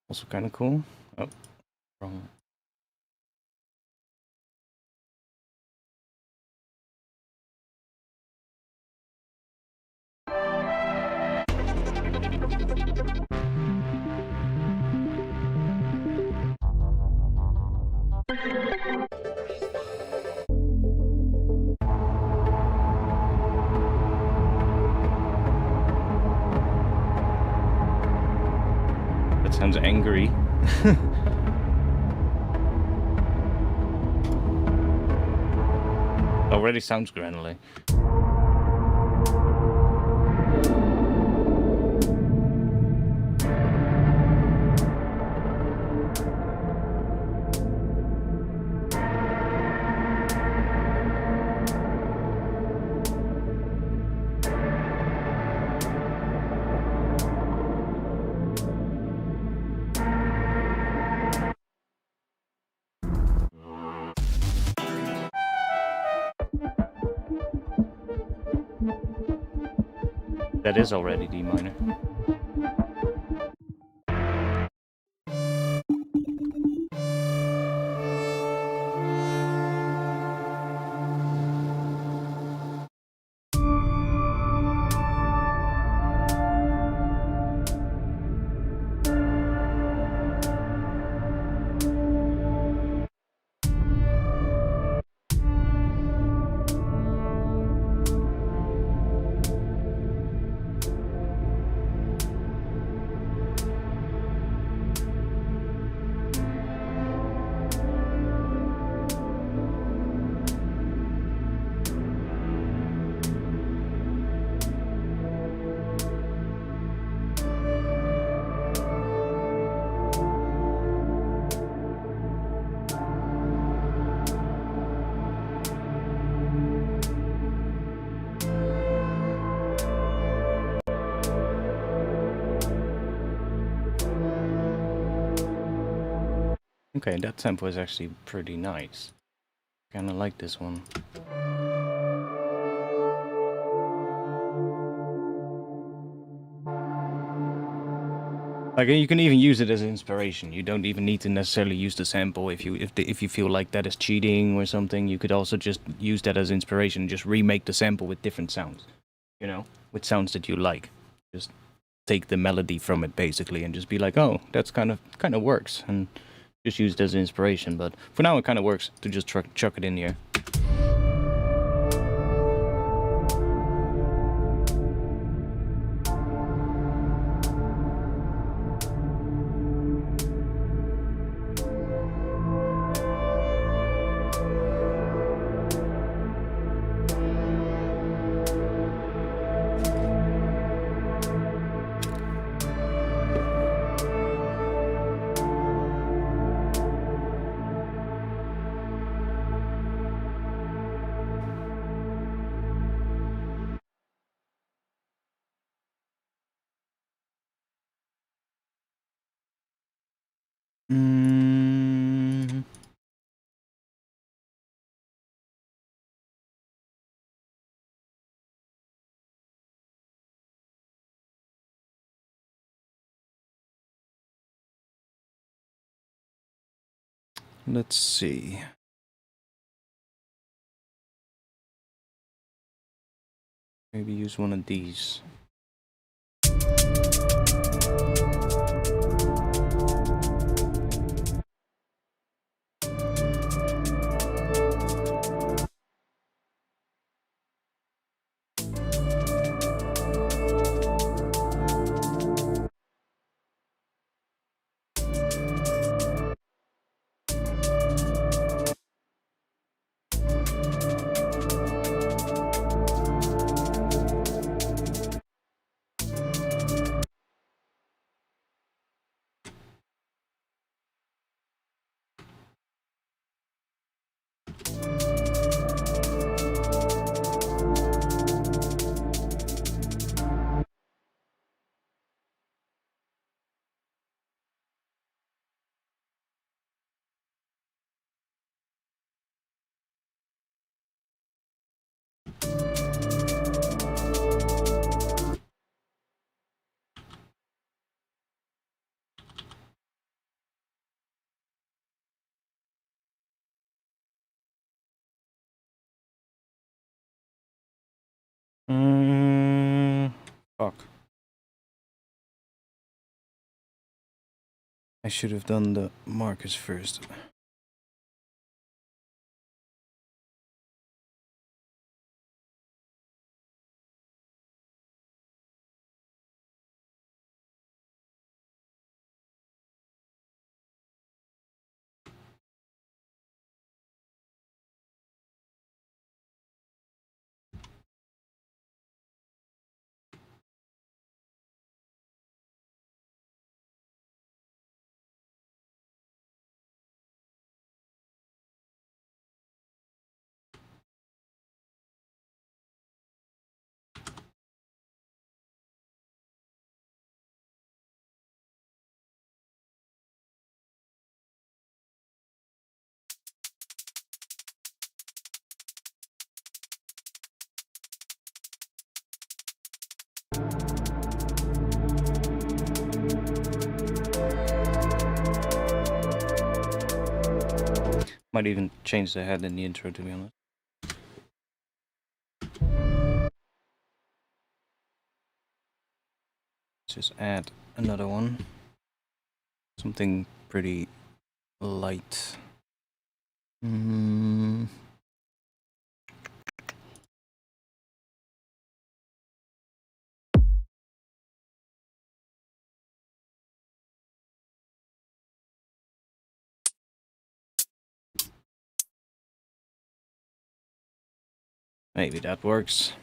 Also kind of cool. Oh, wrong. That sounds angry. Already sounds granular. That is already D minor. Okay, that sample is actually pretty nice. Kinda like this one. Like, you can even use it as inspiration. You don't even need to necessarily use the sample if you feel like that is cheating or something. You could also just use that as inspiration. Just remake the sample with different sounds, you know, with sounds that you like. Just take the melody from it basically, and just be like, oh, that's kind of works, and just use it as inspiration. But for now, it kind of works to just chuck it in here. Let's see. Maybe use one of these. Fuck. I should have done the markers first. Might even change the head in the intro, to be honest. Let's just add another one. Something pretty light. Maybe that works.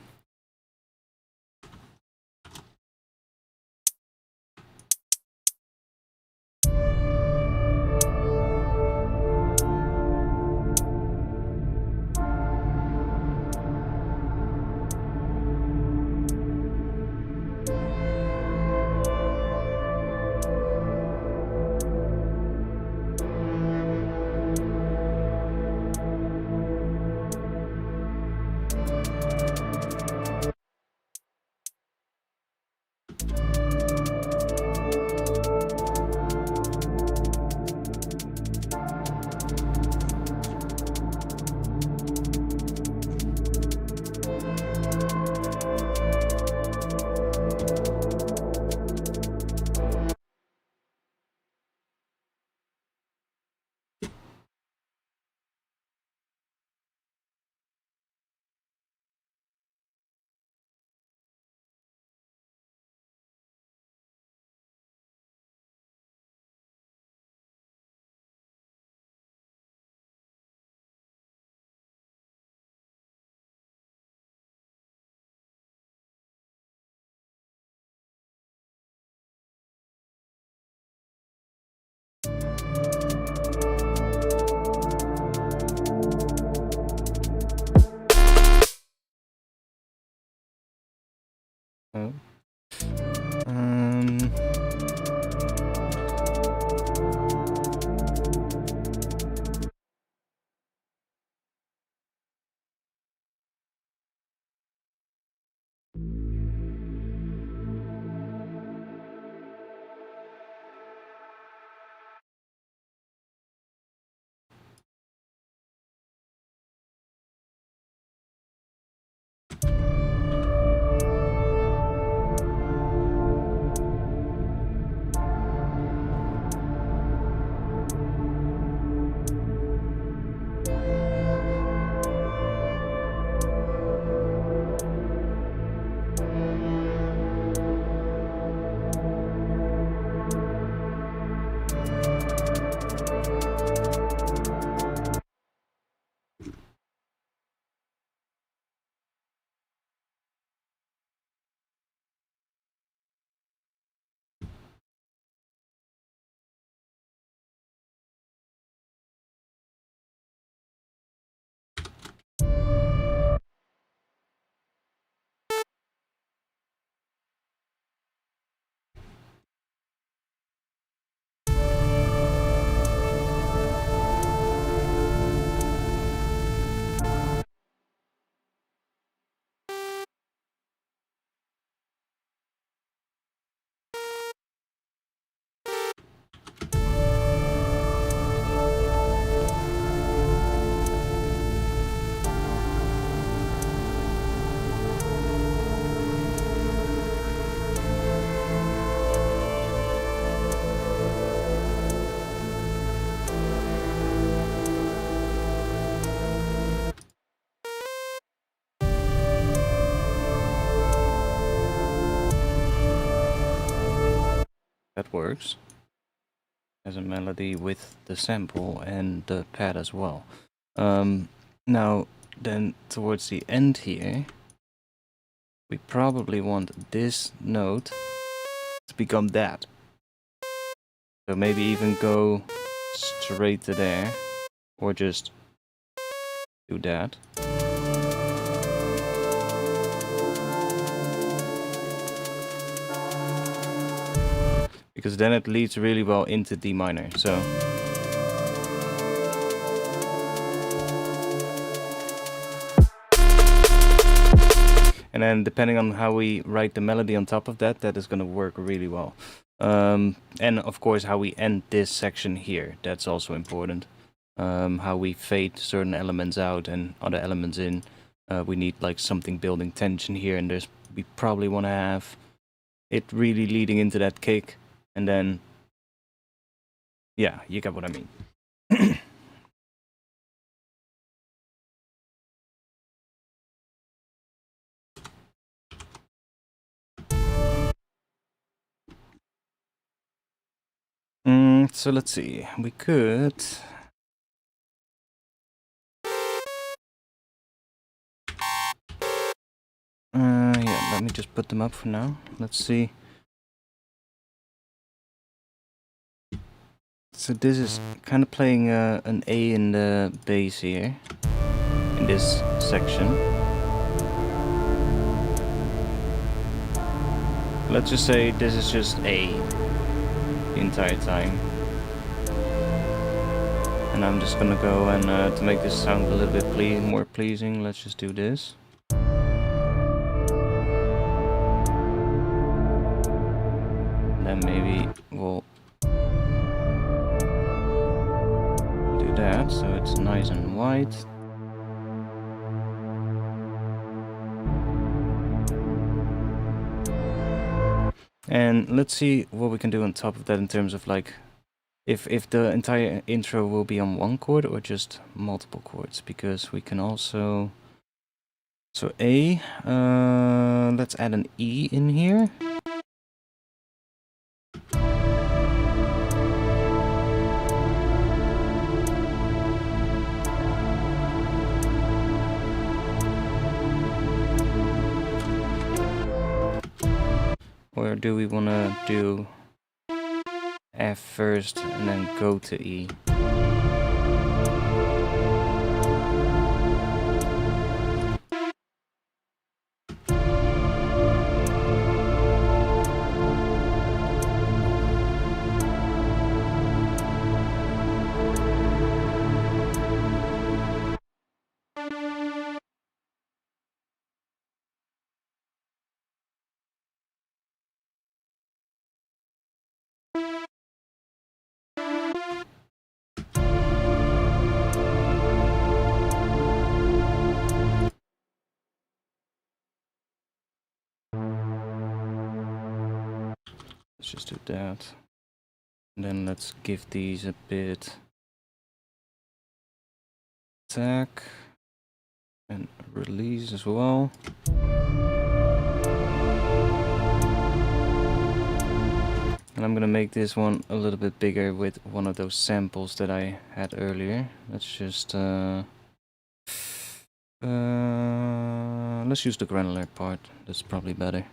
That works. As a melody with the sample and the pad as well. Now, then towards the end here, we probably want this note to become that. So maybe even go straight to there, or just do that. Because then it leads really well into D minor, so. And then depending on how we write the melody on top of that, that is going to work really well. And of course how we end this section here, that's also important. How we fade certain elements out and other elements in. We need like something building tension here, and we probably want to have it really leading into that kick. And then, yeah, you get what I mean. So let's see, we could... yeah, let me just put them up for now. Let's see. So this is kind of playing an A in the bass here, in this section. Let's just say this is just A the entire time. And I'm just gonna go and to make this sound a little bit more pleasing, let's just do this. And then maybe we'll do that so it's nice and white. And let's see what we can do on top of that in terms of like if the entire intro will be on one chord or just multiple chords, because we can also, so A, let's add an E in here. Or do we want to do F first and then go to E? Let's just do that. And then let's give these a bit attack and release as well. And I'm gonna make this one a little bit bigger with one of those samples that I had earlier. Let's just let's use the granular part. That's probably better,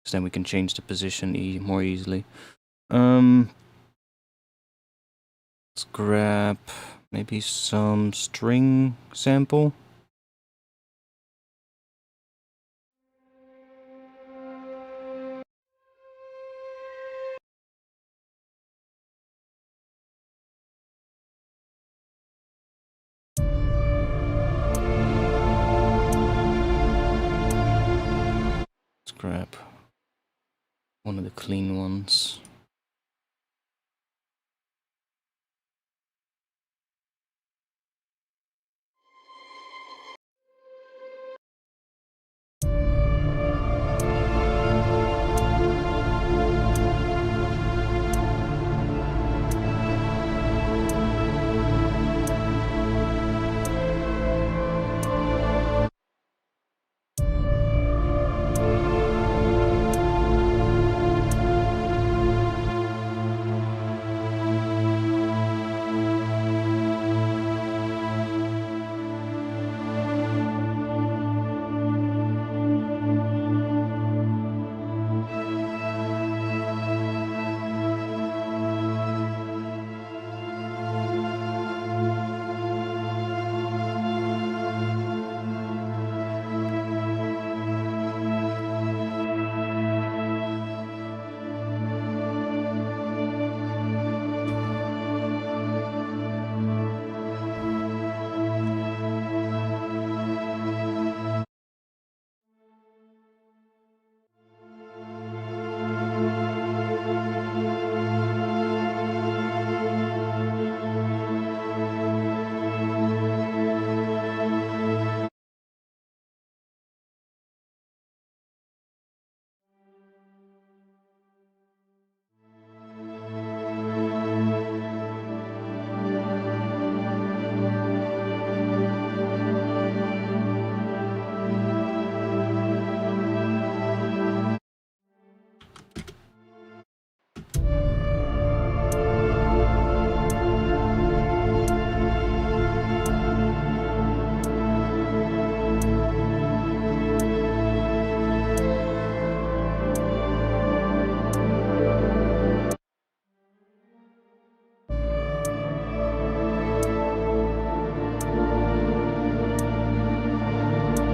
because then we can change the position more easily. Let's grab maybe some string sample. Let's grab one of the clean ones.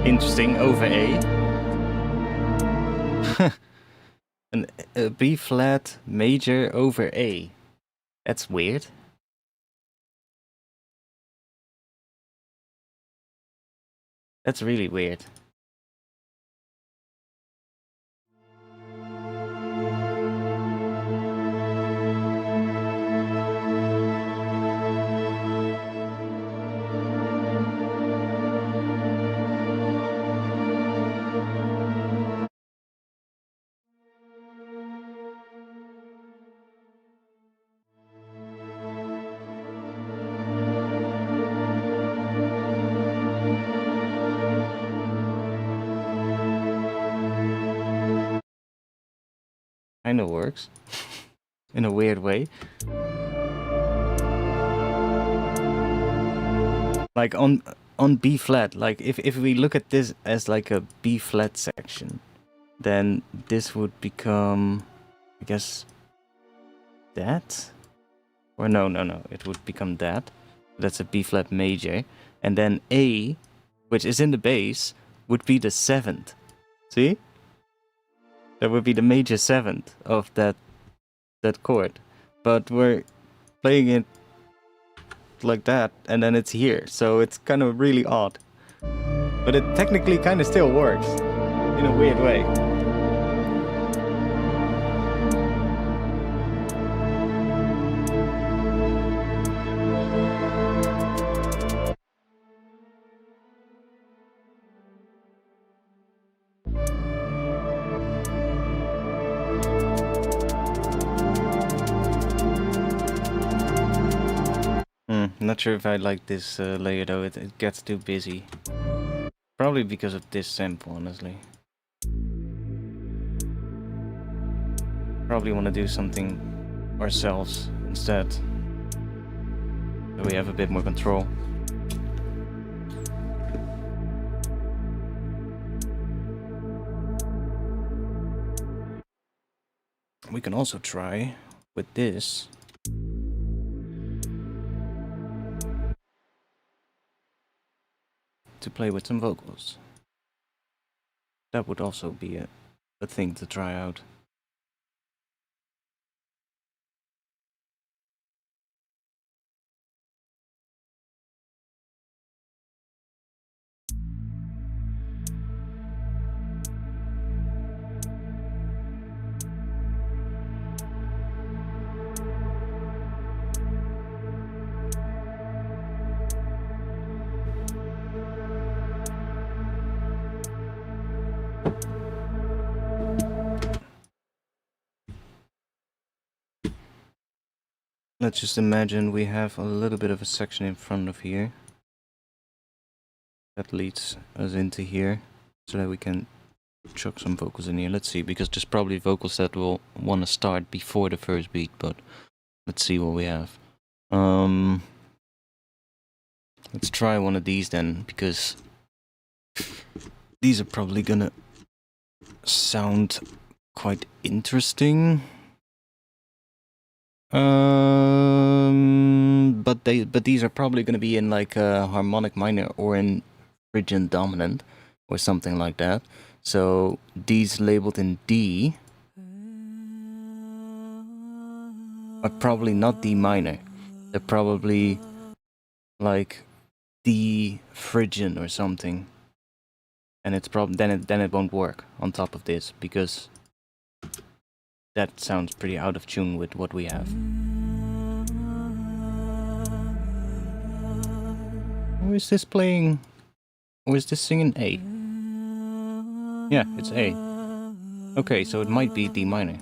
Interesting, over A. A B flat major over A. That's weird. That's really weird. Kinda works. In a weird way. Like on B flat, like if we look at this as like a B flat section, then this would become, I guess, that? Or no, it would become that. That's a B flat major. And then A, which is in the bass, would be the 7th. See? That would be the major 7th of that chord. But we're playing it like that, and then it's here. So it's kind of really odd. But it technically kind of still works in a weird way. Not sure if I like this layer though, it gets too busy. Probably because of this sample, honestly. Probably want to do something ourselves instead. So we have a bit more control. We can also try with this. To play with some vocals. That would also be a thing to try out. Let's just imagine we have a little bit of a section in front of here that leads us into here so that we can chuck some vocals in here. Let's see, because there's probably vocals that will want to start before the first beat, but let's see what we have. Let's try one of these then, because these are probably gonna sound quite interesting. But these are probably going to be in like a harmonic minor or in Phrygian dominant or something like that. So these labeled in D are probably not D minor. They're probably like D Phrygian or something. And it's probably then it won't work on top of this, because that sounds pretty out of tune with what we have. Or is this playing... Or is this singing A? Yeah, it's A. Okay, so it might be D minor.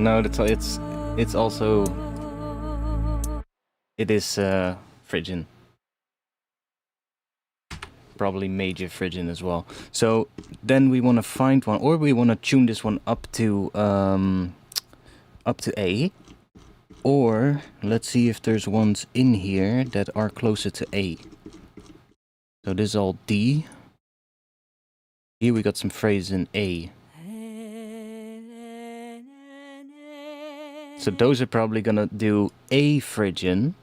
No, it's also... It is Phrygian. Probably major Phrygian as well. So then we want to find one, or we want to tune this one up to A. Or let's see if there's ones in here that are closer to A. So this is all D. Here we got some phrases in A. So those are probably gonna do A Phrygian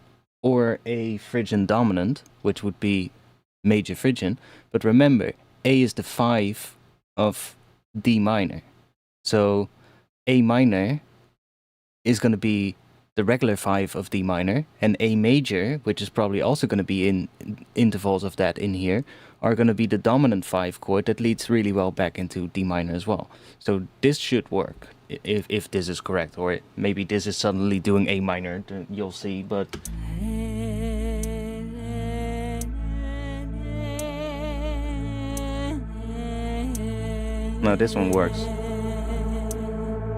or A Phrygian dominant, which would be major Phrygian. But remember, A is the 5 of D minor. So A minor is gonna be the regular 5 of D minor, and A major, which is probably also gonna be in intervals of that in here, are gonna be the dominant 5 chord that leads really well back into D minor as well. So this should work. If this is correct, or maybe this is suddenly doing A minor, you'll see, but... No, this one works.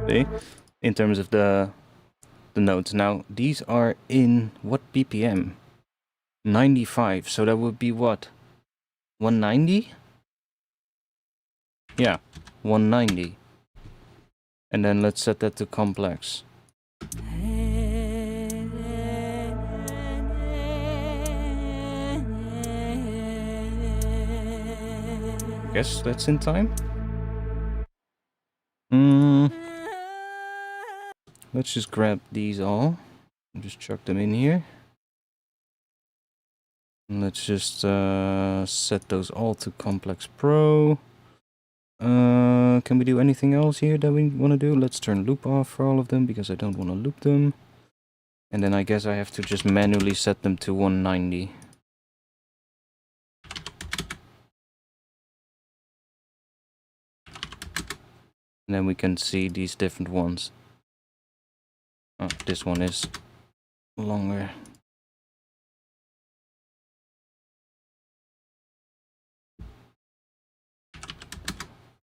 See? In terms of the notes. Now, these are in what BPM? 95, so that would be what? 190? Yeah, 190. And then let's set that to complex. Guess that's in time. Let's just grab these all and just chuck them in here. And let's just set those all to complex pro. Can we do anything else here that we want to do? Let's turn loop off for all of them because I don't want to loop them. And then I guess I have to just manually set them to 190. And then we can see these different ones. Oh, this one is longer.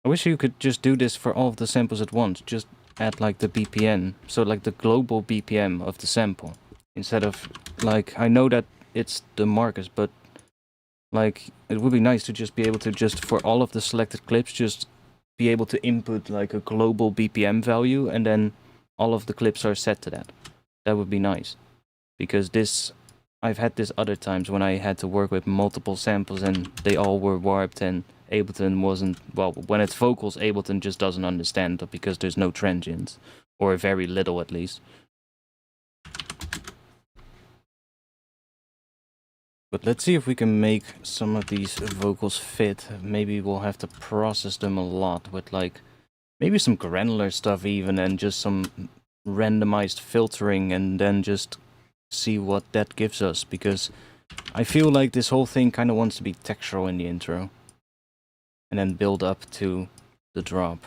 I wish you could just do this for all of the samples at once. Just add like the BPM. So like the global BPM of the sample. Instead of like, I know that it's the markers, but like it would be nice to just be able to just for all of the selected clips just be able to input like a global BPM value and then all of the clips are set to that. That would be nice. Because this, I've had this other times when I had to work with multiple samples and they all were warped and Ableton wasn't, well, when it's vocals, Ableton just doesn't understand it because there's no transients, or very little at least. But let's see if we can make some of these vocals fit. Maybe we'll have to process them a lot with like, maybe some granular stuff even, and just some randomized filtering, and then just see what that gives us, because I feel like this whole thing kind of wants to be textural in the intro. And then build up to the drop.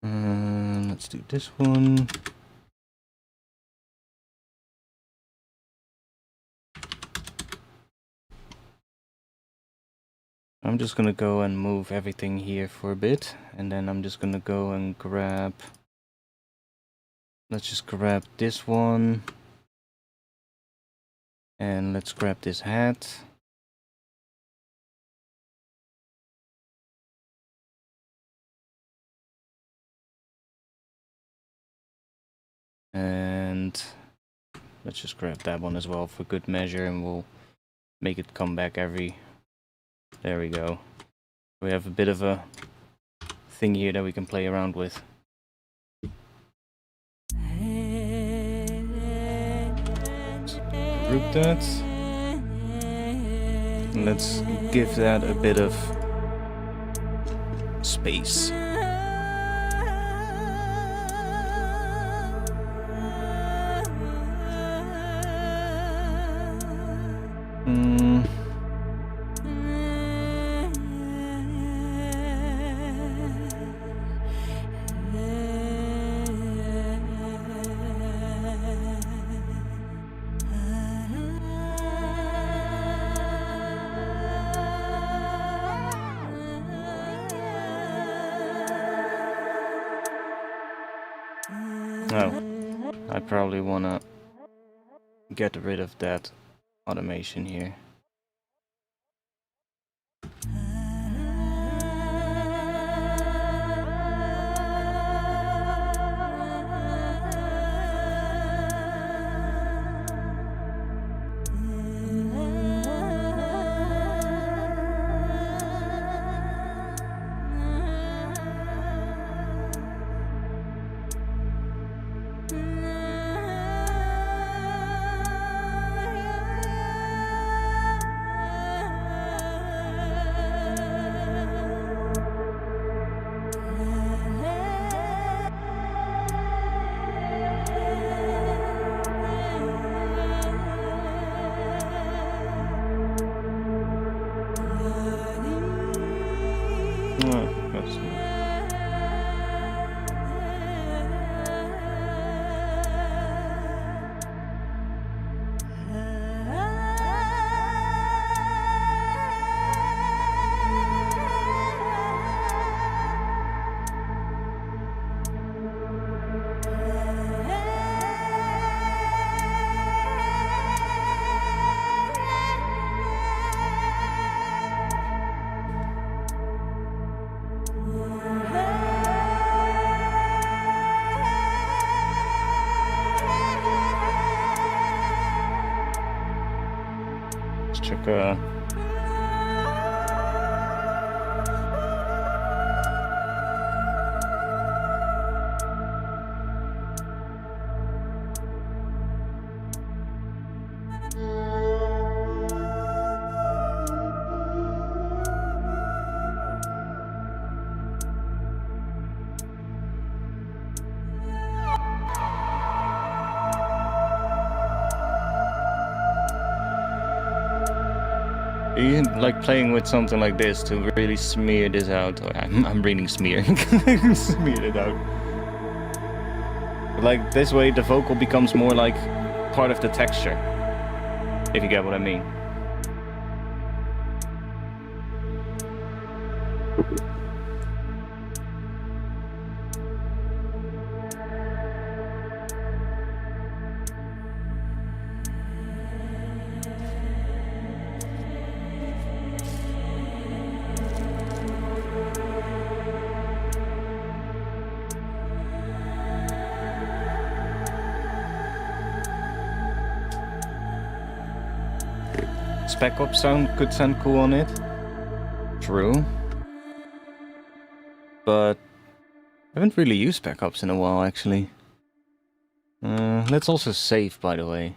Let's do this one. I'm just gonna go and move everything here for a bit. And then I'm just gonna go and grab... Let's just grab this one. And let's grab this hat. And let's just grab that one as well for good measure, and we'll make it come back every... There we go. We have a bit of a thing here that we can play around with. Group that. And let's give that a bit of space. Oh, I probably wanna get rid of that automation here. Let's check you like playing with something like this to really smear this out. Or I'm reading smear. Smeared it out. But like this way the vocal becomes more like part of the texture. If you get what I mean. Spec Ops could sound cool on it. True. But I haven't really used Spec Ops in a while, actually. Let's also save, by the way.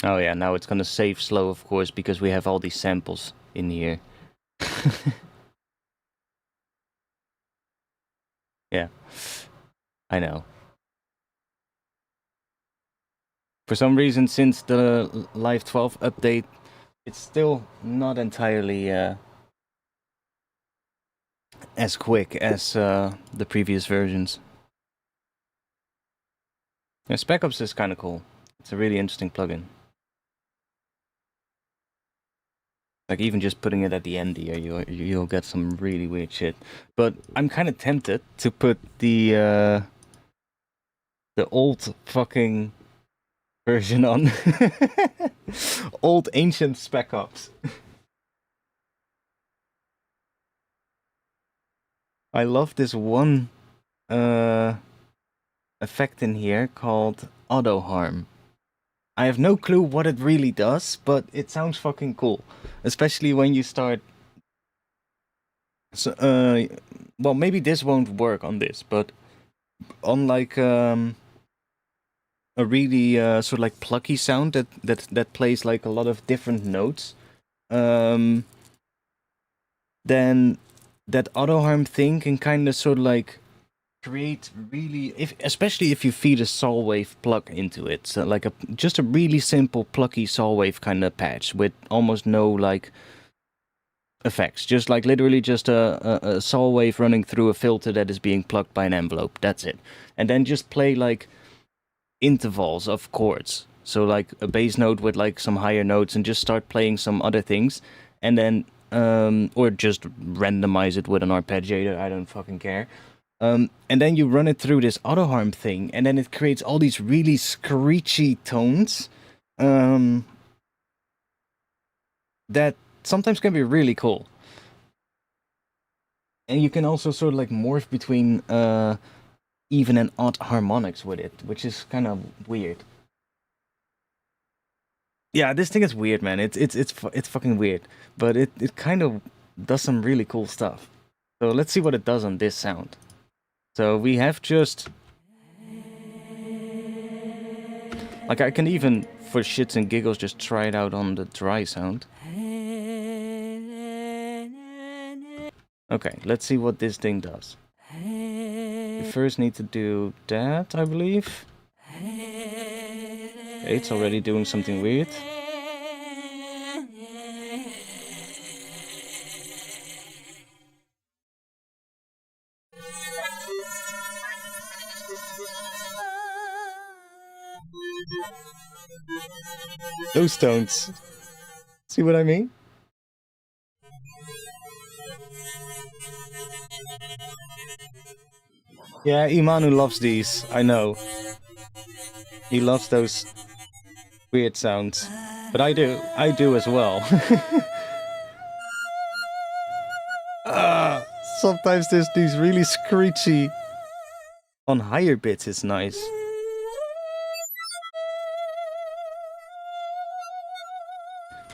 Oh yeah, now it's gonna save slow, of course, because we have all these samples in here. Yeah. I know. For some reason, since the Live 12 update, it's still not entirely as quick as the previous versions. Yeah, Spec Ops is kind of cool. It's a really interesting plugin. Like even just putting it at the end here, you'll get some really weird shit. But I'm kind of tempted to put the old fucking version on. Old ancient Spec Ops. I love this one effect in here called auto harm. I have no clue what it really does, but it sounds fucking cool. Especially when you start... So, well, maybe this won't work on this, but on like a really sort of like plucky sound that plays like a lot of different notes, then that auto harm thing can kind of sort of like create really, especially if you feed a saw wave plug into it, so like just a really simple plucky saw wave kind of patch with almost no like effects, just like literally just a saw wave running through a filter that is being plugged by an envelope. That's it. And then just play like intervals of chords, so like a bass note with like some higher notes, and just start playing some other things, and then or just randomize it with an arpeggiator. I don't fucking care. And then you run it through this auto harm thing, and then it creates all these really screechy tones that sometimes can be really cool. And you can also sort of like morph between even and odd harmonics with it, which is kind of weird. Yeah, this thing is weird, man. It's fucking weird, but it kind of does some really cool stuff. So let's see what it does on this sound. So we have just... Like I can even, for shits and giggles, just try it out on the dry sound. Okay, let's see what this thing does. We first need to do that, I believe. It's already doing something weird. Those tones. See what I mean? Yeah, Imanu loves these, I know. He loves those weird sounds. But I do as well. Sometimes there's these really screechy... On higher bits it's nice.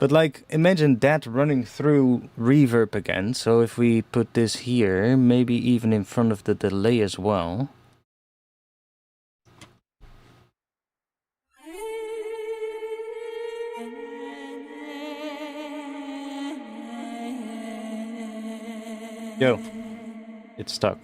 But like, imagine that running through reverb again. So if we put this here, maybe even in front of the delay as well. Yo, it's stuck.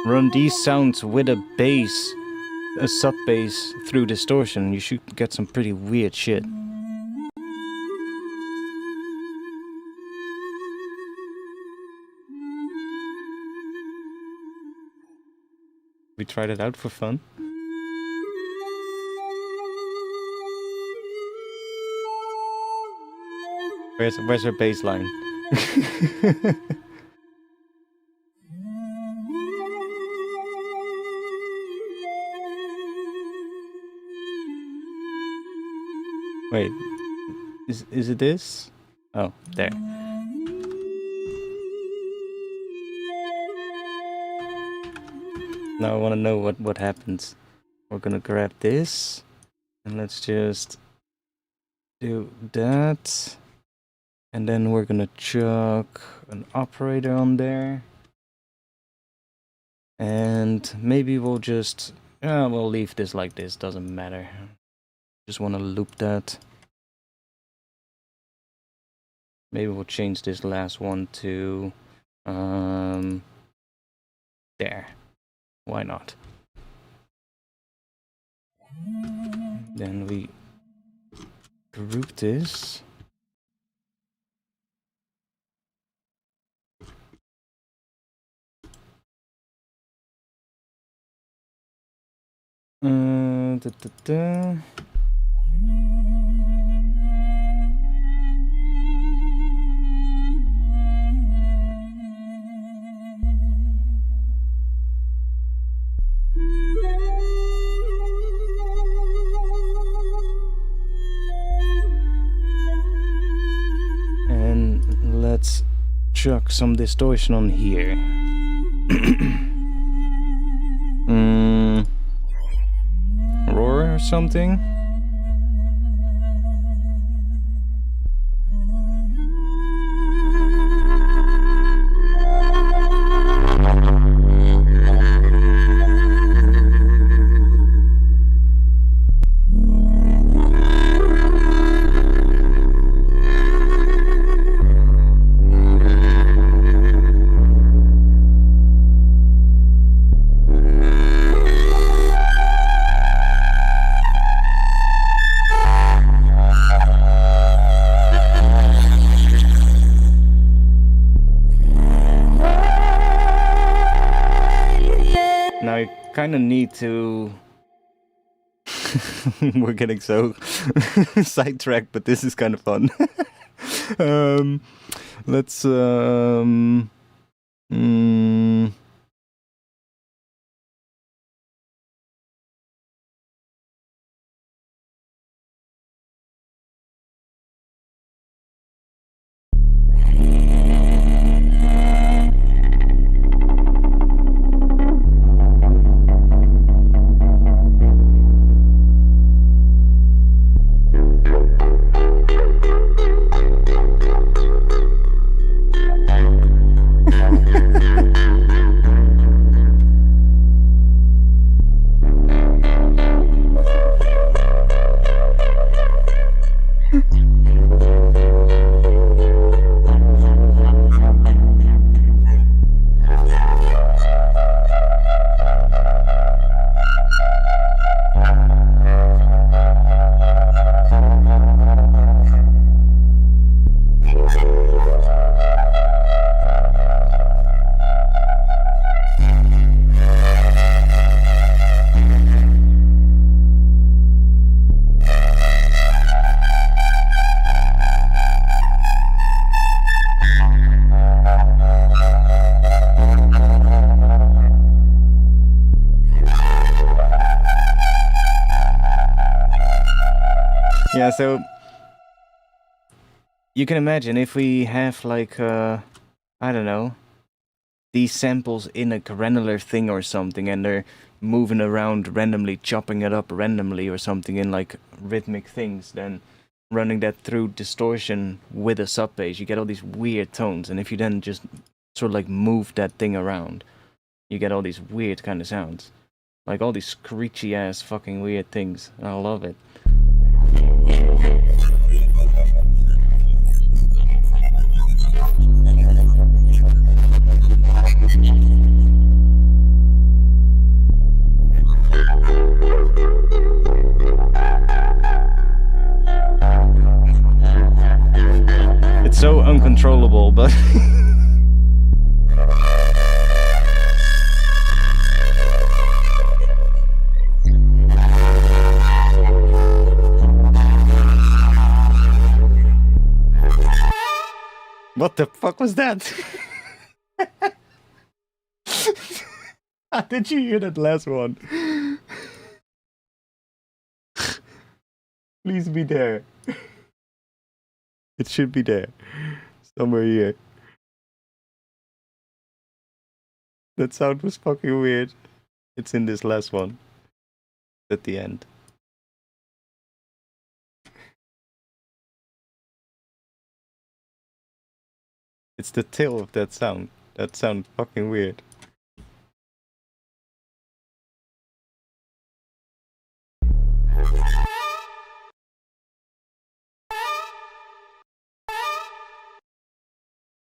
Run these sounds with a bass, a sub bass through distortion, you should get some pretty weird shit. We tried it out for fun. Where's our bass line? Wait, is it this? Oh, there. Now I want to know what happens. We're gonna grab this, and let's just do that. And then we're gonna chuck an operator on there. And maybe we'll just... we'll leave this like this, doesn't matter. Just want to loop that. Maybe we'll change this last one to there. Why not? Then we group this. Da, da, da. And let's chuck some distortion on here. Roar or something. Kind of need to... We're getting so sidetracked, but this is kind of fun. Let's... Yeah, so you can imagine if we have like I don't know, these samples in a granular thing or something, and they're moving around randomly, chopping it up randomly or something in like rhythmic things, then running that through distortion with a sub bass, you get all these weird tones. And if you then just sort of like move that thing around, you get all these weird kind of sounds, like all these screechy ass fucking weird things. I love it. It's so uncontrollable, but what the fuck was that? Did you hear that last one? Please be there. It should be there. Somewhere here. That sound was fucking weird. It's in this last one. At the end. It's the tail of that sound. That sound fucking weird.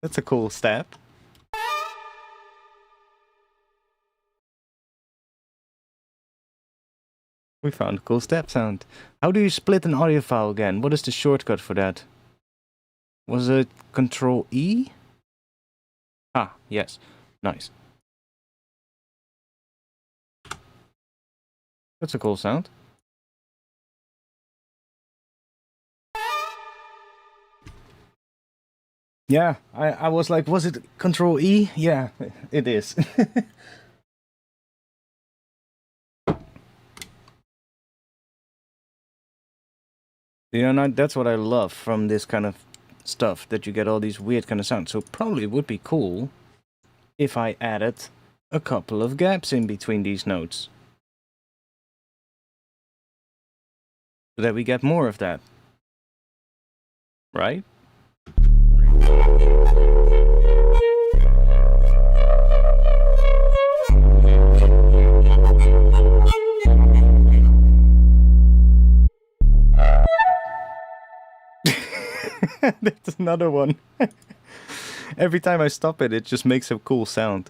That's a cool stab. We found a cool step sound. How do you split an audio file again? What is the shortcut for that? Was it Control E? Ah, yes. Nice. That's a cool sound. Yeah, I was like, was it Control E? Yeah, it is. You know, that's what I love from this kind of stuff, that you get all these weird kind of sounds. So probably it would be cool if I added a couple of gaps in between these notes, so that we get more of that. Right? That's another one. Every time I stop it, it just makes a cool sound.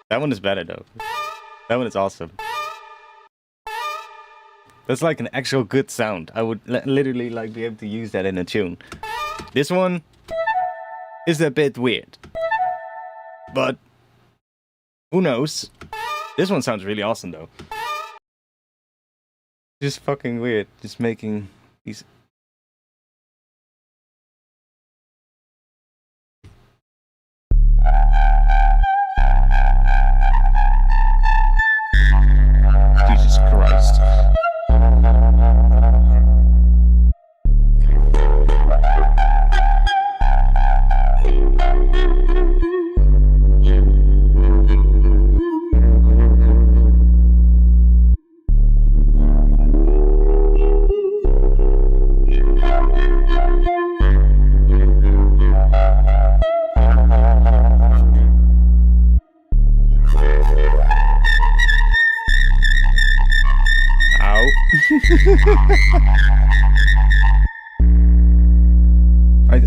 That one is better though. That one is awesome. That's like an actual good sound. I would literally like be able to use that in a tune. This one is a bit weird, but who knows? This one sounds really awesome though. Just fucking weird. Just making these. Jesus Christ.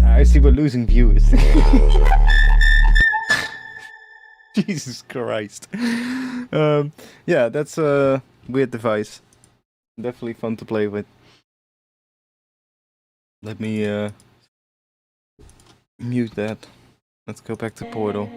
I see we're losing viewers. Jesus Christ. Yeah, that's a weird device. Definitely fun to play with. Let me mute that. Let's go back to Portal.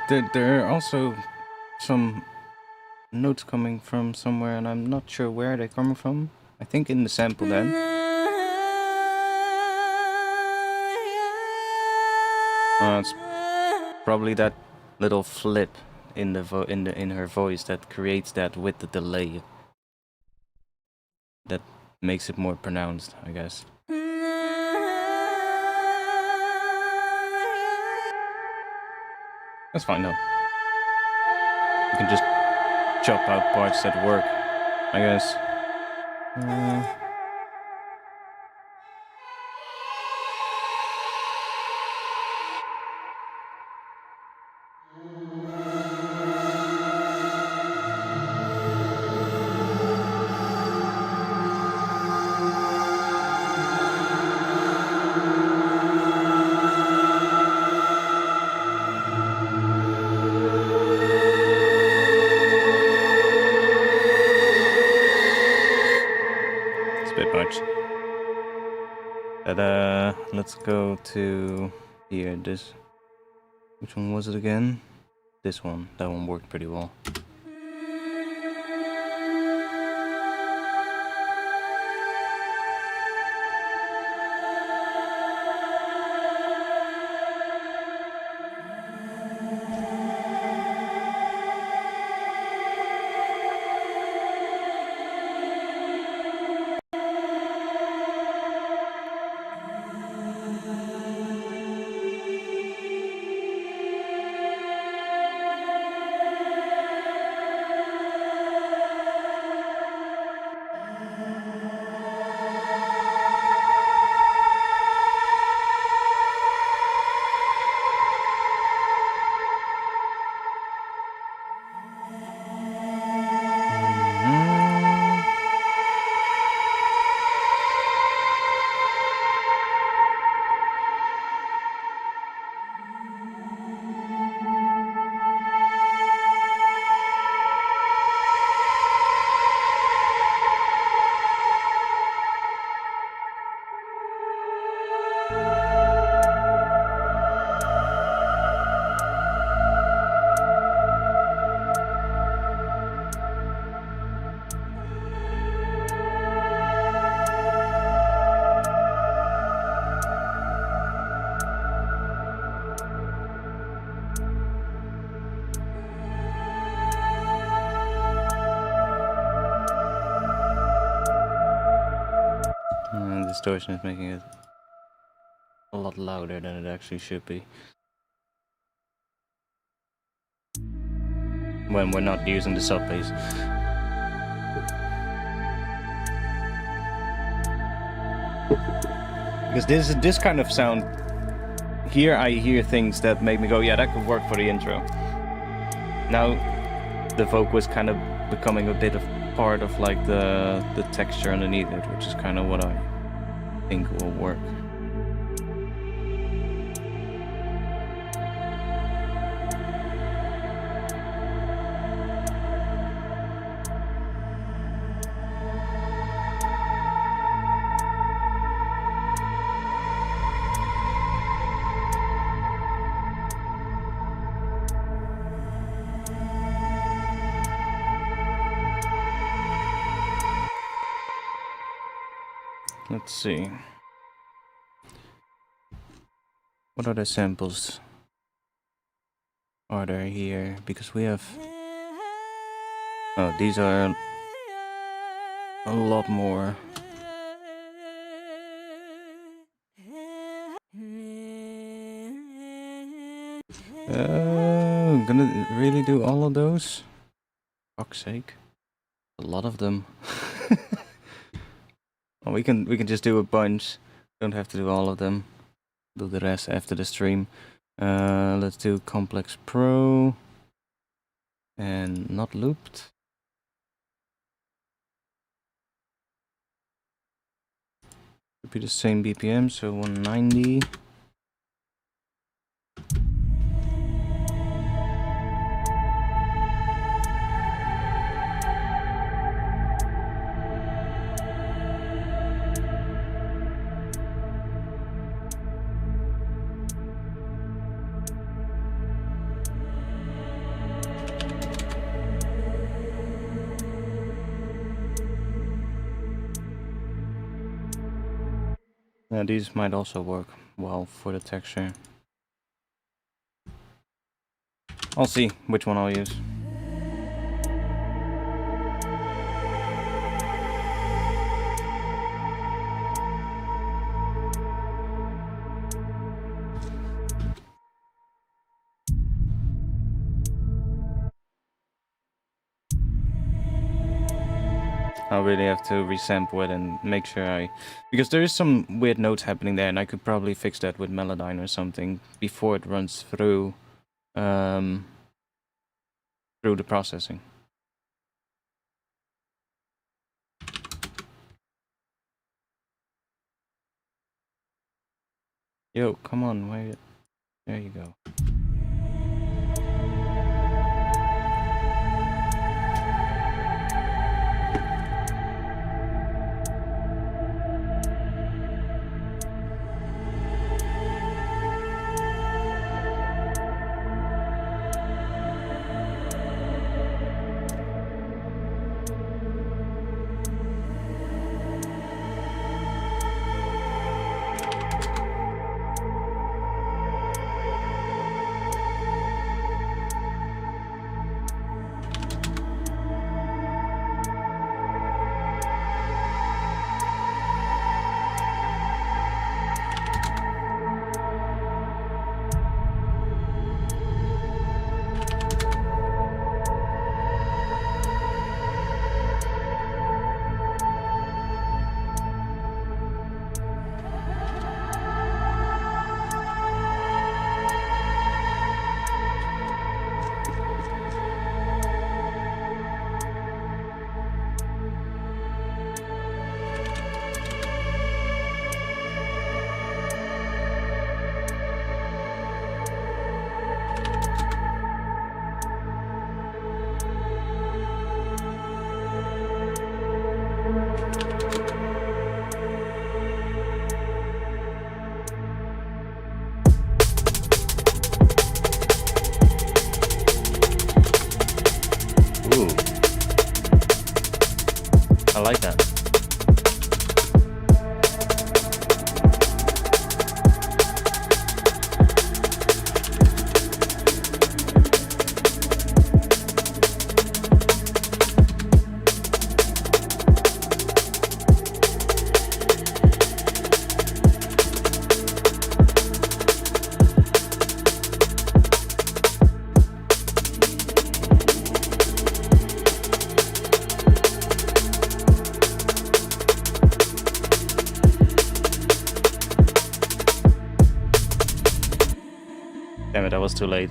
There are also some notes coming from somewhere, and I'm not sure where they're coming from. I think in the sample then. It's probably that little flip in the in her voice that creates that with the delay. That makes it more pronounced, I guess. That's fine though. You can just chop out parts that work, I guess. Let's go to here, this. Which one was it again? This one. That one worked pretty well. Distortion is making it a lot louder than it actually should be. When we're not using the sub bass. Because this kind of sound, here I hear things that make me go, yeah, that could work for the intro. Now the vocal is kind of becoming a bit of part of like the texture underneath it, which is kind of what I think will work. Let's see. What other samples are there here? Because we have... Oh, these are a lot more. Gonna really do all of those? Fuck's sake. A lot of them. Well, we can just do a bunch. Don't have to do all of them. Do the rest after the stream. Let's do Complex Pro and not looped. Would be the same BPM, so 190. Yeah, these might also work well for the texture. I'll see which one I'll use. I'll really have to resample it and make sure because there is some weird notes happening there, and I could probably fix that with Melodyne or something before it runs through the processing. Yo, come on, wait. There you go. I like that. Damn it, I was too late.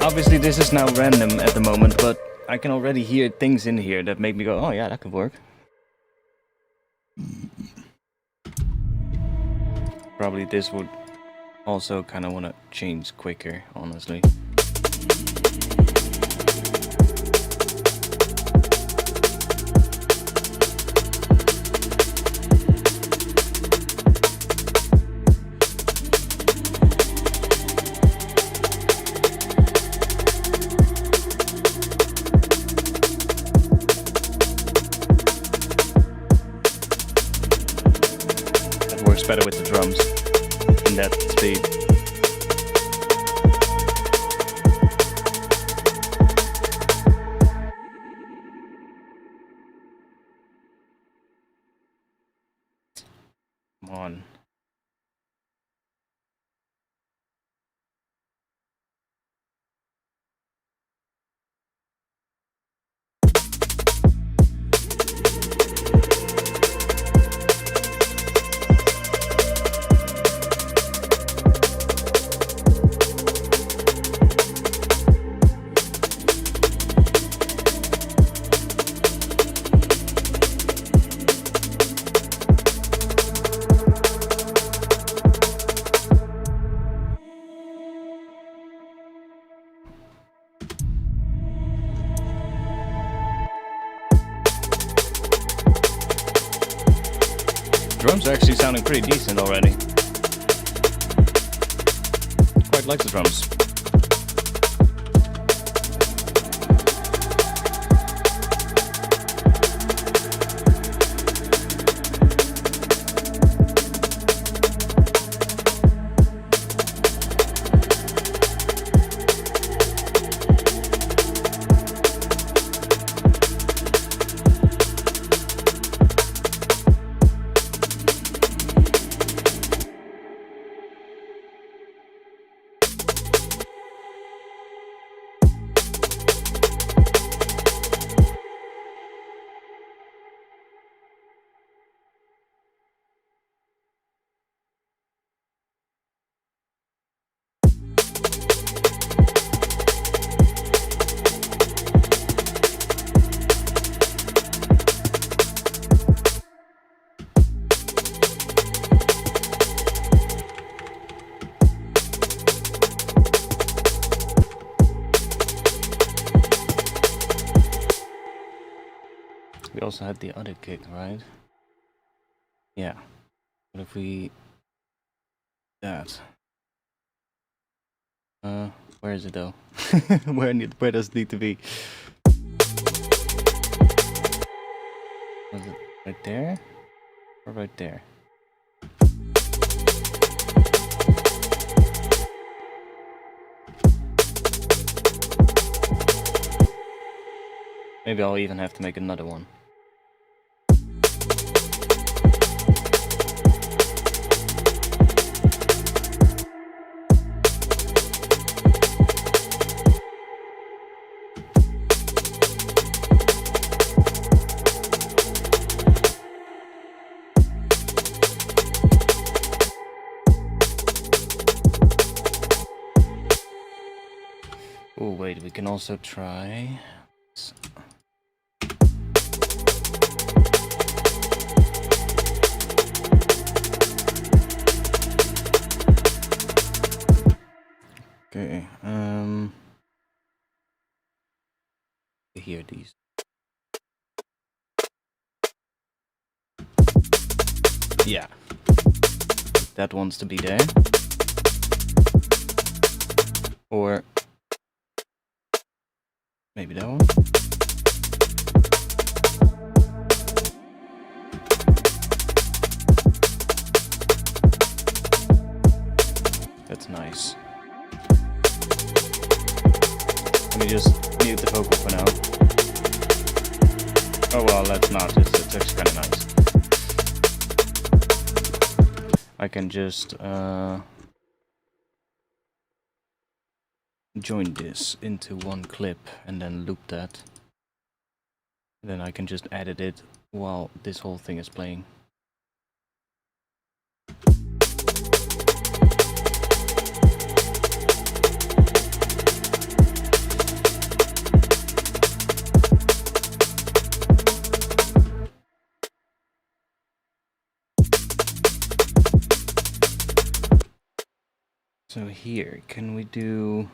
Obviously this is now random at the moment, but I can already hear things in here that make me go, oh yeah, that could work. Probably this would also kind of want to change quicker, honestly. It works better with the drums in that speed. Come on. Drums are actually sounding pretty decent already. Quite like the drums. We also had the other kick, right? Yeah. What if we... that? Where is it though? Where does it need to be? Was it right there? Or right there? Maybe I'll even have to make another one. Oh wait, we can also try... Okay, hear these. Yeah. That wants to be there. Or maybe that one. That's nice. Let me just mute the vocal for now. Oh well, that's not. It's actually kind of nice. I can just join this into one clip and then loop that. Then I can just edit it while this whole thing is playing. So here, can we do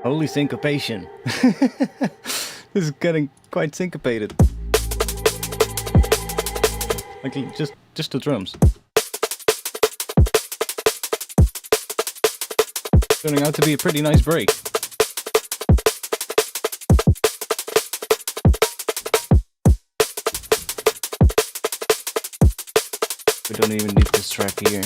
Holy syncopation. This is getting quite syncopated. Like just the drums. Turning out to be a pretty nice break. We don't even need this track here.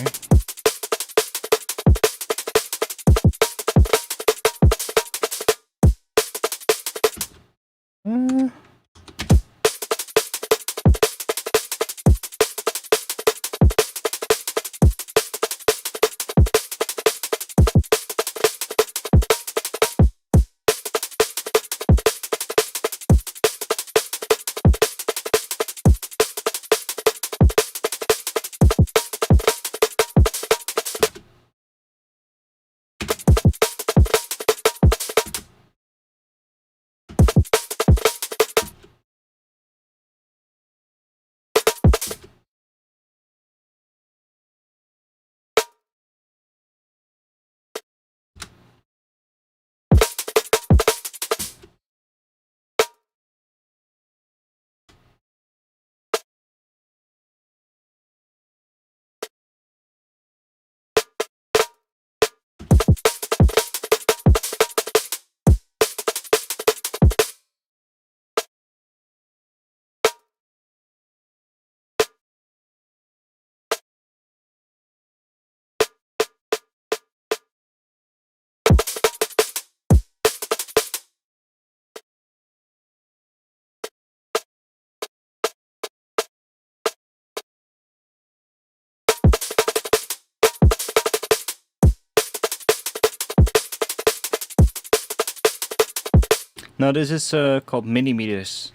Now this is called mini-meters.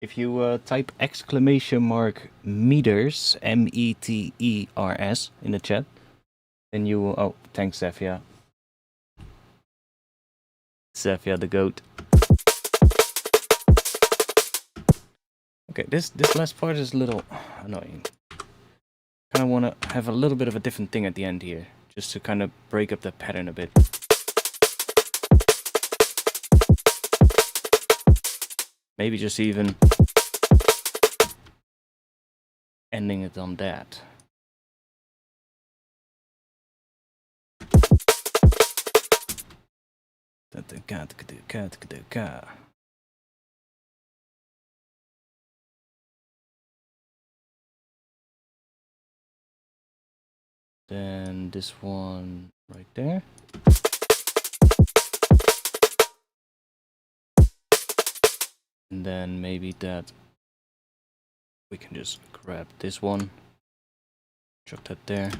If you type !meters, M-E-T-E-R-S, in the chat, then you will... Oh, thanks, Zefia. Zefia the goat. Okay, this last part is a little annoying. Kind of want to have a little bit of a different thing at the end here, just to kind of break up the pattern a bit. Maybe just even ending it on that. Then this one right there. And then maybe that we can just grab this one, drop that there.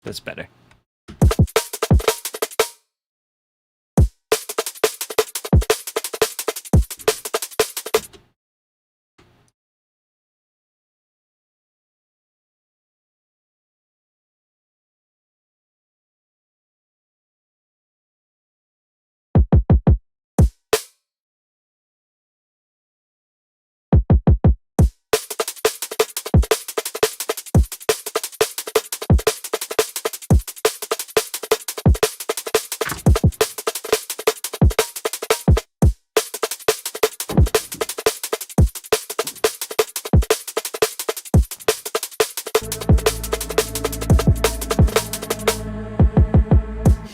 That's better.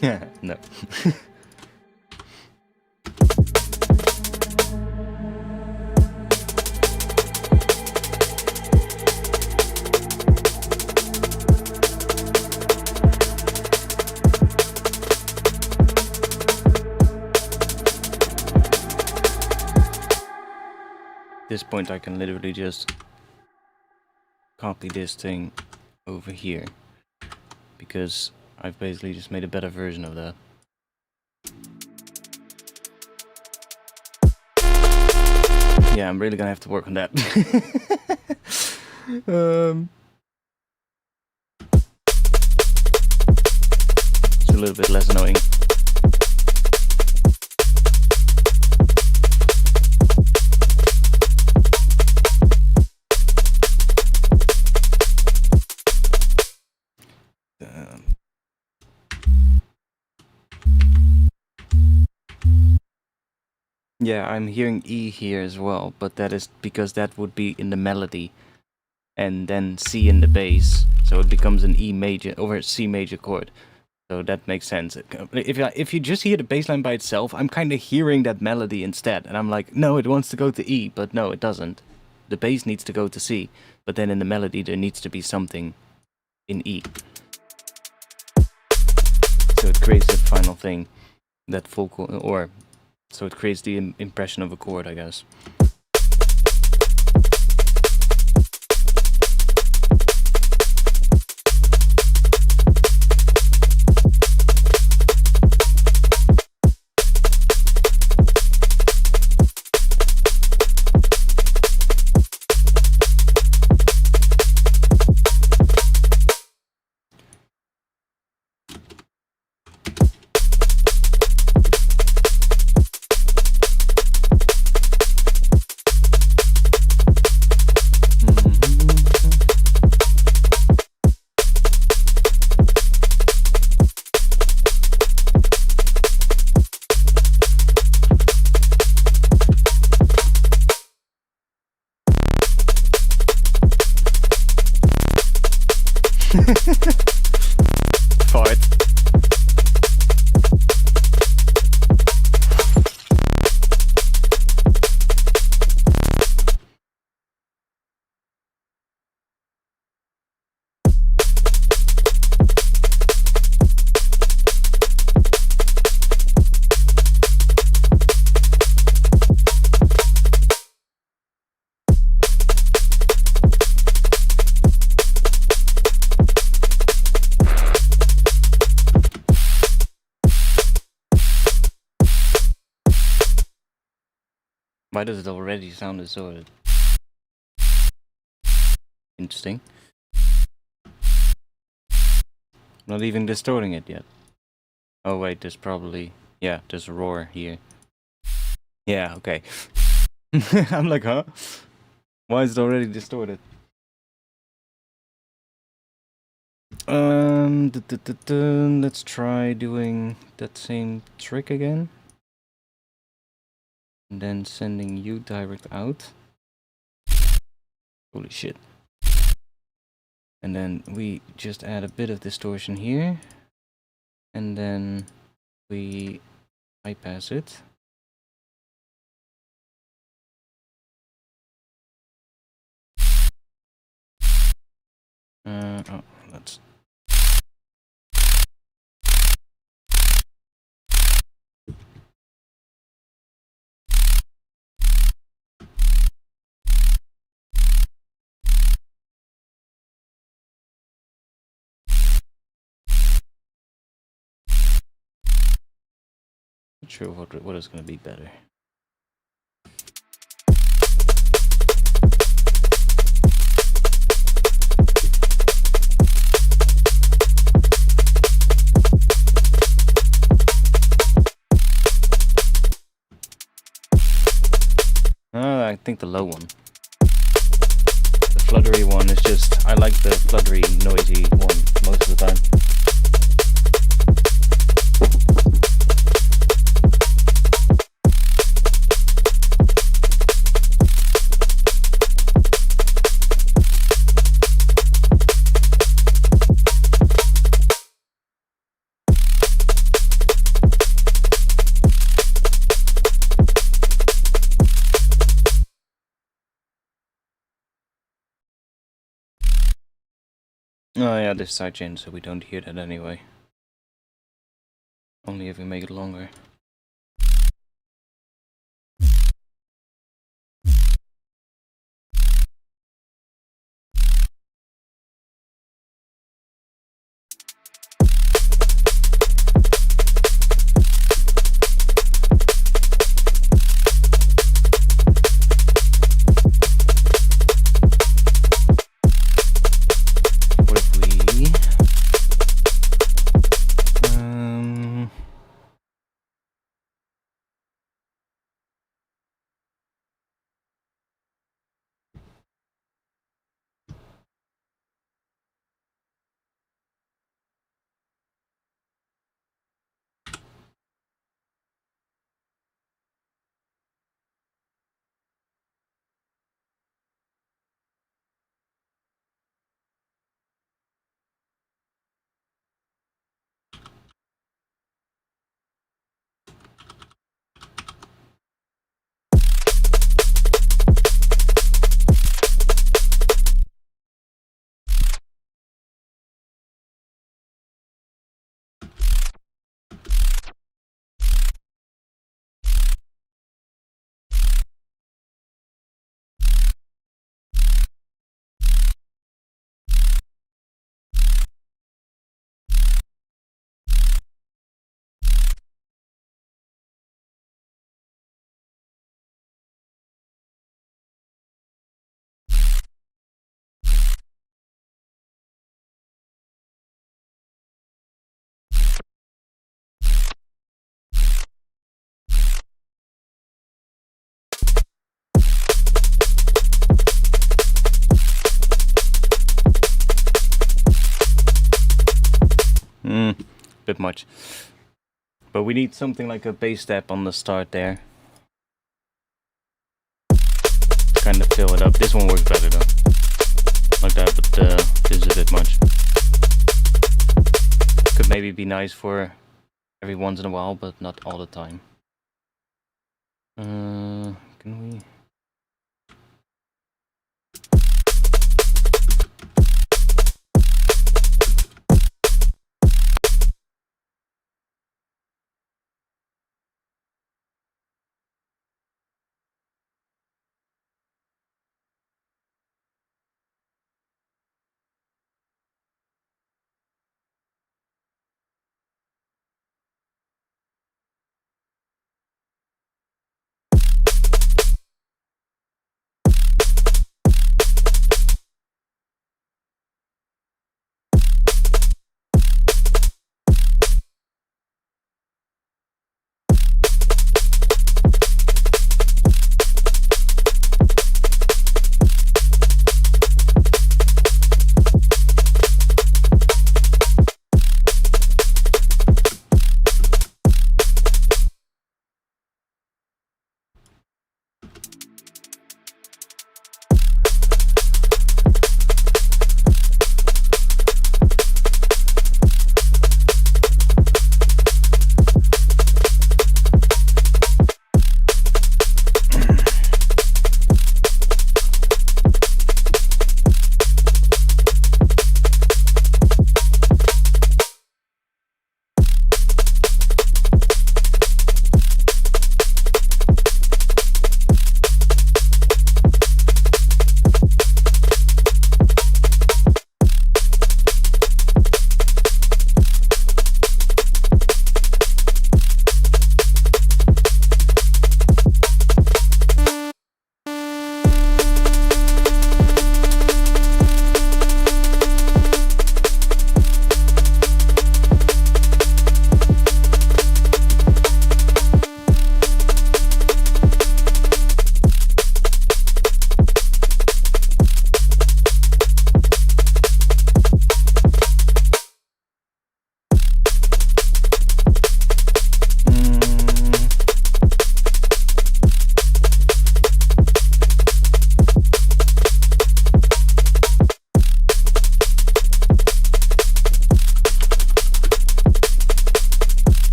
No. At this point I can literally just copy this thing over here, because I've basically just made a better version of that. Yeah, I'm really gonna have to work on that. It's a little bit less annoying. Yeah, I'm hearing E here as well, but that is because that would be in the melody, and then C in the bass, so it becomes an E major over a C major chord. So that makes sense. If you just hear the bass line by itself, I'm kind of hearing that melody instead, and I'm like, no, it wants to go to E, but no, it doesn't. The bass needs to go to C, but then in the melody there needs to be something in E. So it creates that final thing, that full chord, or so it creates the impression of a chord, I guess. Fart. Why does it already sound distorted? Interesting. Not even distorting it yet. Oh wait, there's probably... yeah, there's a roar here. Yeah, okay. I'm like, huh? Why is it already distorted? Let's try doing that same trick again. And then sending you direct out. Holy shit. And then we just add a bit of distortion here. And then we bypass it. Oh, let's... Not sure what is going to be better. I think the low one. The fluttery one is just... I like the fluttery, noisy one most of the time. Oh yeah, this sidechain, so we don't hear that anyway. Only if we make it longer. Bit much. But we need something like a bass step on the start there. Kind of fill it up. This one works better though. Like that, but this is a bit much. Could maybe be nice for every once in a while, but not all the time. Can we...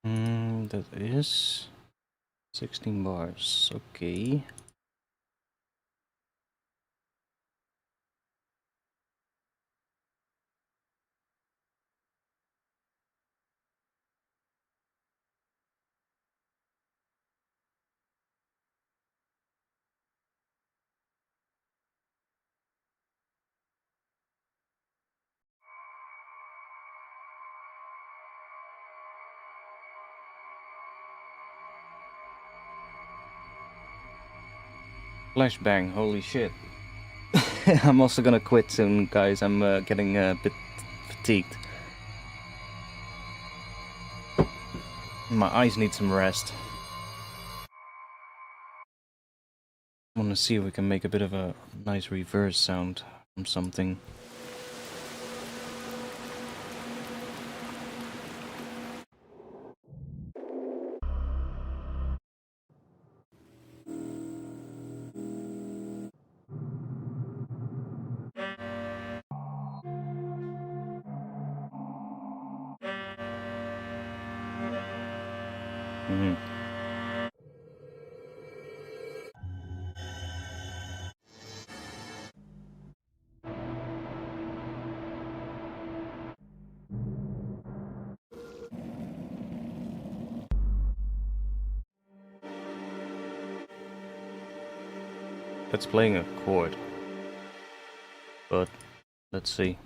That is 16 bars. Okay. Flashbang, holy shit. I'm also gonna quit soon, guys. I'm getting a bit fatigued. My eyes need some rest. I want to see if we can make a bit of a nice reverse sound from something. That's playing a chord. But let's see.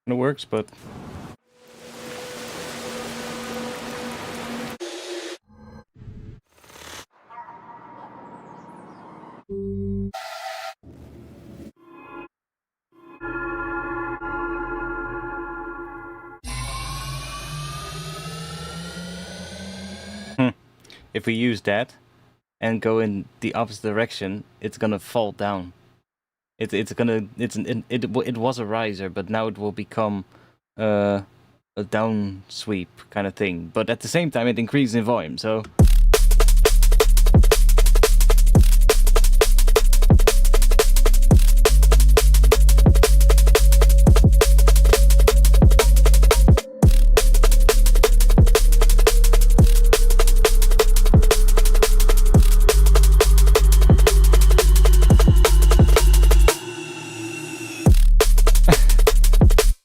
It works, but if we use that and go in the opposite direction, it's gonna fall down. It was a riser, but now it will become a down sweep kind of thing. But at the same time, it increases in volume. So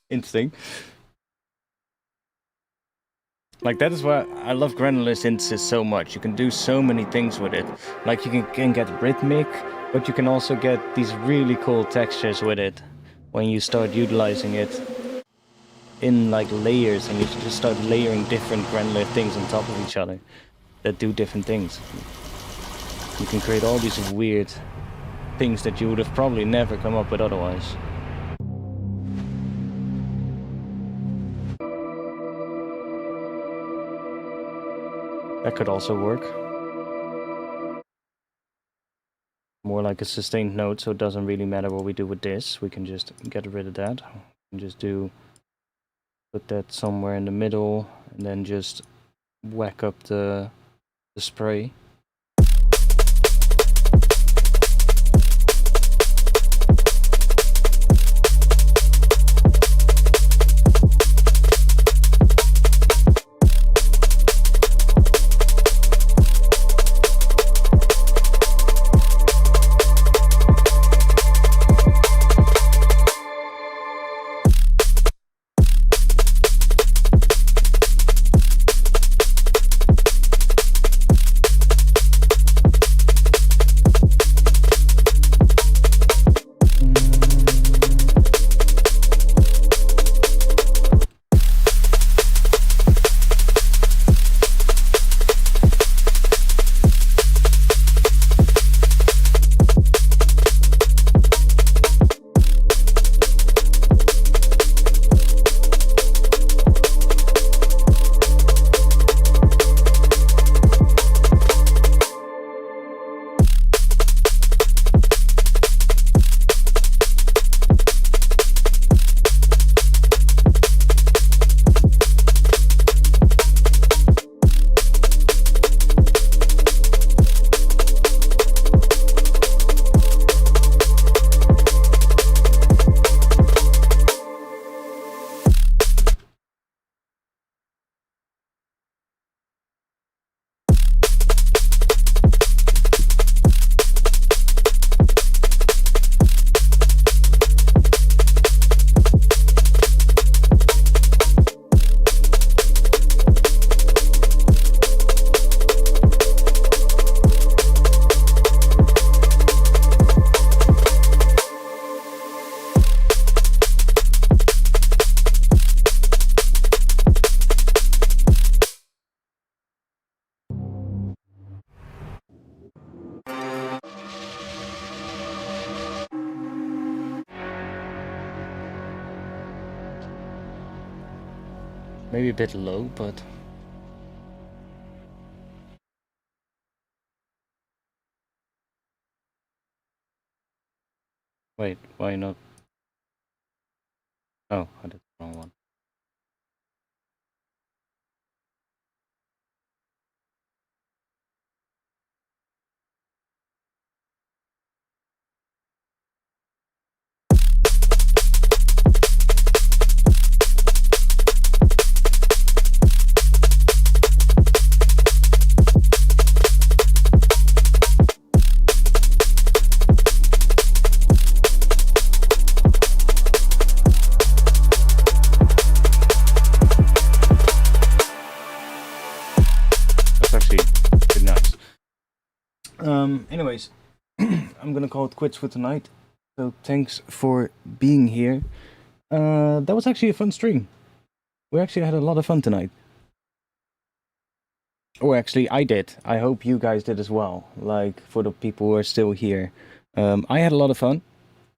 interesting. Like, that is why I love granular synthesis so much. You can do so many things with it. Like, you can get rhythmic, but you can also get these really cool textures with it when you start utilizing it in like layers, and you just start layering different granular things on top of each other that do different things. You can create all these weird things that you would have probably never come up with otherwise. That could also work. More like a sustained note, so it doesn't really matter what we do with this. We can just get rid of that. And just put that somewhere in the middle, and then just whack up the spray. Maybe a bit low, but... Wait, why not? Oh, I did the wrong one. That's actually pretty nice. Anyways, I'm gonna call it quits for tonight. So thanks for being here. That was actually a fun stream. We actually had a lot of fun tonight. Or actually, I did. I hope you guys did as well. Like, for the people who are still here. I had a lot of fun.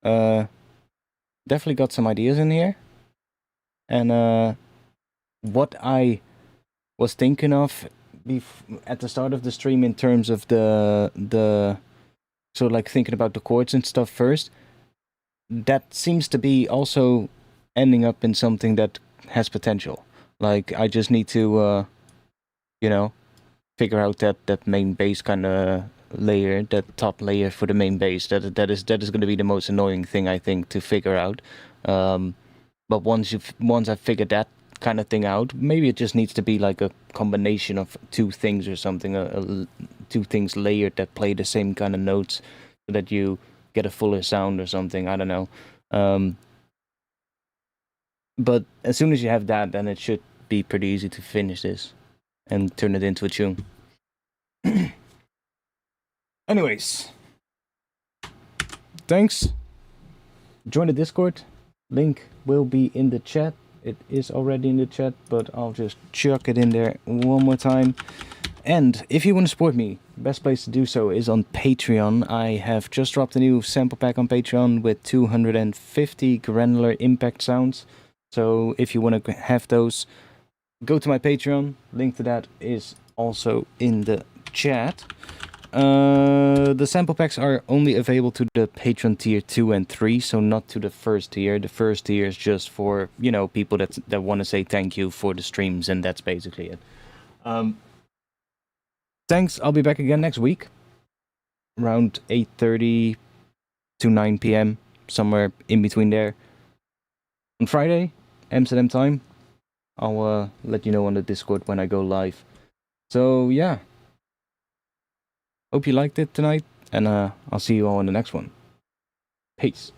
Definitely got some ideas in here. And what I was thinking of at the start of the stream in terms of the so like thinking about the chords and stuff first, that seems to be also ending up in something that has potential. Like, I just need to you know, figure out that main bass kind of layer, that top layer for the main bass. That is going to be the most annoying thing, I think, to figure out. But once I figured that kind of thing out, maybe it just needs to be like a combination of two things or something, two things layered that play the same kind of notes, so that you get a fuller sound or something. I don't know. But as soon as you have that, then it should be pretty easy to finish this and turn it into a tune. Anyways, thanks. Join the Discord. Link will be in the chat. It is already in the chat, but I'll just chuck it in there one more time. And if you want to support me, best place to do so is on Patreon. I have just dropped a new sample pack on Patreon with 250 granular impact sounds. So if you want to have those, go to my Patreon. Link to that is also in the chat. The sample packs are only available to the Patreon tier 2 and 3, so not to the first tier. The first tier is just for, you know, people that want to say thank you for the streams, and that's basically it. Thanks, I'll be back again next week, around 8:30 to 9 p.m., somewhere in between there. On Friday, Amsterdam time, I'll let you know on the Discord when I go live. So, yeah. Hope you liked it tonight, and I'll see you all in the next one. Peace.